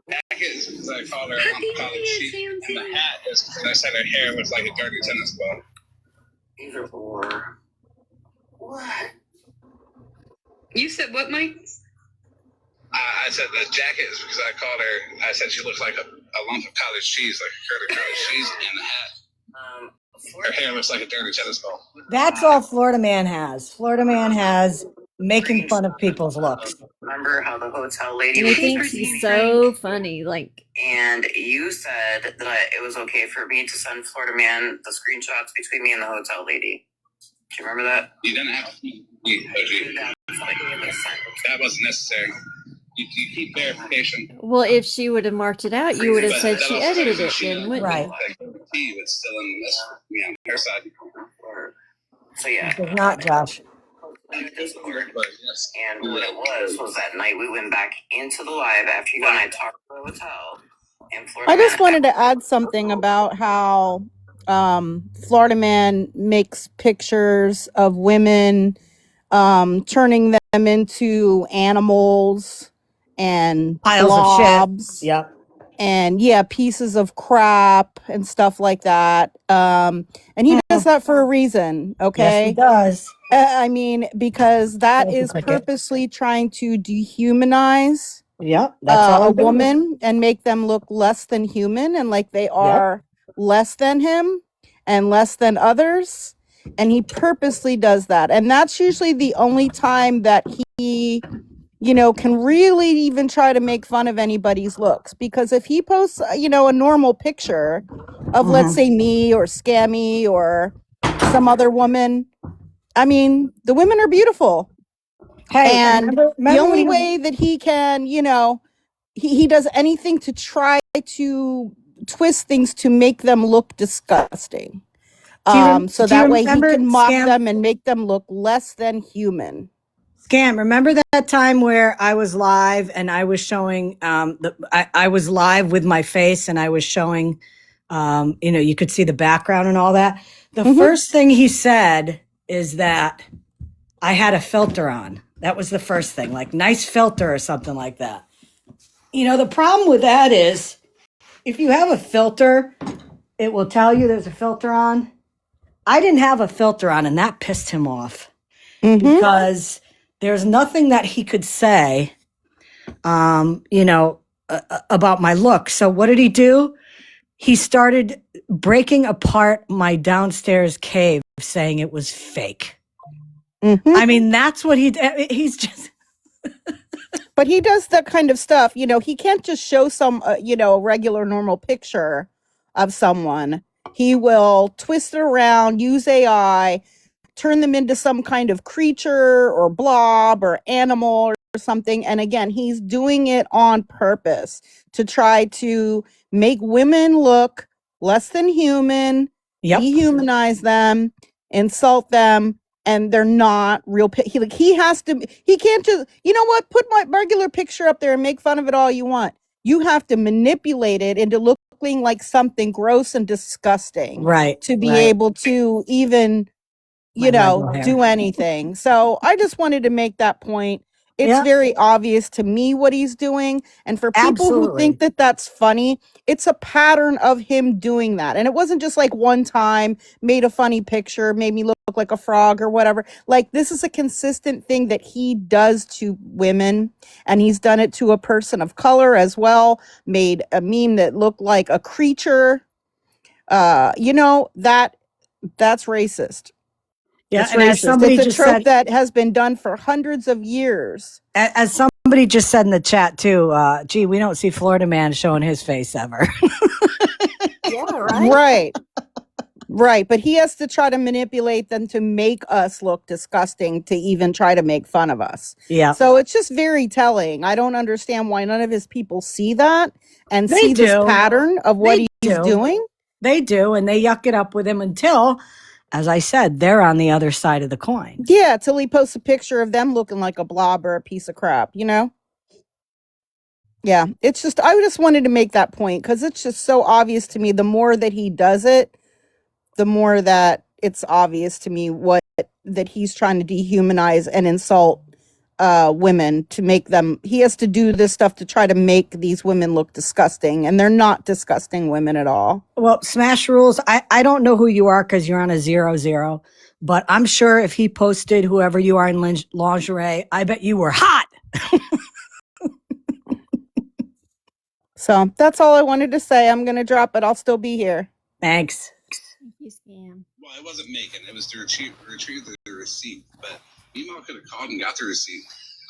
Jacket because I called her on college sheet, and the hat is because I said her hair was like a dirty tennis ball. Either or. What? You said what, Mike? I said the jacket is because I called her. I said she looks like a lump of cottage cheese, like a curded cottage cheese, and the hat. Her hair looks like a dirty tennis ball. That's all Florida Man has. Florida Man has making fun of people's looks. Remember how the hotel lady And he thinks he's so funny, like. And you said that it was okay for me to send Florida Man the screenshots between me and the hotel lady. Do you remember that? You didn't have to. That wasn't necessary. You keep verification. Well, if she would have marked it out, you would have But said that she also edited shows it, you then, wouldn't Right. you? T was still in this, her side. So yeah, It does not, Josh. in the Discord. And what it was that night we went back into the live after you and I talked to the hotel. And Florida I just Man wanted to add something about how Florida Man makes pictures of women, turning them into animals and Piles of shit. blobs Yep. and pieces of crap and stuff like that. And he does that for a reason, Yes, he okay? does. I mean, because that Thank you, is Cricket. purposely trying to dehumanize Yep. That's all a I'm doing. woman and make them look less than human and like they Yep. are less than him and less than others. And he purposely does that. And that's usually the only time that he, can really even try to make fun of anybody's looks. Because if he posts, a normal picture of, let's say, me or Scammy or some other woman, I mean, the women are beautiful. Hey, And remember the only when way that he can, he does anything to try to twist things to make them look disgusting. So do you that way he remember, can mock Scam? them and make them look less than human. Scam, remember that time where I was live and I was showing I was live with my face and I was showing you could see the background and all that. The first thing he said is that I had a filter on. That was the first thing, like nice filter or something like that. The problem with that is if you have a filter, it will tell you there's a filter on. I didn't have a filter on and that pissed him off because there's nothing that he could say, about my look. So what did he do? He started breaking apart my downstairs cave, saying it was fake. I mean, that's what he's just. But he does that kind of stuff. He can't just show some, a regular normal picture of someone. He will twist it around, use AI, turn them into some kind of creature or blob or animal or something. And again, he's doing it on purpose to try to make women look less than human, dehumanize them, insult them, and they're not real. He has to. He can't just. You know what? Put my regular picture up there and make fun of it all you want. You have to manipulate it into looking like something gross and disgusting, Right. to be able to even do anything. So I just wanted to make that point. It's very obvious to me what he's doing. And for people who think that that's funny, it's a pattern of him doing that. And it wasn't just like one time, made a funny picture, made me look like a frog or whatever. Like, this is a consistent thing that he does to women. And he's done it to a person of color as well, made a meme that looked like a creature. That's racist. Yeah, It's and as racist. somebody It's a just trope said, that has been done for hundreds of years. as somebody just said in the chat too, gee, we don't see Florida Man showing his face ever. Yeah, right. Right. But he has to try to manipulate them to make us look disgusting, to even try to make fun of us. Yeah. So it's just very telling. I don't understand why none of his people see that and They see do. this pattern of what he's doing. They do, and they yuck it up with him until, as I said, they're on the other side of the coin. Yeah, till he posts a picture of them looking like a blob or a piece of crap, Yeah, it's just, I just wanted to make that point because it's just so obvious to me. The more that he does it, the more that it's obvious to me that he's trying to dehumanize and insult women to make them. He has to do this stuff to try to make these women look disgusting, and they're not disgusting women at all. Well, Smash Rules, I don't know who you are because you're on a 0-0, but I'm sure if he posted whoever you are in lingerie, I bet you were hot. So that's all I wanted to say. I'm going to drop it. I'll still be here. Thanks. Thank you, Scam. Well, it wasn't Megan. It was to retrieve the receipt. But Meemaw could have called and got the receipt.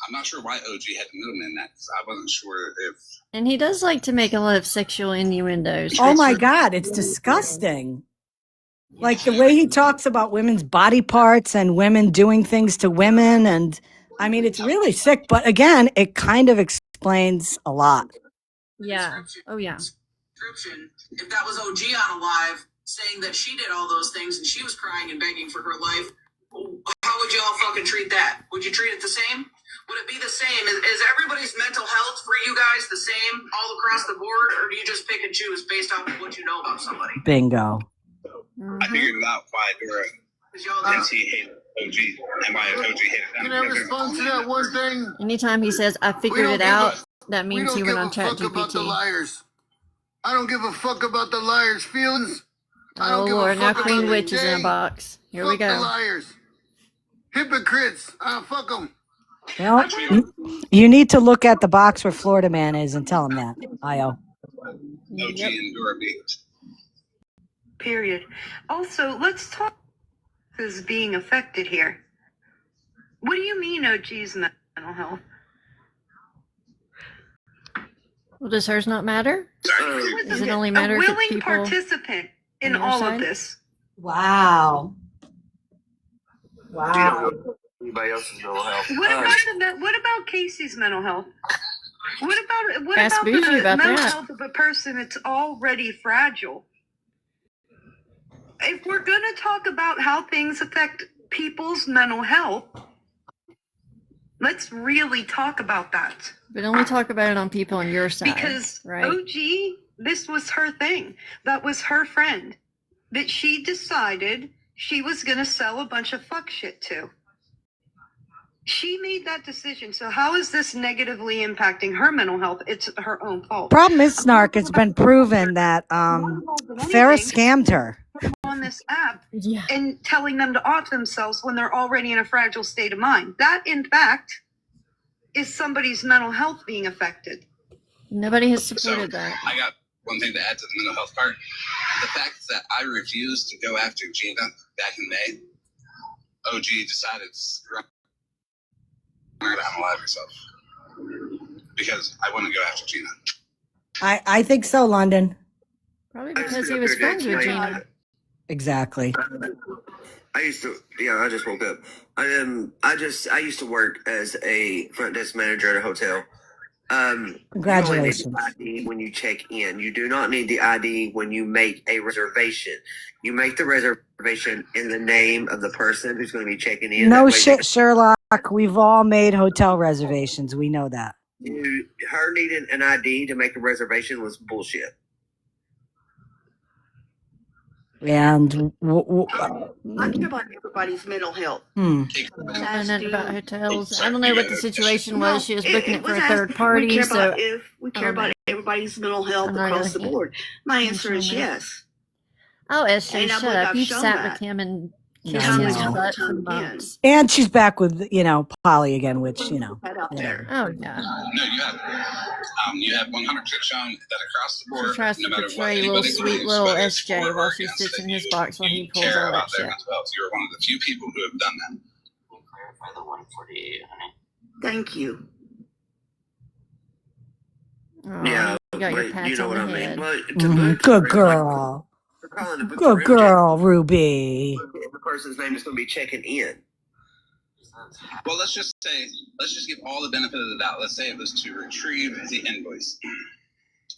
I'm not sure why OG had the middleman in that because I wasn't sure if. And he does like to make a lot of sexual innuendos. Oh my God, it's disgusting. Like the way he talks about women's body parts and women doing things to women. And I mean, it's really sick. But again, it kind of explains explains a lot. Yeah. Oh yeah. Description, if that was OG on a live saying that she did all those things and she was crying and begging for her life, how would you all fucking treat that? Would you treat it the same? Would it be the same? Is everybody's mental health for you guys the same all across the board, or do you just pick and choose based off of what you know about somebody? Bingo. I figured out why Dora and he hated OG and why OG hated them. Can I respond to that one thing? Anytime he says I figured it out, that means he went on fuck about the ChatGPT. liars. I don't give a fuck about the liars' feelings. I Oh don't give Lord, a now fuck Queen about Witch is in a day. box. Here Fuck we the go. liars. Hypocrites. Fuck them. Well, you need to look at the box where Florida Man is and tell him that. Io. OG and Dora beat. Period. Also, let's talk is being affected here. What do you mean OG's mental health? Well, does hers not matter? Does it only matter a if it's willing people participant in on your all side? of this. Wow. Wow. Anybody else's mental health? What about Casey's mental health? What about Ask the Bougie about mental that. health of a person that's already fragile? If we're going to talk about how things affect people's mental health, let's really talk about that. But only talk about it on people on your side. Because right? OG, this was her thing. That was her friend that she decided she was going to sell a bunch of fuck shit to. She made that decision. So how is this negatively impacting her mental health? It's her own fault. Problem is, Snark, it's been proven that Farrah scammed her. On this app and telling them to off themselves when they're already in a fragile state of mind. That, in fact, is somebody's mental health being affected. Nobody has supported that. I got one thing to add to the mental health part. The fact that I refused to go after Gina back in May, OG decided to unalive herself because I wouldn't go after Gina. I think so, London. Probably because he was friends with Gina. Exactly. I just woke up. I used to work as a front desk manager at a hotel. Congratulations. You only need the ID when you check in. You do not need the ID when you make a reservation. You make the reservation in the name of the person who's going to be checking in. No shit, Sherlock. We've all made hotel reservations. We know that. Her needing an ID to make a reservation was bullshit. And I care about everybody's mental health. I don't know about hotels. I don't know what the situation was. She was booking it for a third party. We care about everybody's mental health across the board. My answer is yes. Oh, SJ, shut up. You've sat with him and kissed his butt for months. And she's back with, Polly again, which, whatever. Oh, yeah. No, you have 100% shown that across the board, She tries to portray little sweet little SJ while she sits in his box while he pulls all that shit. You're one of the few people who have done that. Clarify the 148, honey. Thank you. Oh, Yeah, you got your pats on the head. Good girl. Good girl, Ruby. The person's name is going to be checking in. Well, let's just give all the benefit of the doubt. Let's say it was to retrieve the invoice.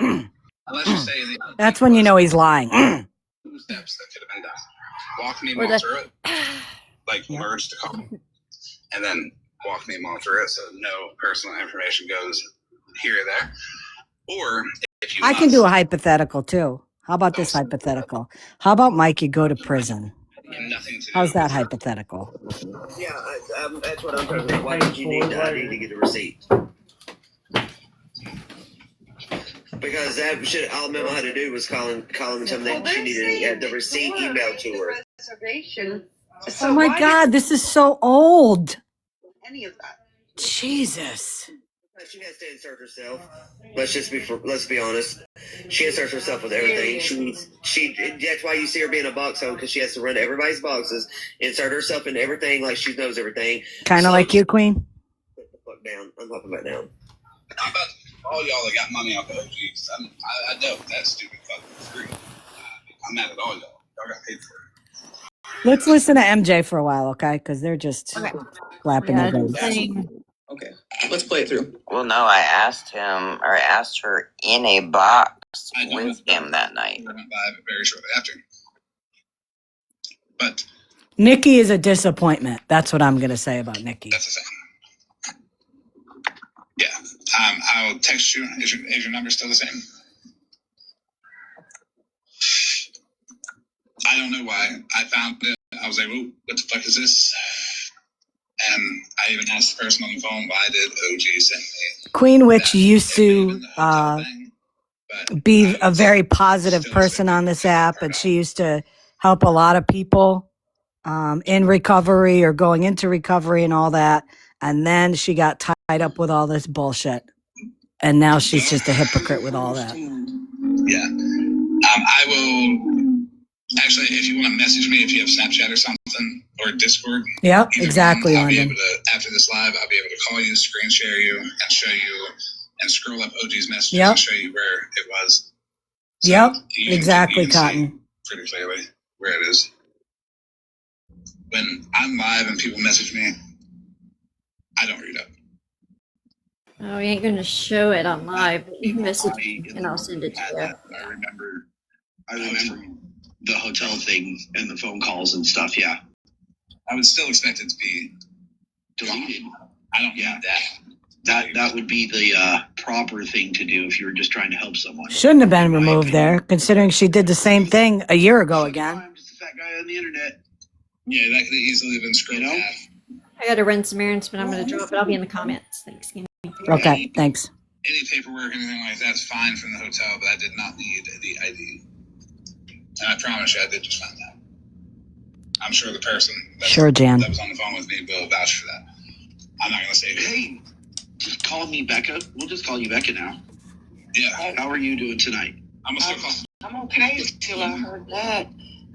Let's just say that's when you know he's lying. 2 steps that could have been done. Walk me more through it, like merge the call, and then walk me more through it so no personal information goes here or there. Or if you I can do a hypothetical too. How about this hypothetical? How about Mike, you go to prison? How's that hypothetical? Yeah, that's what I'm trying to say. Why did you need the ID to get the receipt? Because that shit all Memo had to do was call him and tell him that she needed the receipt emailed to her. Oh my God, this is so old. Any of that. Jesus. She has to insert herself. Let's be honest. She inserts herself with everything. That's why you see her being a box hoe, because she has to run everybody's boxes, insert herself in everything like she knows everything. Kind of like you, Queen. Put the fuck down. I'm hopping back down. How about all y'all that got money off the OGs? I doubt that stupid fucking free. I'm mad at all y'all. Y'all got paid for it. Let's listen to MJ for a while, okay? Because they're just flapping their gums. Okay, Let's play it through. Well, no, I asked her in a box with him that night. I went live very shortly after. But Nikki is a disappointment. That's what I'm going to say about Nikki. that's the same. Yeah. I'll text you. Is your number still the same? I don't know why. I found it. I was like, "Whoa, what the fuck is this?" And I even asked the person on the phone, why did OG send me? Queen Witch used to be a very positive person on this app, and she used to help a lot of people in recovery or going into recovery and all that. And then she got tied up with all this bullshit. And now she's just a hypocrite with all that. Yeah. I will, actually, if you want to message me, if you have Snapchat or something, or Discord. Yep, exactly, I'll be London. able to, after this live, I'll be able to call you, screen share you, and show you, and scroll up OG's messages and show you where it was. So yep, you exactly, can Cotton. pretty clearly where it is. When I'm live and people message me, I don't read up. Oh, we ain't going to show it on live, but you can message me and I'll send it to you. I remember the hotel thing and the phone calls and stuff. Yeah, I would still expect it to be deleted. I don't need that. That would be the proper thing to do if you were just trying to help someone. Shouldn't have been removed there, considering she did the same thing a year ago again. I'm just a fat guy on the internet. Yeah, that could easily have been screwed out. I got to run some errands, but I'm going to drop it. I'll be in the comments. Thanks, Scammie. Okay, thanks. Any paperwork, anything like that's fine from the hotel, but I did not need the ID. And I promise you, I did just find that. I'm sure the person Jan. that was on the phone with me will vouch for that. I'm not going to say it. Hey, just call me Becca. We'll just call you Becca now. Yeah. How are you doing tonight? I'm okay till I heard that.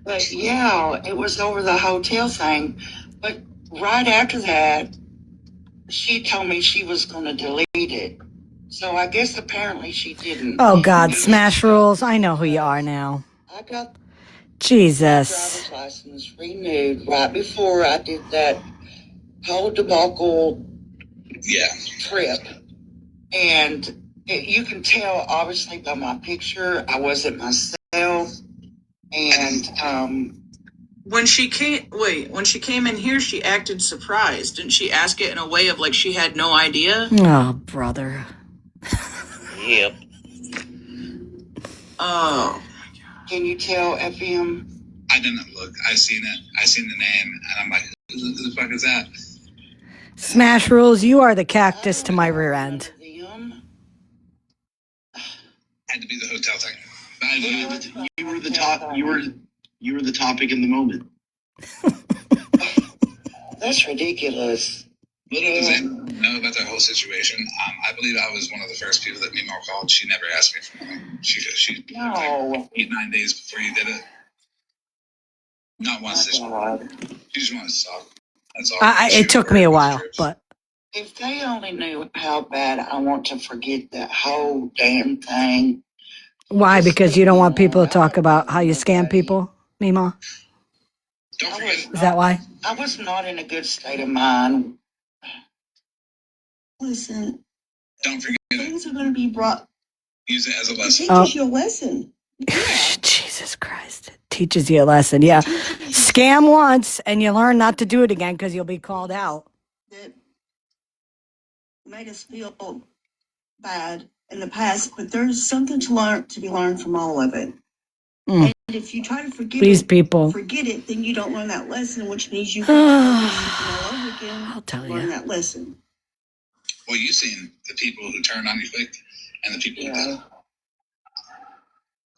But yeah, it was over the hotel thing. But right after that, she told me she was going to delete it. So I guess apparently she didn't. Oh, God, Smash Rules. I know who you are now. I got Jesus. my driver's license renewed right before I did that whole debacle trip. And you can tell, obviously, by my picture, I wasn't myself. And when she came in here, she acted surprised. Didn't she ask it in a way of like she had no idea? Oh, brother. Yep. Oh. Can you tell FM? I didn't look. I seen it. I seen the name, and I'm like, who the fuck is that? Smash Rules, you are the cactus to my rear end. Had to be the hotel thing. You were the top. You were the topic in the moment. That's ridiculous. Little does anyone know about that whole situation. I believe I was one of the first people that Mimo called. She never asked me for money. She No. 8-9 days before you did it. Not once this. She just wanted to talk. That's all. It took me a while, but if they only knew how bad I want to forget that whole damn thing. Why? Because you don't want people to talk about how you scam people, Mimo? Don't forget. Is that why? I was not in a good state of mind. Listen. Don't forget things are going to be brought. Use it as a lesson. It teaches you a lesson. Jesus Christ. It teaches you a lesson. Yeah. Scam once and you learn not to do it again because you'll be called out. That made us feel bad in the past, but there's something to be learned from all of it. And if you try to forget it, then you don't learn that lesson, which means you can all over again. I'll tell learn you. that lesson. Well, you've seen the people who turned on you quick and the people who didn't.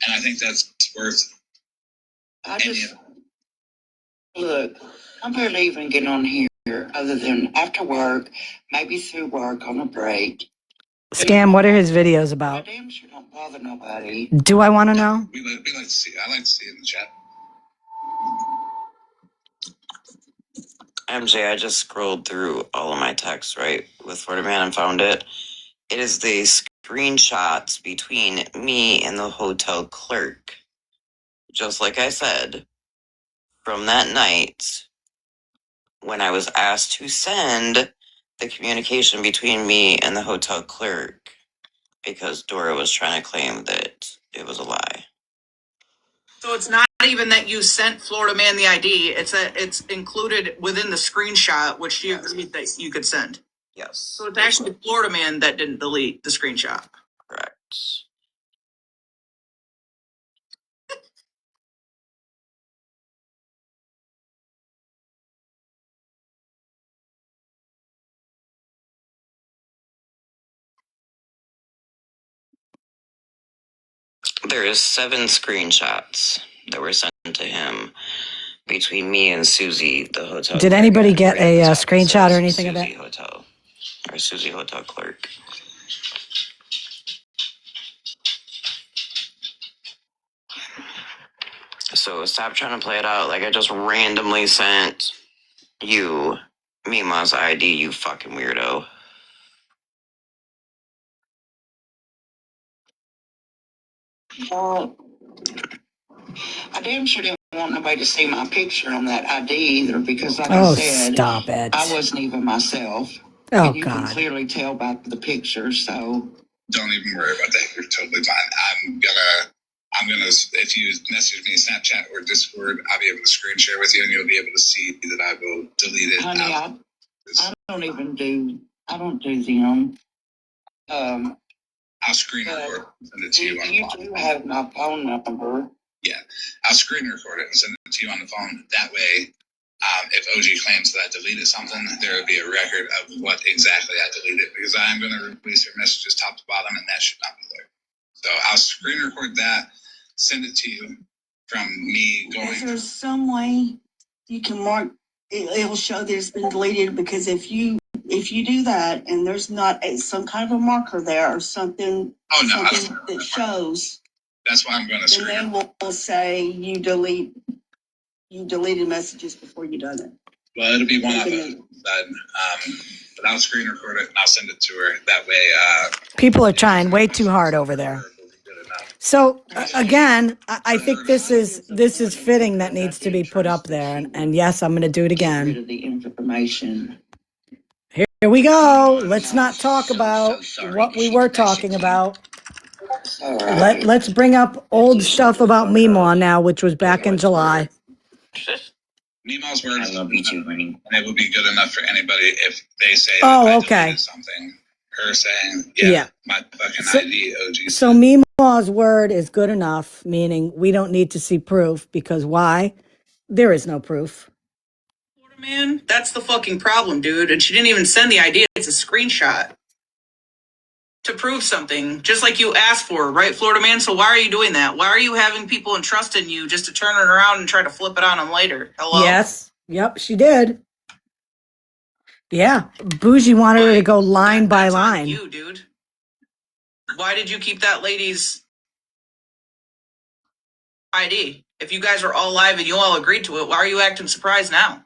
And I think that's worth Look, I'm barely even getting on here other than after work, maybe through work on a break. Scam, what are his videos about? I damn sure don't bother nobody. Do I want to know? We like to see it. I like to see it in the chat. MJ, I just scrolled through all of my texts, right, with Florida Man and found it. It is the screenshots between me and the hotel clerk. Just like I said, from that night when I was asked to send the communication between me and the hotel clerk because Dora was trying to claim that it was a lie. So it's not even that you sent Florida Man the ID. It's that it's included within the screenshot, which you agreed that you could send. Yes. So it's actually Florida Man that didn't delete the screenshot. Correct. There is 7 screenshots that were sent to him between me and Susie, the hotel. Did clerk. anybody get Right a at the top, it screenshot or says anything of Susie that? Hotel, or Susie Hotel Clerk. So stop trying to play it out like I just randomly sent you Mima's ID, you fucking weirdo. Well, I damn sure didn't want nobody to see my picture on that ID either because, like I said, stop it. I wasn't even myself. Oh, and you can God. clearly tell by the picture, so. Don't even worry about that. You're totally fine. I'm gonna, if you message me Snapchat or Discord, I'll be able to screen share with you and you'll be able to see that I will delete it. Honey, I don't do them. I'll screen record and send it to you on the You phone. do have my phone number. Yeah, I'll screen record it and send it to you on the phone. That way, if OG claims that I deleted something, there will be a record of what exactly I deleted because I'm going to release your messages top to bottom and that should not be there. So I'll screen record that, send it to you from me going. Is there some way you can mark, it'll show that it's been deleted? Because if you do that and there's not some kind of a marker there or something, something that shows, that's why I'm going to screen. Then they will say you deleted messages before you done it. Well, it'll be one of them. But I'll screen record it and I'll send it to her. That way, People are trying way too hard over there. So again, I think this is fitting that needs to be put up there. And yes, I'm going to do it again. The information. Here we go. Let's not talk about what we were talking about. Let's bring up old stuff about Meemaw now, which was back in July. Meemaw's word, I love you too, Green. And it will be good enough for anybody if they say okay. Something. Her saying, Yeah. My fucking ID, OG. So Meemaw's word is good enough, meaning we don't need to see proof because why? There is no proof. Man, that's the fucking problem, dude. And she didn't even send the ID. It's a screenshot to prove something, just like you asked for, right, Florida Man? So why are you doing that? Why are you having people entrust in you just to turn it around and try to flip it on them later? Hello? Yes. Yep, she did. Yeah. Bougie wanted her to go line by line. On you, dude. Why did you keep that lady's ID? If you guys were all live and you all agreed to it, why are you acting surprised now?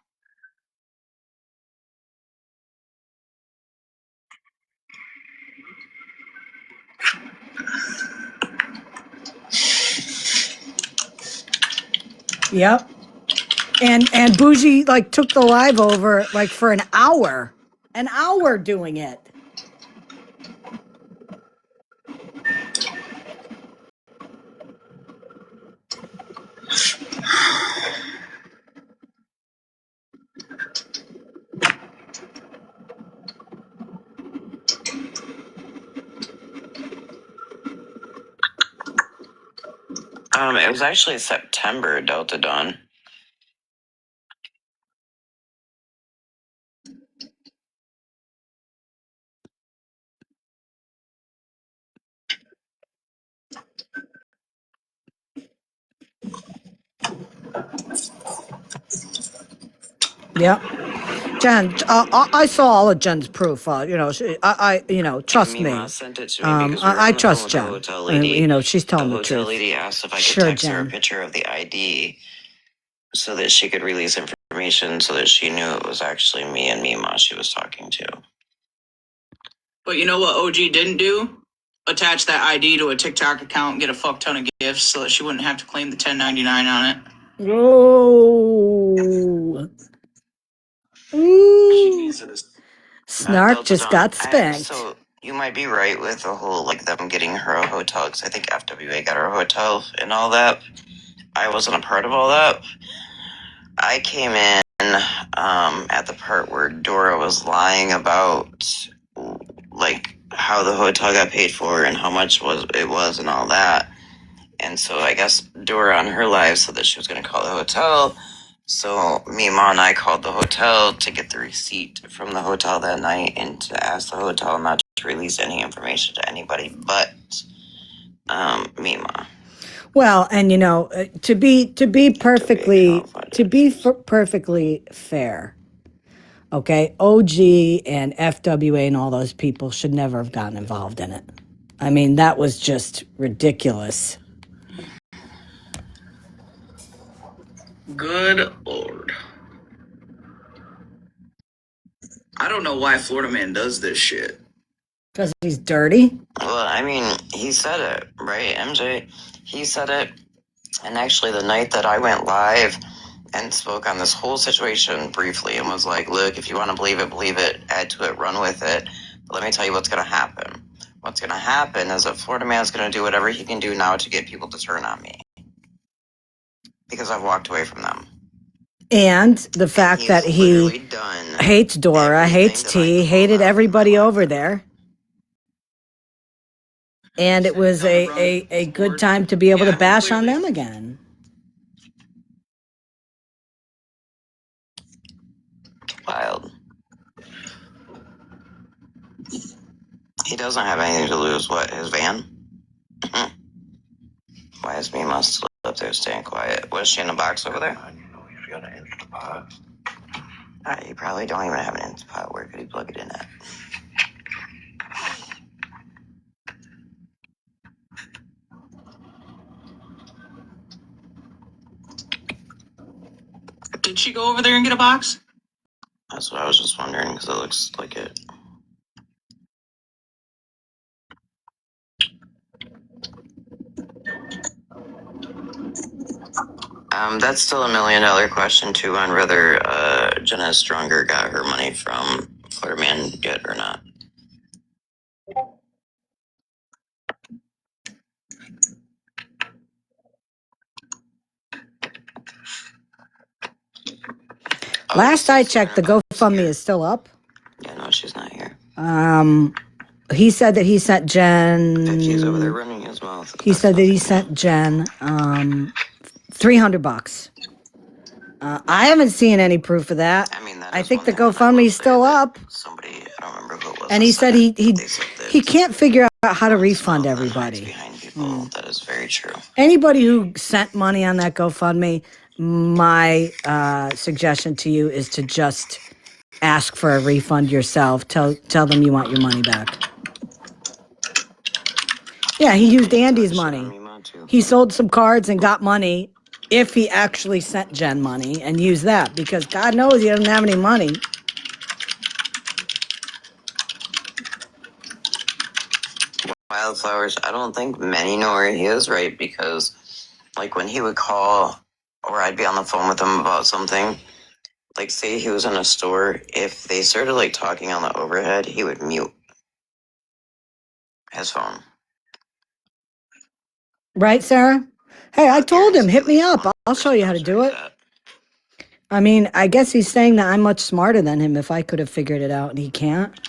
Yep. And Bougie like took the live over like for an hour doing it. It was actually September, Delta Dawn. Yep. Jen, I saw all of Jen's proof. Trust me. Sent it to me because we were I on the trust phone with Jen. the hotel lady. She's telling the hotel truth. lady asked if I could Sure, text her a Jen. picture of the ID so that she could release information so that she knew it was actually me and Mima she was talking to. But you know what OG didn't do? Attach that ID to a TikTok account and get a fuck ton of gifts so that she wouldn't have to claim the $10.99 on it. Oh. Ooh. Jesus. Snark just got spanked. So you might be right with the whole, like, them getting her a hotel, because I think FWA got her a hotel and all that. I wasn't a part of all that. I came in at the part where Dora was lying about, like, how the hotel got paid for and how much it was and all that. And so I guess Dora on her live said that she was going to call the hotel. So me, Ma, and I called the hotel to get the receipt from the hotel that night and to ask the hotel not to release any information to anybody but me, Ma. Well, and you know, to be perfectly fair, okay, OG and FWA and all those people should never have gotten involved in it. I mean, that was just ridiculous. Good Lord. I don't know why Florida Man does this shit. Because he's dirty? Well, I mean, he said it, right, MJ? He said it. And actually, the night that I went live and spoke on this whole situation briefly and was like, look, if you want to believe it, add to it, run with it. But let me tell you what's going to happen. What's going to happen is that Florida Man's going to do whatever he can do now to get people to turn on me. Because I've walked away from them. And the fact that he hates Dora, hates T, hated everybody over there. And it was a good time to be able to bash on them again. Wild. He doesn't have anything to lose. What, his van? Why is me must up there staying quiet? Was she in a box over there? She got an Instapot. You probably don't even have an Instapot. Where could he plug it in at? Did she go over there and get a box? That's what I was just wondering, because it looks like it. That's still $1 million question, too, on whether Jenna Stronger got her money from Florida Man yet or not. Last I checked, the GoFundMe is still up. Yeah, no, she's not here. He said that he sent Jen. He's over there running his mouth. He said that he sent Jen $300. I haven't seen any proof of that. I mean, I think the GoFundMe is still up. Somebody, I don't remember who it was. And he said he can't figure out how to refund everybody. Behind people. That is very true. Anybody who sent money on that GoFundMe, my suggestion to you is to just ask for a refund yourself. Tell them you want your money back. Yeah, he used Andy's money. He sold some cards and got money if he actually sent Jen money and used that, because God knows he doesn't have any money. Wildflowers, I don't think many know where he is, right? Because, like, when he would call or I'd be on the phone with him about something, like, say he was in a store, if they started, like, talking on the overhead, he would mute his phone. Right, Sarah? Hey, I told him, hit me up. I'll show you how to do it. I mean, I guess he's saying that I'm much smarter than him if I could have figured it out and he can't.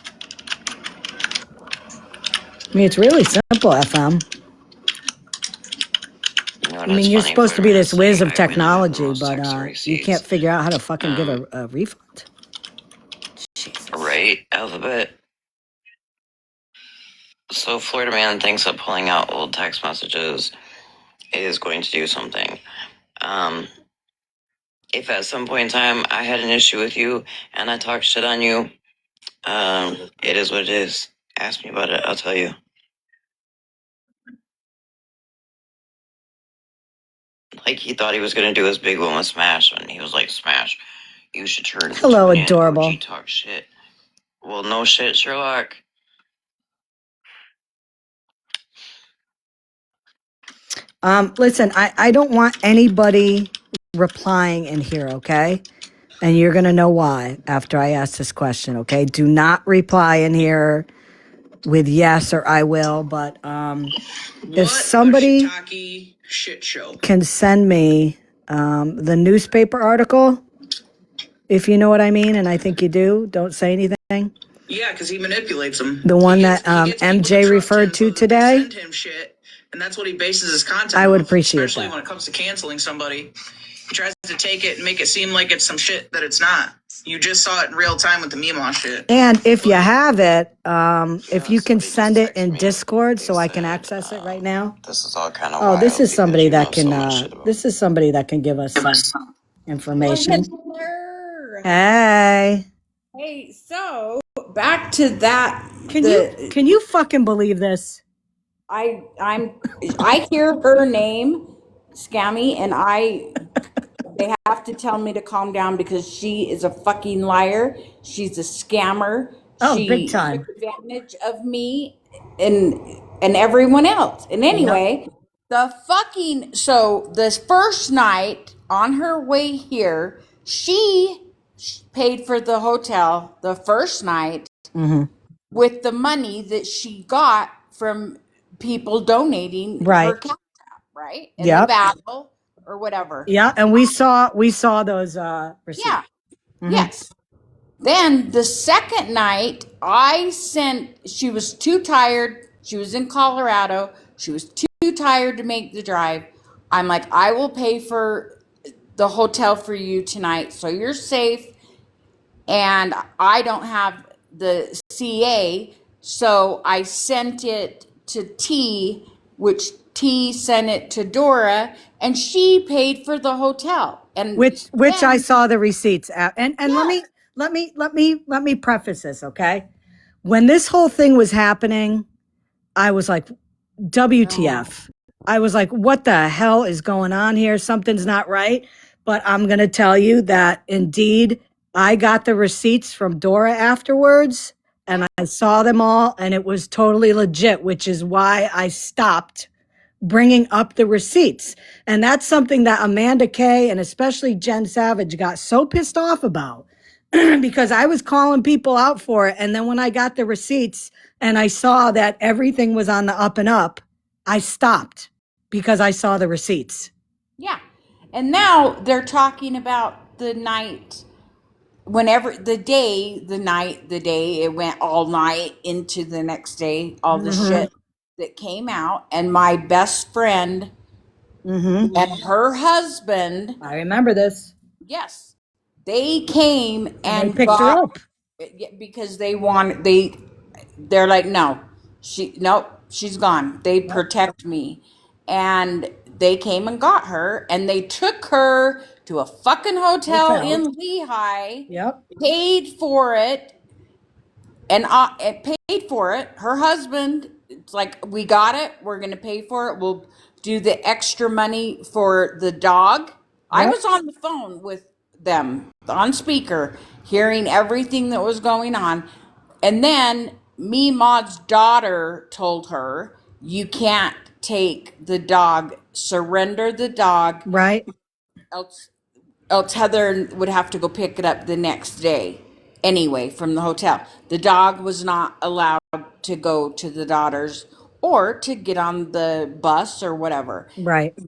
I mean, it's really simple, FM. I mean, you're supposed to be this whiz of technology, but you can't figure out how to fucking give a refund. Jesus. Right, Alphabet. So Florida Man thinks that pulling out old text messages is going to do something. If at some point in time I had an issue with you and I talked shit on you, it is what it is. Ask me about it, I'll tell you. Like, he thought he was going to do his big one with Smash, and he was like, Smash, you should turn. Hello, adorable. OG talk shit. Well, no shit, Sherlock. Listen, I don't want anybody replying in here, okay? And you're going to know why after I ask this question, okay? Do not reply in here with yes or I will, but if somebody shit show. can send me the newspaper article, if you know what I mean, and I think you do, don't say anything. Yeah, because he manipulates them. The one that MJ referred to today. Send him shit, and that's what he bases his content I would off, appreciate especially that. when it comes to canceling somebody. He tries to take it and make it seem like it's some shit that it's not. You just saw it in real time with the Mima shit. And if you have it, if you can send it in Discord so I can access it right now. This is all kind of Oh, wild. this is somebody that so can. This is somebody that can give us some information. Hello. Hey, Hey, so back to that. can you fucking believe this? I hear her name, Scammy, and they have to tell me to calm down because she is a fucking liar. She's a scammer. Oh, big She time. took advantage of me and everyone else. And anyway, this first night on her way here, she paid for the hotel the first night with the money that she got from people donating Right. her cash app, right? In Yep. the battle or whatever. Yeah, and we saw those receipts. Yeah. Yes. Then the second night, she was too tired. She was in Colorado. She was too tired to make the drive. I'm like, I will pay for the hotel for you tonight so you're safe. And I don't have the CA, so I sent it to T, which T sent it to Dora, and she paid for the hotel. And Which I saw the receipts at. And let me preface this, okay? When this whole thing was happening, I was like, WTF. I was like, what the hell is going on here? Something's not right. But I'm going to tell you that indeed I got the receipts from Dora afterwards and I saw them all and it was totally legit, which is why I stopped bringing up the receipts. And that's something that Amanda Kay and especially Jen Savage got so pissed off about because I was calling people out for it. And then when I got the receipts and I saw that everything was on the up and up, I stopped because I saw the receipts. yeah. And now they're talking about the night, the day, it went all night into the next day, all the shit that came out. And my best friend and her husband. I remember this. Yes. They came and they picked her up because they're like, no, she's gone. They protect me. And they came and got her and they took her to a fucking hotel in Lehigh. Yep. Paid for it. And paid for it. Her husband, it's like, we got it. We're going to pay for it. We'll do the extra money for the dog. Yep. I was on the phone with them on speaker, hearing everything that was going on. And then Maud's daughter told her, you can't take the dog, surrender the dog. Right. Else Heather would have to go pick it up the next day anyway from the hotel. The dog was not allowed to go to the daughters or to get on the bus or whatever. Right.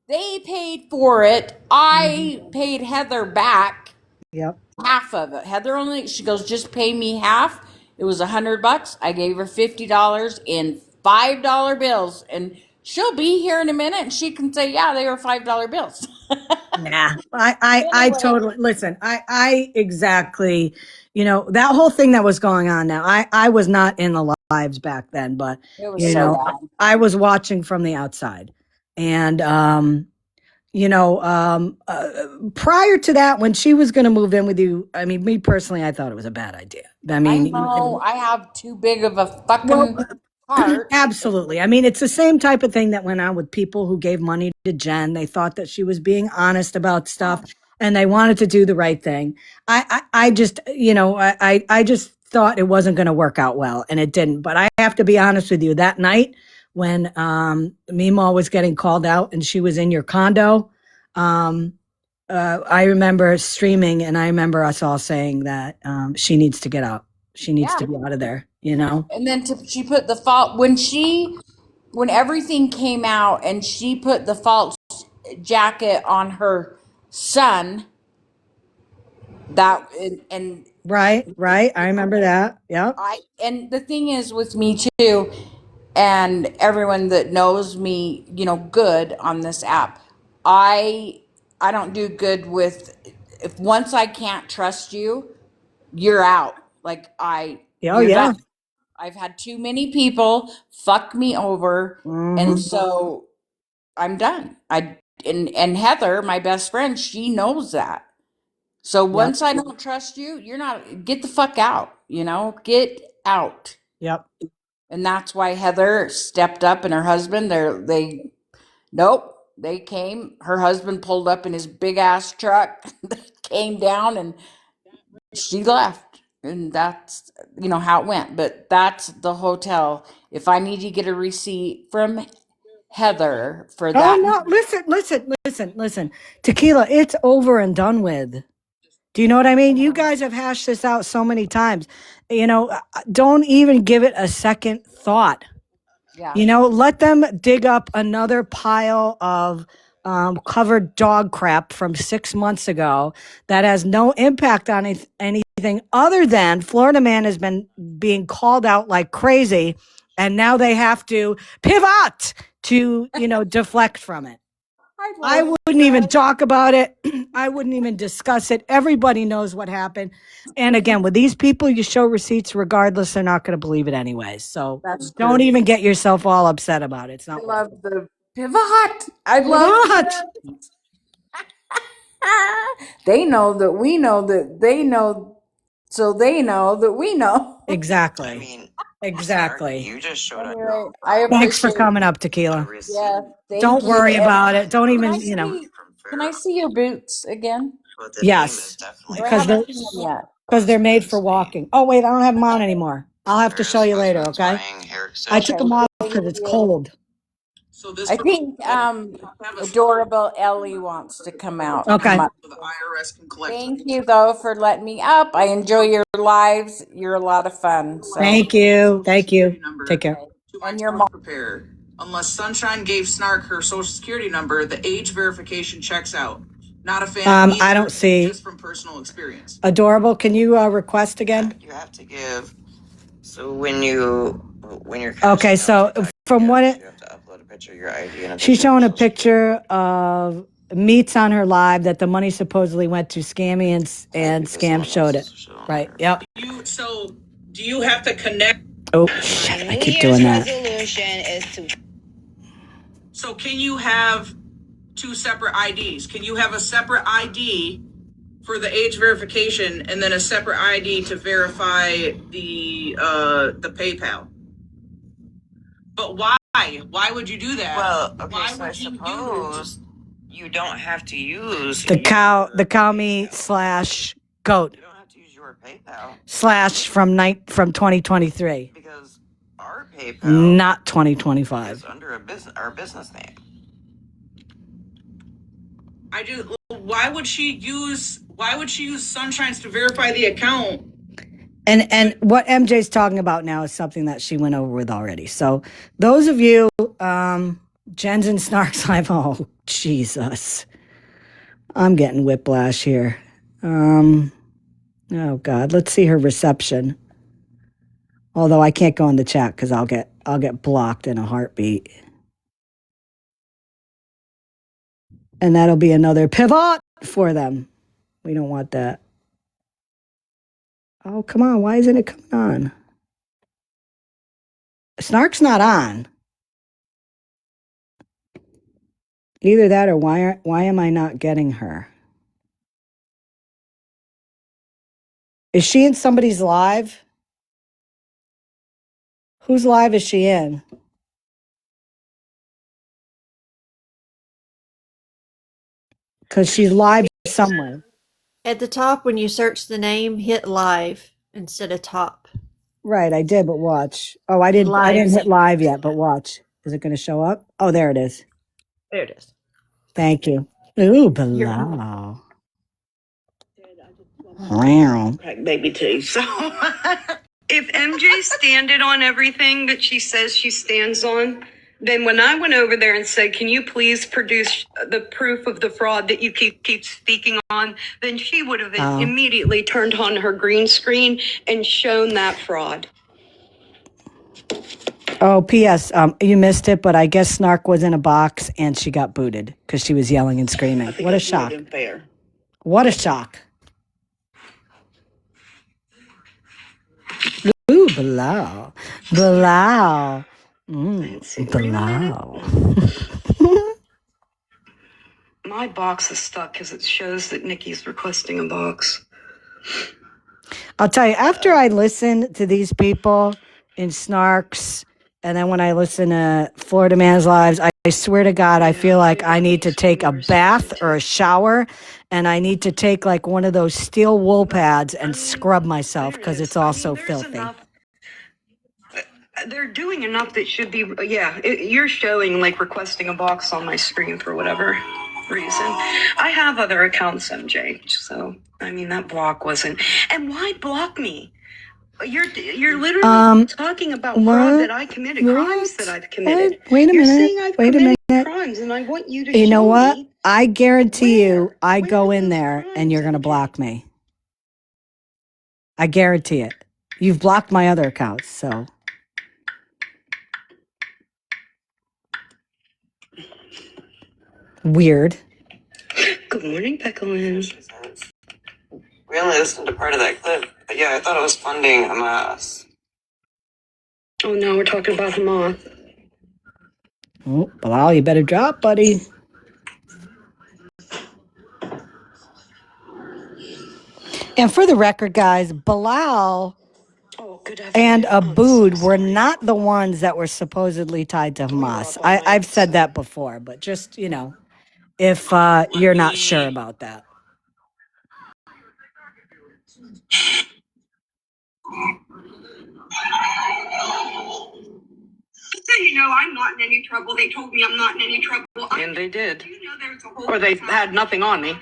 They paid for it. I paid Heather back. Yep. Half of it. Heather she goes, just pay me half. It was $100. I gave her $50 in $5 bills. And she'll be here in a minute and she can say, yeah, they were $5 bills. Nah, I totally listen. I exactly, that whole thing that was going on now. I was not in the lives back then, but it was so bad. I was watching from the outside, and prior to that, when she was going to move in with you, I mean, me personally, I thought it was a bad idea. I mean, I know I have too big of a fucking heart. Absolutely. I mean, it's the same type of thing that went on with people who gave money to Jen. They thought that she was being honest about stuff and they wanted to do the right thing. I just, I just thought it wasn't going to work out well and it didn't. But I have to be honest with you, that night when Mima was getting called out and she was in your condo, I remember streaming, and I remember us all saying that she needs to get out. She needs to be out of there, you know? And then she put the fault when everything came out and she put the false jacket on her son. That and Right. I remember that. Yep. and the thing is with me too, and everyone that knows me, good on this app, I don't do good with if once I can't trust you, you're out. Like Oh, you're yeah. done. I've had too many people fuck me over, and so I'm done. And Heather, my best friend, she knows that. So Yep. once I don't trust you, you're not get the fuck out, get out. Yep. And that's why Heather stepped up and her husband, they came. Her husband pulled up in his big ass truck, came down and she left. And that's, how it went. But that's the hotel. If I need to get a receipt from Heather for Oh, that. no. Listen. Tequila, it's over and done with. Do you know what I mean? You guys have hashed this out so many times. Don't even give it a second thought. Yeah. Let them dig up another pile of covered dog crap from 6 months ago that has no impact on anything other than Florida Man has been being called out like crazy, and now they have to pivot to, deflect from it. I wouldn't even talk about it. I wouldn't even discuss it. Everybody knows what happened. And again, with these people, you show receipts regardless, they're not going to believe it anyways. So That's don't true. even get yourself all upset about it. It's not. I love the pivot. I love Pivot. They know that we know that they know, so they know that we know. Exactly. I mean, Exactly. you just showed up. Anyway, I Thanks for appreciate. coming up, Tequila. Yeah, thank Don't you. worry And about it. Don't can even, I see? Can I see your boots again? But the theme Yes, is definitely Or I because they're haven't seen them yet. because they're made for walking. Oh wait, I don't have them on anymore. I'll have to show you later. husbands Okay. buying hair I took them Okay. off because it's cold. So this I think adorable Ellie wants to come out. Okay. Come up. the IRS can collect. Thank you though for letting me up. I enjoy your lives. You're a lot of fun. So Thank you. Thank you. Take care. To my and your tax mom. preparer. Unless Sunshine gave Snark her social security number, the age verification checks out. Not a fan of I either, don't see. just from personal experience. Adorable. Can you request again? You have to give. So when you're Okay. So from what you have to upload a picture of your ID and she's showing a picture of meats on her live that the money supposedly went to Scammy and Scam showed it. Right. Yep. Do you have to connect? Oh shit! I keep doing that. Resolution is to. So can you have two separate IDs? Can you have a separate ID for the age verification and then a separate ID to verify the PayPal? But why? Why would you do that? Well, okay, so I suppose you don't have to use The cow meat / goat. You don't have to use your PayPal / from 2023. Because our PayPal Not 2025. is under our business name. Why would she use Sunshine's to verify the account? And what MJ's talking about now is something that she went over with already. So those of you, Jen's and Snark's live. Oh, Jesus. I'm getting whiplash here. Oh God, let's see her reception. Although I can't go in the chat because I'll get blocked in a heartbeat. And that'll be another pivot for them. We don't want that. Oh, come on. Why isn't it coming on? Snark's not on. Either that or why am I not getting her? Is she in somebody's live? Whose live is she in? Because she's live somewhere. At the top, when you search the name, hit live instead of top. Right, I did, but watch. Oh, I didn't hit live yet, but watch. Is it going to show up? Oh, there it is. There it is. Thank you. Ooh, below. Wow. Baby too. So if MJ standed on everything that she says she stands on, then when I went over there and said, "Can you please produce the proof of the fraud that you keep speaking on?" then she would have immediately turned on her green screen and shown that fraud. Oh, P.S. You missed it, but I guess Snark was in a box and she got booted because she was yelling and screaming. What a shock. What a shock. Ooh, below. Below. Below. My box is stuck because it shows that Nikki's requesting a box. I'll tell you, after I listen to these people in Snarks, and then when I listen to Florida Man's Lives, I swear to God, I feel like I need to take a bath or a shower, and I need to take like one of those steel wool pads and scrub myself because it's all so filthy. They're doing enough that should be, you're showing like requesting a box on my screen for whatever reason. I have other accounts, MJ, so, I mean, that block wasn't, and why block me? You're literally talking about fraud that I committed, crimes that I've committed. Wait a minute. Saying I've committed crimes, and I want you to show me. You know what? I guarantee you, I go in there and you're going to block me. I guarantee it. You've blocked my other accounts, so. Weird. Good morning, Pecklins. We only listened to part of that clip, but yeah, I thought it was funding Hamas. Oh, now we're talking about Hamas. Oh, Bilal, you better drop, buddy. And for the record, guys, Bilal and Abood were not the ones that were supposedly tied to Hamas. I've said that before, but just, you know, if you're not sure about that. You know, I'm not in any trouble. They told me I'm not in any trouble. And they did. Or they had nothing on me.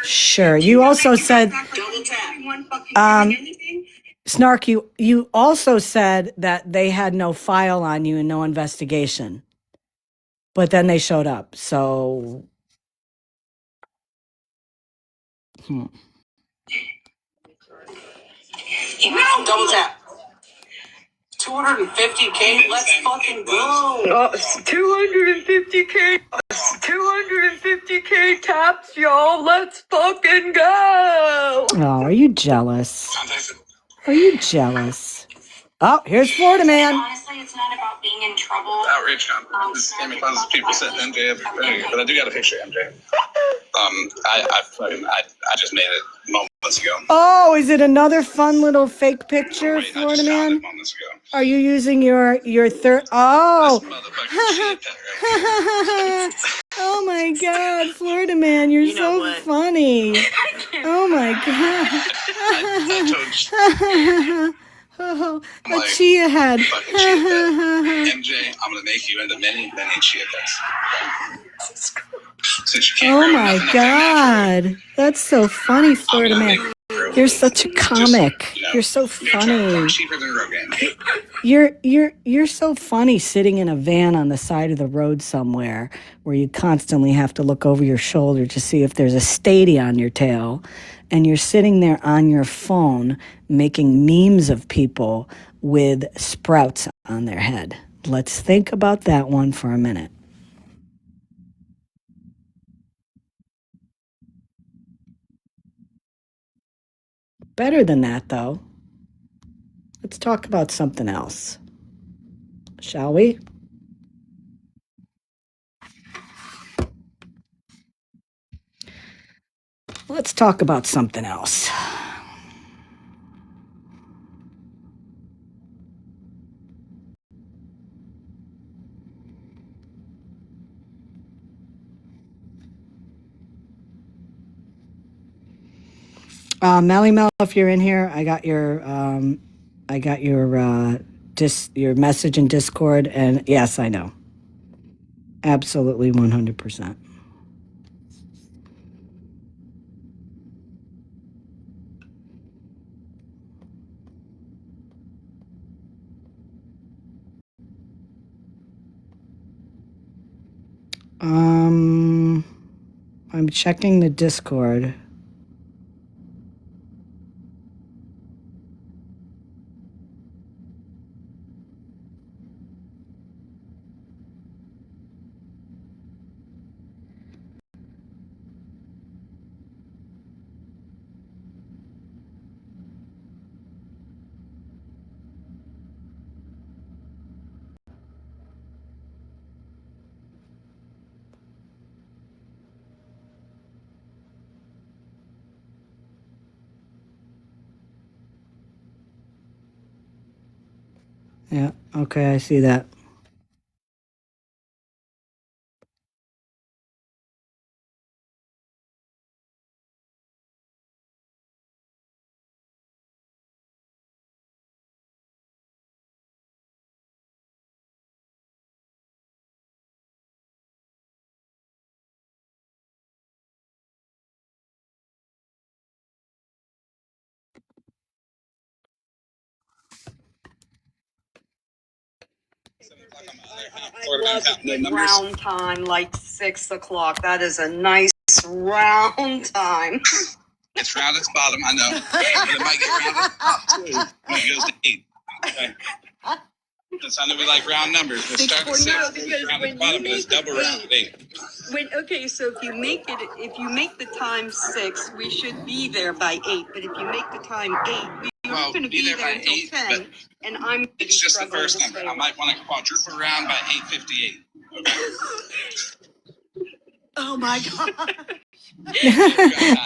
Sure. You also said, Snark, you also said that they had no file on you and no investigation. But then they showed up. So, No, double tap. 250K, let's fucking go. 250K. 250K taps, y'all. Let's fucking go. oh, are you jealous? Are you jealous? Oh, here's Florida Man. Honestly, it's not about being in trouble. Outrage conference. Scammyclaus people setting MJ up. But I do got a picture of MJ. I just made it moments ago. Oh, is it another fun little fake picture, Florida Man? Are you using your third? Oh. Oh my God, Florida Man, you're so funny. Oh my God. Oh, a chia head. MJ, I'm gonna make you into many, many chia pets. Oh my God, that's so funny, Florida Man. You're such a comic. You're so funny. You're so funny sitting in a van on the side of the road somewhere where you constantly have to look over your shoulder to see if there's a stady on your tail, and you're sitting there on your phone making memes of people with sprouts on their head. Let's think about that one for a minute. Better than that, though. Let's talk about something else. Shall we? Let's talk about something else. Melly Mel, if you're in here, I got your your message in Discord, and yes, I know. Absolutely 100%. I'm checking the Discord. Yeah, okay, I see that. I love round time, like 6 o'clock. That is a nice round time. It's round at the bottom, I know. But it might get round at the top too when it goes to 8. Okay. That's how we like round numbers. We'll start at 6, round at the bottom, but it's double round at 8. Okay, so if you make the time 6, we should be there by 8. But if you make the time 8, you're going to be there until 10. And I'm. It's just the first number. I might want to quadruple round by 8:58. Okay. Oh my God.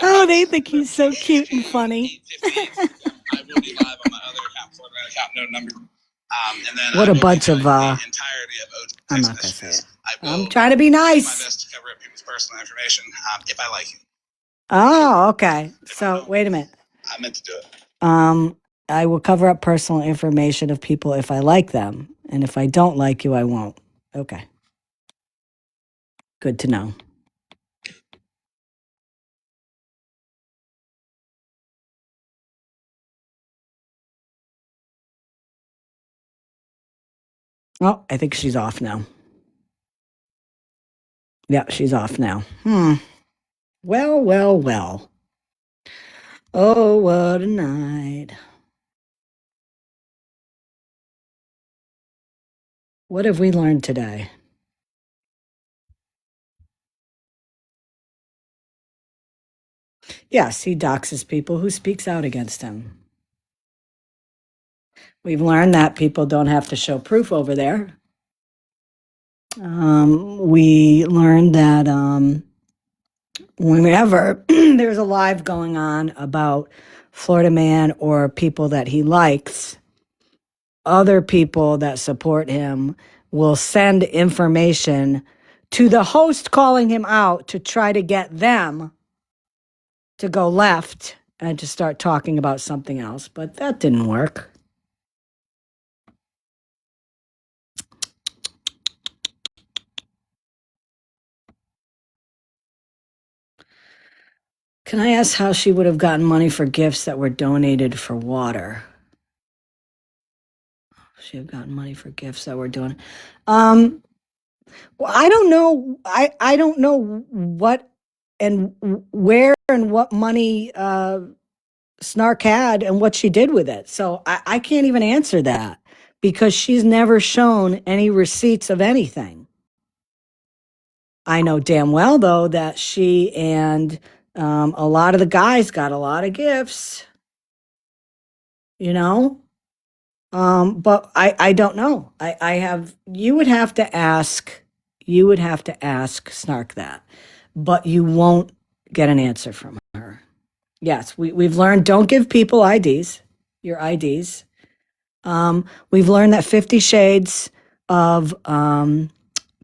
Oh, they think he's so cute and funny. I will be live on my other account, Florida Man account, no number. And then What a bunch of, the entirety of OG I'm text not going to say messages. it. I will I'm trying to be do my nice. best to cover up people's personal information if I like it. Oh, okay. So, wait a minute. I meant to do it. I will cover up personal information of people if I like them. And if I don't like you, I won't. Okay. Good to know. Oh, I think she's off now. Yeah, she's off now. Well, well, well. Oh, what a night. What have we learned today? Yes, he doxes people who speaks out against him. We've learned that people don't have to show proof over there. We learned that whenever there's a live going on about Florida Man or people that he likes, other people that support him will send information to the host calling him out to try to get them to go left and to start talking about something else. But that didn't work. Can I ask how she would have gotten money for gifts that were donated for water? She have gotten money for gifts that were doing. Well, I don't know. I don't know what and where and what money Snark had and what she did with it. So I can't even answer that because she's never shown any receipts of anything. I know damn well, though, that she and a lot of the guys got a lot of gifts, you know? But I don't know. You would have to ask Snark that, but you won't get an answer from her. Yes, we've learned don't give people IDs, your IDs. We've learned that 50 Shades of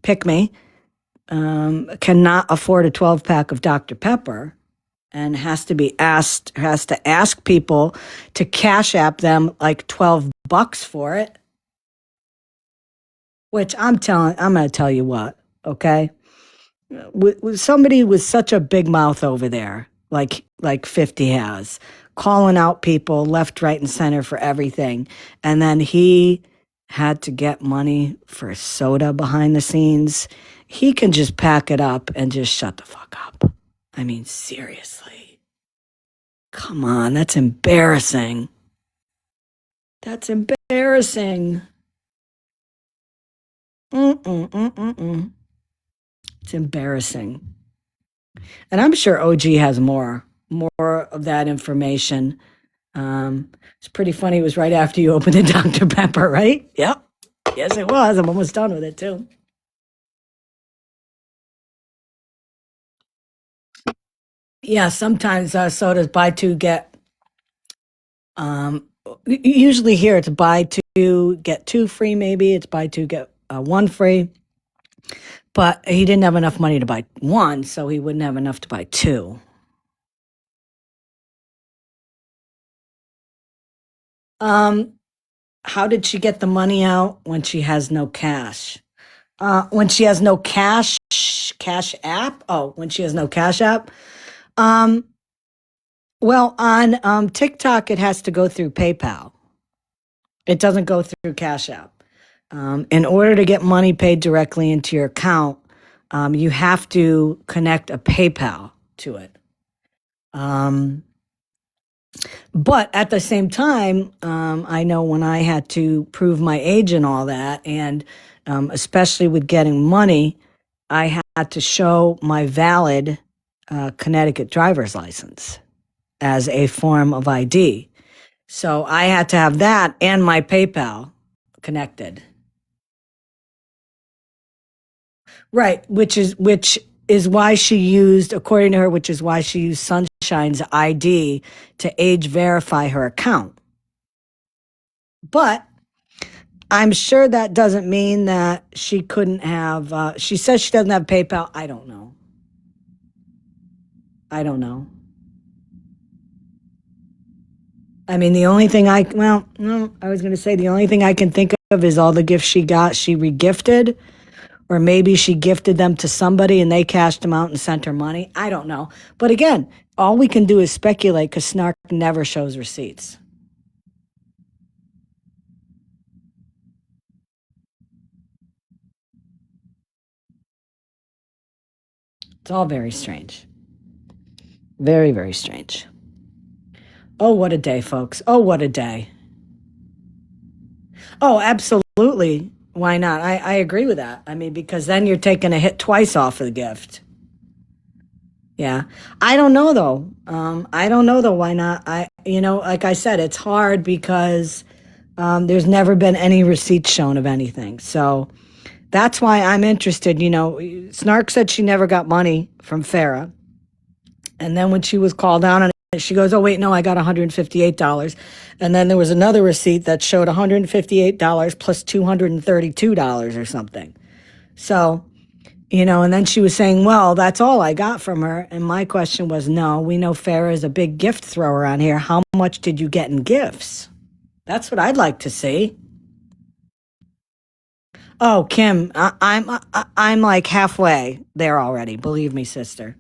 Pick Me cannot afford a 12 pack of Dr. Pepper and has to ask people to cash app them like $12 for it. Which I'm going to tell you what, okay? With somebody with such a big mouth over there, like 50 has, calling out people left, right, and center for everything. And then he had to get money for soda behind the scenes, he can just pack it up and just shut the fuck up. I mean, seriously. Come on, that's embarrassing. That's embarrassing. It's embarrassing. And I'm sure OG has more of that information. It's pretty funny. It was right after you opened the Dr. Pepper, right? Yep. Yes, it was. I'm almost done with it, too. Yeah, sometimes sodas buy two, get, usually here it's buy two, get two free, maybe. It's buy two, get one free. But he didn't have enough money to buy one, so he wouldn't have enough to buy two. How did she get the money out when she has no cash? When she has no cash app? Oh, when she has no cash app? Well, on TikTok, it has to go through PayPal. It doesn't go through Cash App. In order to get money paid directly into your account, you have to connect a PayPal to it. But at the same time, I know when I had to prove my age and all that, and especially with getting money, I had to show my valid Connecticut driver's license as a form of ID. So I had to have that and my PayPal connected. Right, which is why she used, according to her, which is why she used Sunshine's ID to age verify her account. But I'm sure that doesn't mean that she couldn't have, she says she doesn't have PayPal. I don't know. I mean, the only thing I was going to say the only thing I can think of is all the gifts she got, she regifted, or maybe she gifted them to somebody and they cashed them out and sent her money. I don't know. But again, all we can do is speculate because Snark never shows receipts. It's all very strange. Very, very strange. Oh, what a day, folks. Oh, what a day. Oh, absolutely. Why not? I agree with that. I mean, because then you're taking a hit twice off of the gift. Yeah. I don't know though. I don't know though. Why not? Like I said, it's hard because there's never been any receipts shown of anything. So that's why I'm interested. Snark said she never got money from Farrah. And then when she was called out on it, she goes, oh, wait, no, I got $158. And then there was another receipt that showed $158 plus $232 or something. So, and then she was saying, well, that's all I got from her. And my question was, no, we know Farrah is a big gift thrower on here. How much did you get in gifts? That's what I'd like to see. Oh, Kim, I'm like halfway there already. Believe me, sister.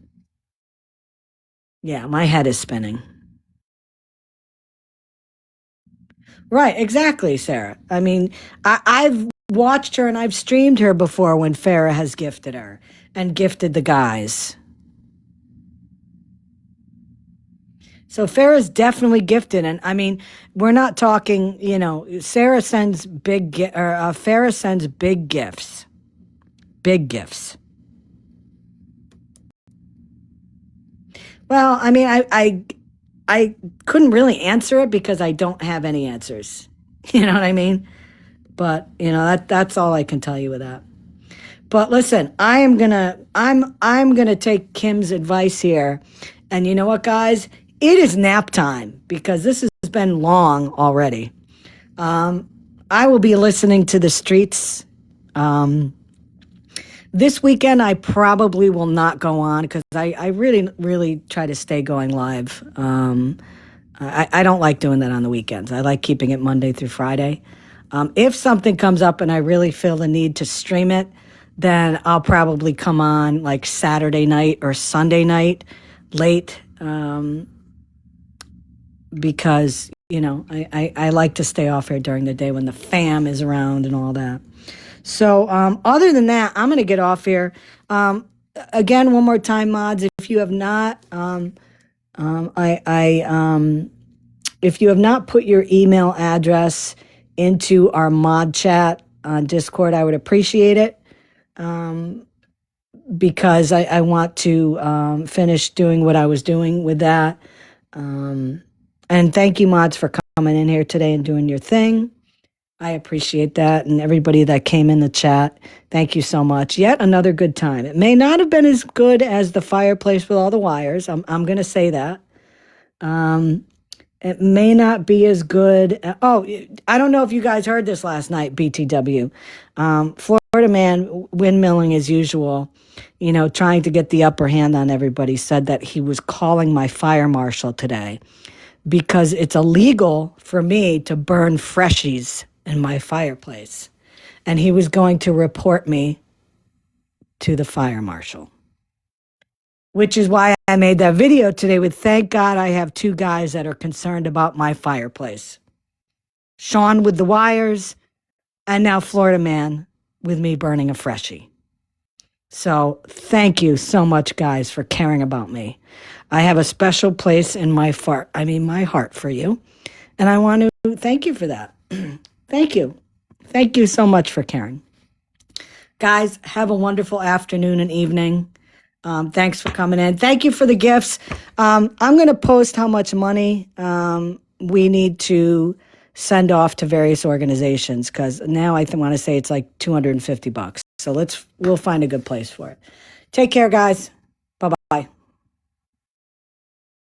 Yeah, my head is spinning. Right, exactly, Sarah. I mean, I've watched her and I've streamed her before when Farrah has gifted her and gifted the guys. So Farrah's definitely gifted, and I mean, we're not talking. Farrah sends big gifts, big gifts. Well, I mean, I couldn't really answer it because I don't have any answers. You know what I mean? But that's all I can tell you with that. But listen, I'm gonna take Kim's advice here, and you know what, guys? It is nap time because this has been long already. I will be listening to the streets. This weekend, I probably will not go on because I really, really try to stay going live. I don't like doing that on the weekends. I like keeping it Monday through Friday. If something comes up and I really feel the need to stream it, then I'll probably come on like Saturday night or Sunday night late because I like to stay off here during the day when the fam is around and all that. So other than that, I'm going to get off here. Again, one more time, mods, if you have not, if you have not put your email address into our mod chat on Discord, I would appreciate it. Because I want to finish doing what I was doing with that. And thank you, mods, for coming in here today and doing your thing. I appreciate that. And everybody that came in the chat, thank you so much. Yet another good time. It may not have been as good as the fireplace with all the wires. I'm going to say that. It may not be as good. I don't know if you guys heard this last night, BTW. Florida man windmilling as usual, trying to get the upper hand on everybody, said that he was calling my fire marshal today because it's illegal for me to burn freshies in my fireplace. And he was going to report me to the fire marshal. Which is why I made that video today with thank God I have two guys that are concerned about my fireplace. Sean with the wires, and now Florida man with me burning a freshie. So thank you so much, guys, for caring about me. I have a special place in my heart for you. And I want to thank you for that. Thank you. Thank you so much for caring. Guys, have a wonderful afternoon and evening. Thanks for coming in. Thank you for the gifts. I'm going to post how much money we need to send off to various organizations because now I want to say it's like $250. So we'll find a good place for it. Take care, guys.